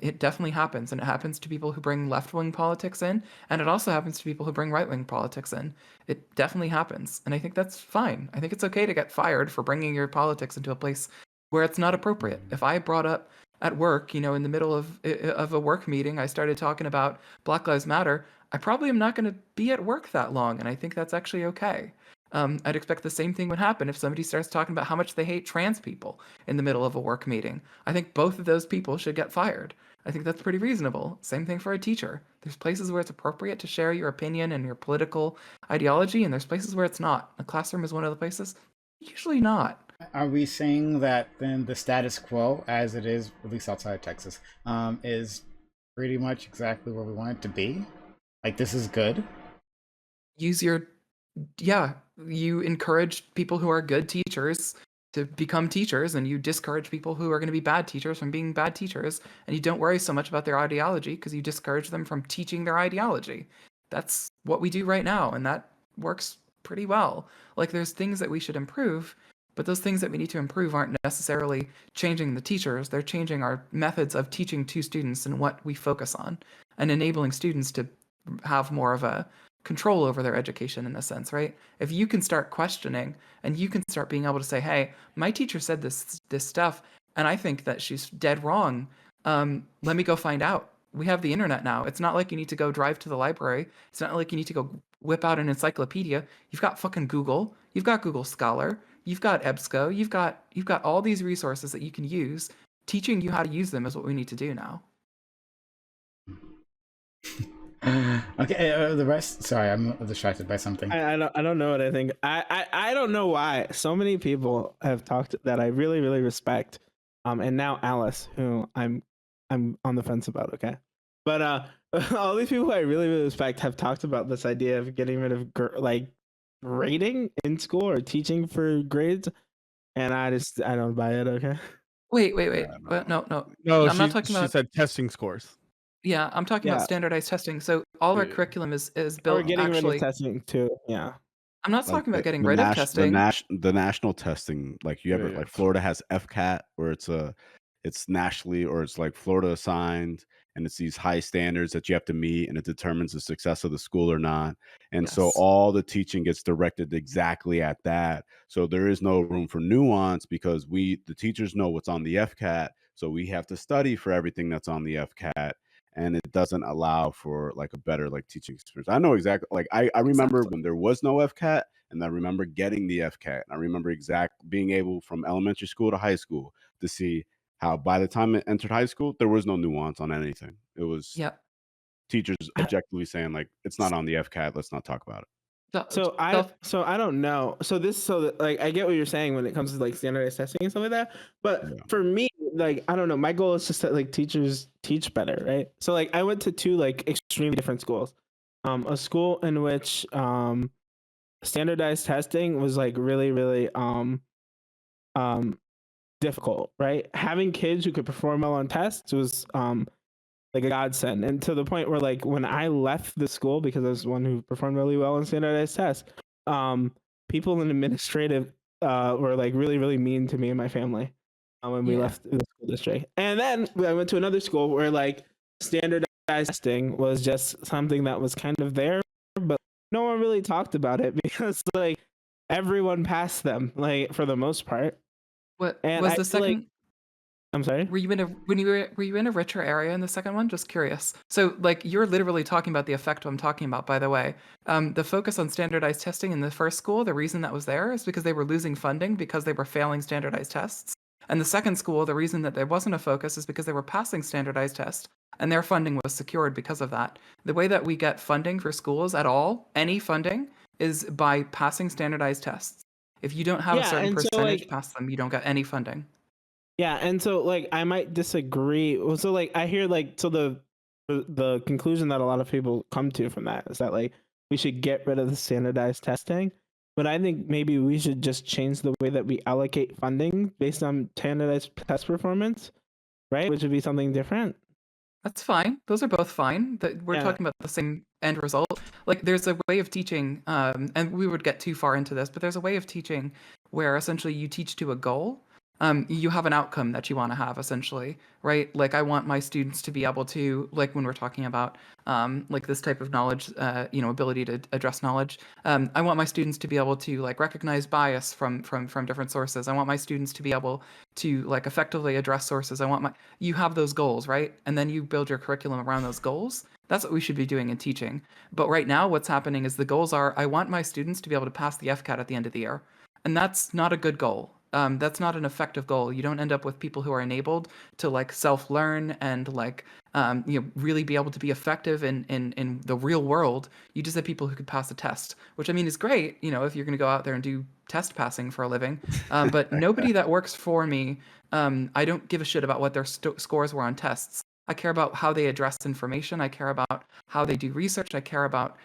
It definitely happens, and it happens to people who bring left-wing politics in, and it also happens to people who bring right-wing politics in. It definitely happens, and I think that's fine. I think it's okay to get fired for bringing your politics into a place where it's not appropriate. If I brought up at work, you know, in the middle of a work meeting, I started talking about Black Lives Matter, I probably am not going to be at work that long, and I think that's actually okay. I'd expect the same thing would happen if somebody starts talking about how much they hate trans people in the middle of a work meeting. I think both of those people should get fired. I think that's pretty reasonable. Same thing for a teacher. There's places where it's appropriate to share your opinion and your political ideology, and there's places where it's not. A classroom is one of the places. Usually not. Are we saying that then the status quo, as it is, at least outside of Texas, is pretty much exactly where we want it to be? Like, this is good? You encourage people who are good teachers to become teachers, and you discourage people who are going to be bad teachers from being bad teachers, and you don't worry so much about their ideology because you discourage them from teaching their ideology. That's what we do right now, and that works pretty well. Like, there's things that we should improve, but those things that we need to improve aren't necessarily changing the teachers. They're changing our methods of teaching to students and what we focus on, and enabling students to have more of a control over their education in a sense, right? If you can start questioning and you can start being able to say, hey, my teacher said this stuff and I think that she's dead wrong. Let me go find out. We have the internet now. It's not like you need to go drive to the library. It's not like you need to go whip out an encyclopedia. You've got fucking Google. You've got Google Scholar. You've got EBSCO. You've got all these resources that you can use. Teaching you how to use them is what we need to do now. Okay, the rest. Sorry, I'm distracted by something. I don't know what I think. I don't know why so many people have talked that I really respect. And now Alice, who I'm on the fence about. Okay, but all these people I really respect have talked about this idea of getting rid of like grading in school or teaching for grades, and I don't buy it. Okay. Wait. No. I'm not talking about. She said testing scores. Yeah, I'm talking about standardized testing. So all of our curriculum is built. Or getting actually, rid of testing too. Yeah. I'm not talking about getting rid of testing. The national testing, like you ever like Florida has FCAT, where it's nationally, or it's like Florida assigned, and it's these high standards that you have to meet, and it determines the success of the school or not. And so all the teaching gets directed exactly at that. So there is no room for nuance because the teachers know what's on the FCAT, so we have to study for everything that's on the FCAT. And it doesn't allow for like a better like teaching experience. I know exactly, like I remember when there was no FCAT, and I remember getting the FCAT. I remember being able from elementary school to high school to see how by the time it entered high school, there was no nuance on anything. It was teachers objectively saying like, it's not on the FCAT, let's not talk about it. So I don't know. Like I get what you're saying when it comes to like standardized testing and stuff like that. But for me, like I don't know, my goal is just that like teachers teach better, right? So like I went to two like extremely different schools. A school in which standardized testing was like really difficult, right? Having kids who could perform well on tests was like a godsend. And to the point where like when I left the school, because I was one who performed really well in standardized tests, people in administrative were like really, really mean to me and my family when we left the school district. And then I went to another school where like standardized testing was just something that was kind of there, but no one really talked about it because like everyone passed them, like for the most part. What And was I the feel like, second? I'm sorry. Were you in a were you in a richer area in the second one? Just curious. So like you're literally talking about the effect I'm talking about, by the way. The focus on standardized testing in the first school, the reason that was there is because they were losing funding because they were failing standardized tests. And the second school, the reason that there wasn't a focus is because they were passing standardized tests and their funding was secured because of that. The way that we get funding for schools at all, any funding, is by passing standardized tests. If you don't have a Yeah, certain and so percentage like pass them, you don't get any funding. yeah, and so like I might disagree. Well, so like I hear like so the conclusion that a lot of people come to from that is that like we should get rid of the standardized testing. But I think maybe we should just change the way that we allocate funding based on standardized test performance, right? Which would be something different. That's fine. Those are both fine. That we're Yeah. talking about the same end result. Like there's a way of teaching, and we would get too far into this, but there's a way of teaching where essentially you teach to a goal. You have an outcome that you want to have essentially, right? Like I want my students to be able to, like when we're talking about like this type of knowledge, ability to address knowledge. I want my students to be able to like recognize bias from different sources. I want my students to be able to like effectively address sources. You have those goals, right? And then you build your curriculum around those goals. That's what we should be doing in teaching. But right now, what's happening is the goals are, I want my students to be able to pass the FCAT at the end of the year. And that's not a good goal. That's not an effective goal. You don't end up with people who are enabled to like self-learn and like really be able to be effective in the real world. You just have people who could pass a test, which I mean is great, if you're going to go out there and do test passing for a living. But nobody that works for me, I don't give a shit about what their scores were on tests. I care about how they address information. I care about how they do research. I care about,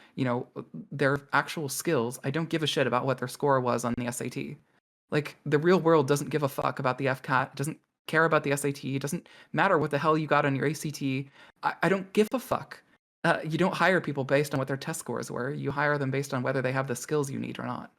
their actual skills. I don't give a shit about what their score was on the SAT. Like the real world doesn't give a fuck about the FCAT, doesn't care about the SAT, it doesn't matter what the hell you got on your ACT. I don't give a fuck. You don't hire people based on what their test scores were. You hire them based on whether they have the skills you need or not.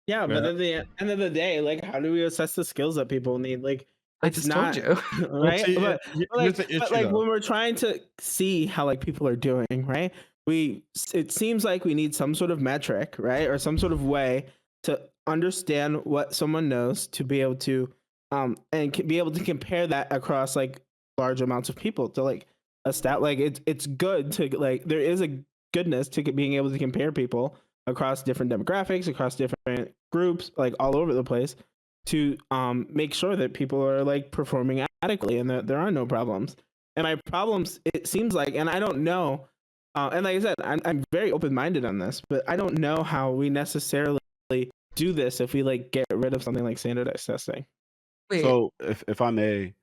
Yeah, but Yeah. at the end of the day, like how do we assess the skills that people need? Like I it's just not told you. right. see, but here's the but issue, like though. when we're trying to see how like people are doing, right? It seems like we need some sort of metric, right, or some sort of way to understand what someone knows to be able to be able to compare that across like large amounts of people to like a stat. Like it's good to like there is a goodness to being able to compare people across different demographics, across different groups, like all over the place, to make sure that people are like performing adequately and that there are no problems. And my problems, it seems like, and I don't know, and like I said, I'm very open-minded on this, but I don't know how we necessarily do this if we like get rid of something like standardized testing. Wait. So if I may,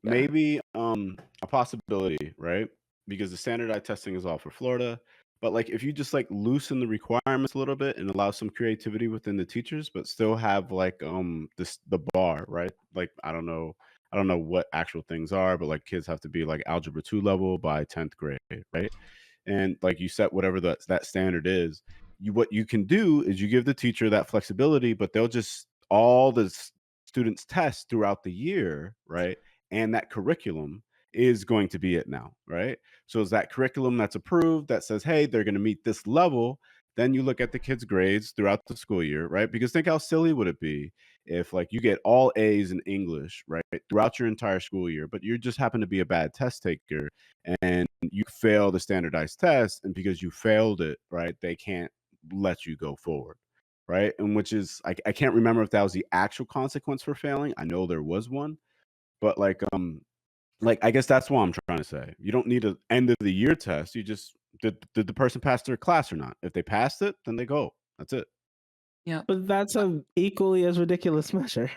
Yeah. maybe a possibility, right? Because the standardized testing is all for Florida, but like if you just like loosen the requirements a little bit and allow some creativity within the teachers, but still have like the bar, right? Like I don't know what actual things are, but like kids have to be like algebra 2 level by 10th grade, right? And like you set whatever that standard is. What you can do is you give the teacher that flexibility, but they'll just all the students test throughout the year, right? And that curriculum is going to be it now, right? So is that curriculum that's approved that says, hey, they're going to meet this level. Then you look at the kids' grades throughout the school year, right? Because think how silly would it be if like you get all A's in English, right, throughout your entire school year, but you just happen to be a bad test taker and you fail the standardized test, and because you failed it, right, they can't let you go forward, right? And which is I can't remember if that was the actual consequence for failing. I know there was one, but like I guess that's what I'm trying to say. You don't need an end of the year test. You just did the person pass their class or not? If they passed it, then they go. That's it. Yeah. But that's a equally as ridiculous measure.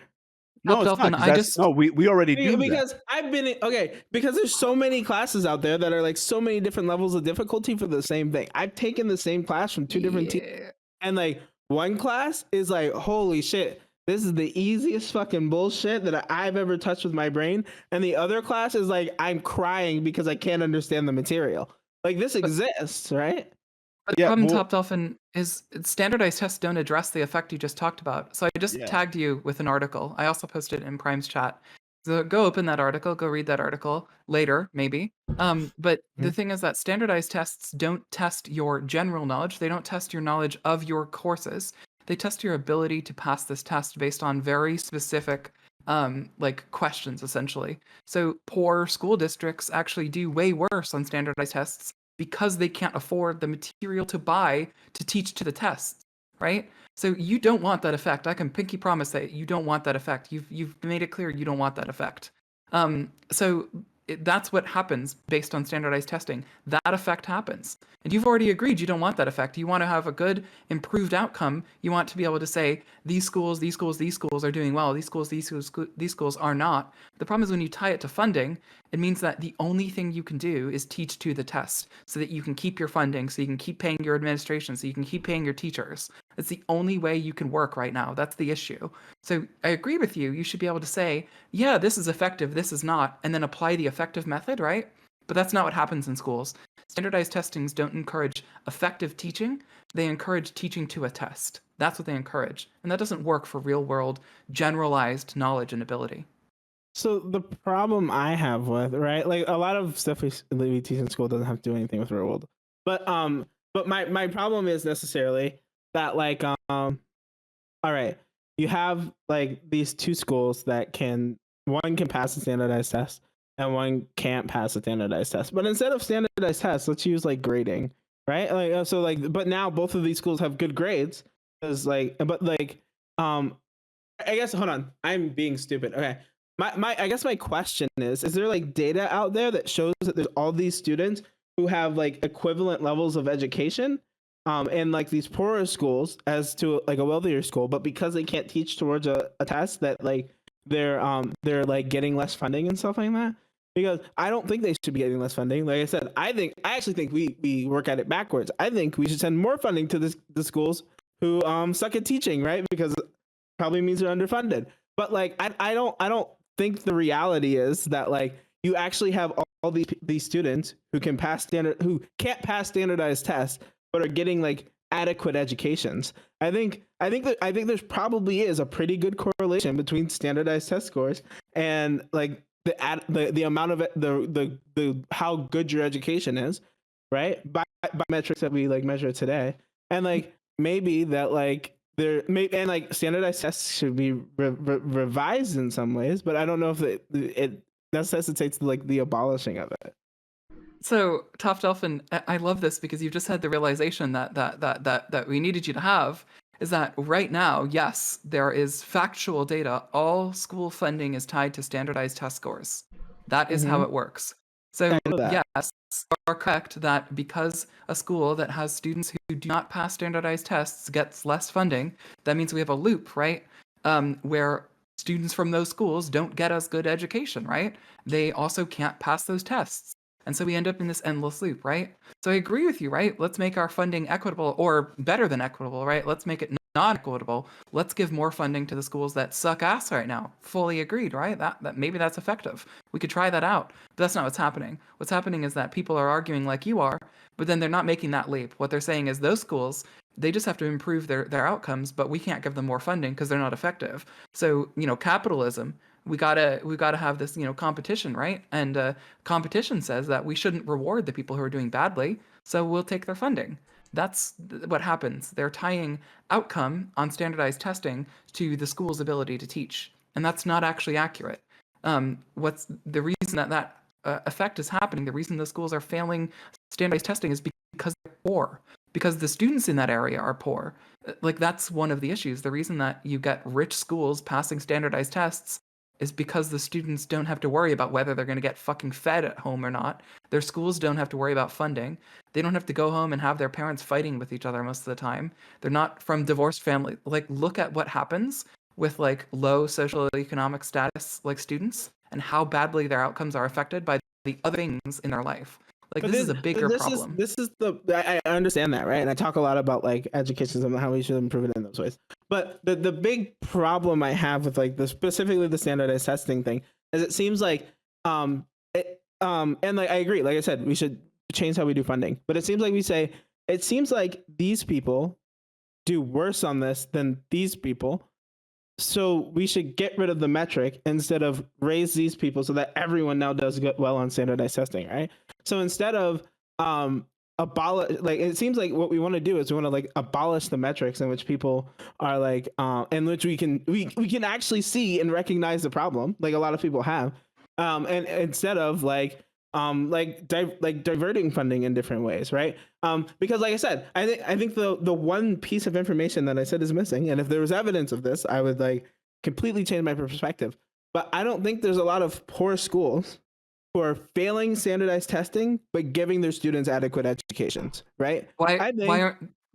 No, it's Delphin, not. 'Cause that's, no, we already do that. Because I've been because there's so many classes out there that are like so many different levels of difficulty for the same thing. I've taken the same class from two different teachers, and like one class is like holy shit, this is the easiest fucking bullshit that I've ever touched with my brain. And the other class is like, I'm crying because I can't understand the material. Like, this exists, right? But the Yeah, problem, well- Top Dolphin, is standardized tests don't address the effect you just talked about. So I just Yeah. tagged you with an article. I also posted it in Prime's chat. So go open that article, go read that article later, maybe. But the thing is that standardized tests don't test your general knowledge. They don't test your knowledge of your courses. They test your ability to pass this test based on very specific like questions, essentially. So poor school districts actually do way worse on standardized tests because they can't afford the material to buy to teach to the tests, right? So you don't want that effect. I can pinky promise that you don't want that effect. You've made it clear you don't want that effect. That's what happens based on standardized testing. That effect happens. And you've already agreed you don't want that effect. You want to have a good, improved outcome. You want to be able to say, these schools are doing well. These schools are not. The problem is when you tie it to funding, it means that the only thing you can do is teach to the test so that you can keep your funding, so you can keep paying your administration, so you can keep paying your teachers. It's the only way you can work right now. That's the issue. So I agree with you. You should be able to say, yeah, this is effective, this is not, and then apply the effective method, right? But that's not what happens in schools. Standardized testings don't encourage effective teaching. They encourage teaching to a test. That's what they encourage. And that doesn't work for real world, generalized knowledge and ability. So the problem I have with, right, like a lot of stuff we teach in school doesn't have to do anything with real world. But my problem is necessarily that like all right, you have like these two schools that one can pass a standardized test and one can't pass a standardized test. But instead of standardized tests, let's use like grading, right? Like so like but now both of these schools have good grades. Is like but like I guess hold on, I'm being stupid. Okay. I guess my question is there like data out there that shows that there's all these students who have like equivalent levels of education in like these poorer schools as to like a wealthier school, but because they can't teach towards a test that like they're like getting less funding and stuff like that? Because I don't think they should be getting less funding. Like I said, I actually think we work at it backwards. I think we should send more funding to the schools who suck at teaching, right? Because it probably means they're underfunded. But like I don't think the reality is that like you actually have all these students who can't pass standardized tests but are getting like adequate educations. I think there's probably is a pretty good correlation between standardized test scores and like the amount of it, the how good your education is, right? By metrics that we like measure today. And like maybe that like and like standardized tests should be revised in some ways, but I don't know if it necessitates like the abolishing of it. So, Top Dolphin, I love this because you've just had the realization that we needed you to have, is that right now, yes, there is factual data. All school funding is tied to standardized test scores. That is how it works. So, yes, you are correct that because a school that has students who do not pass standardized tests gets less funding, that means we have a loop, right? Where students from those schools don't get as good education, right? They also can't pass those tests. And so we end up in this endless loop, right? So I agree with you, right? Let's make our funding equitable or better than equitable, right? Let's make it non-equitable. Let's give more funding to the schools that suck ass right now. Fully agreed, right? That maybe that's effective. We could try that out. But that's not what's happening. What's happening is that people are arguing like you are, but then they're not making that leap. What they're saying is those schools, they just have to improve their outcomes, but we can't give them more funding because they're not effective. So, capitalism, we gotta have this, competition, right? And competition says that we shouldn't reward the people who are doing badly, so we'll take their funding. That's what happens. They're tying outcome on standardized testing to the school's ability to teach, and that's not actually accurate. What's the reason that effect is happening? The reason the schools are failing standardized testing is because they're poor, because the students in that area are poor. Like, that's one of the issues. The reason that you get rich schools passing standardized tests is because the students don't have to worry about whether they're going to get fucking fed at home or not. Their schools don't have to worry about funding. They don't have to go home and have their parents fighting with each other most of the time. They're not from divorced family. Like, look at what happens with like low social economic status like students and how badly their outcomes are affected by the other things in their life. Like, But this is a bigger problem. This is the I understand that, right? And I talk a lot about like education and how we should improve it in those ways. But the big problem I have with like the specifically the standardized testing thing is it seems like and like I agree, like I said, we should change how we do funding. But it seems like we say it seems like these people do worse on this than these people. So we should get rid of the metric instead of raise these people so that everyone now does get well on standardized testing, right? So instead of abolish, like it seems like what we want to do is we want to like abolish the metrics in which people are like in which we can actually see and recognize the problem, like a lot of people have, and instead of diverting funding in different ways, right? Because like I said, I think the one piece of information that I said is missing, and if there was evidence of this, I would like completely change my perspective. But I don't think there's a lot of poor schools who are failing standardized testing but giving their students adequate educations, right? Why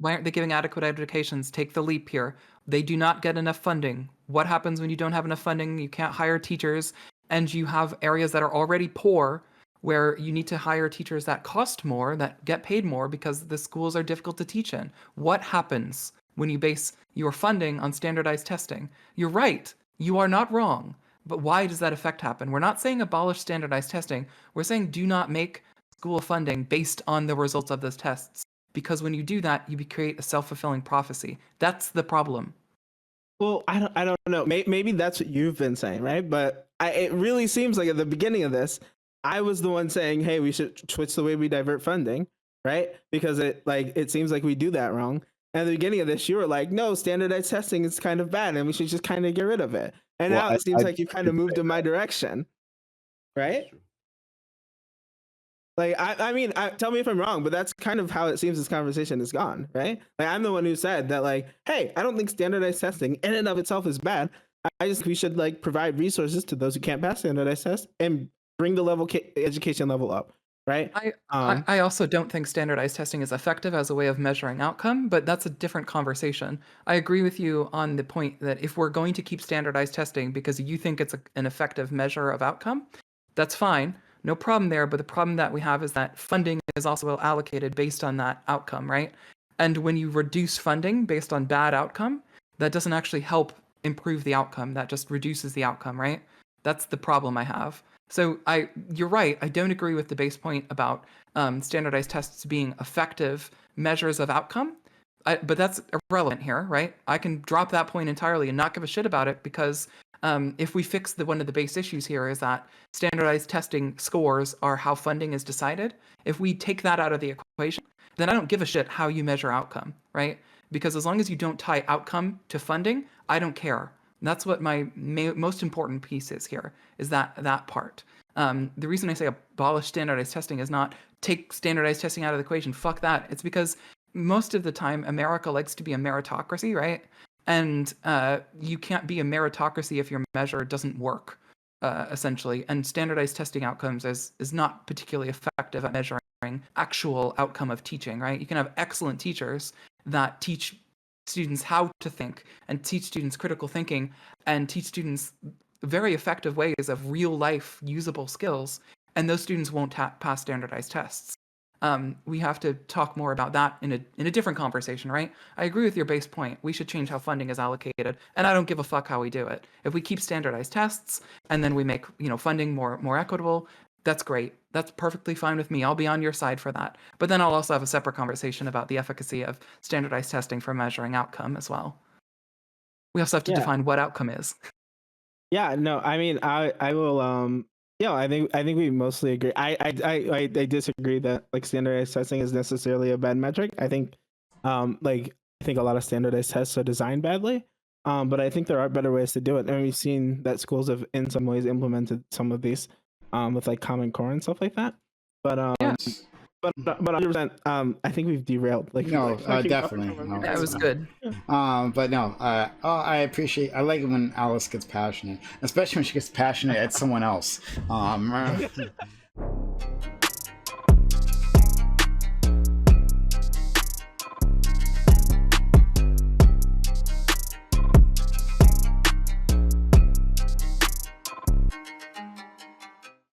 aren't they giving adequate educations? Take the leap here. They do not get enough funding. What happens when you don't have enough funding? You can't hire teachers, and you have areas that are already poor where you need to hire teachers that cost more, that get paid more because the schools are difficult to teach in. What happens when you base your funding on standardized testing? You're right. You are not wrong. But why does that effect happen? We're not saying abolish standardized testing. We're saying do not make school funding based on the results of those tests. Because when you do that, you create a self-fulfilling prophecy. That's the problem. Well, I don't know. Maybe that's what you've been saying, right? But it really seems like at the beginning of this, I was the one saying, hey, we should switch the way we divert funding, right? Because it seems like we do that wrong. And at the beginning of this, you were like, no, standardized testing is kind of bad and we should just kind of get rid of it. And now it seems like you've kind of moved in my direction, right? Like, I mean, tell me if I'm wrong, but that's kind of how it seems this conversation has gone, right? Like, I'm the one who said that, like, hey, I don't think standardized testing in and of itself is bad. I just think we should, like, provide resources to those who can't pass standardized tests and bring the education level up, right? I also don't think standardized testing is effective as a way of measuring outcome, but that's a different conversation. I agree with you on the point that if we're going to keep standardized testing because you think it's an effective measure of outcome, that's fine. No problem there, but the problem that we have is that funding is also allocated based on that outcome, right? And when you reduce funding based on bad outcome, that doesn't actually help improve the outcome. That just reduces the outcome, right? That's the problem I have. So you're right. I don't agree with the base point about standardized tests being effective measures of outcome, but that's irrelevant here, right? I can drop that point entirely and not give a shit about it because if we fix one of the base issues here is that standardized testing scores are how funding is decided. If we take that out of the equation, then I don't give a shit how you measure outcome, right? Because as long as you don't tie outcome to funding, I don't care. That's what my most important piece is here, is that part. The reason I say abolish standardized testing is not take standardized testing out of the equation. Fuck that. It's because most of the time America likes to be a meritocracy, right? And you can't be a meritocracy if your measure doesn't work, essentially. And standardized testing outcomes is not particularly effective at measuring actual outcome of teaching, right? You can have excellent teachers that teach students how to think and teach students critical thinking and teach students very effective ways of real life usable skills, and those students won't pass standardized tests. We have to talk more about that in a different conversation, right? I agree with your base point. We should change how funding is allocated, and I don't give a fuck how we do it. If we keep standardized tests and then we make funding more equitable, that's great. That's perfectly fine with me. I'll be on your side for that. But then I'll also have a separate conversation about the efficacy of standardized testing for measuring outcome as well. We also have to define what outcome is. Yeah, no, I mean, I will. Yeah, I think we mostly agree. I disagree that like standardized testing is necessarily a bad metric. I think, I think a lot of standardized tests are designed badly. But I think there are better ways to do it, and we've seen that schools have in some ways implemented some of these, with like Common Core and stuff like that. But Yes. but 100%, I think we've derailed. Like No, fucking- definitely. No, That was good. but no, I like it when Alice gets passionate, especially when she gets passionate at someone else.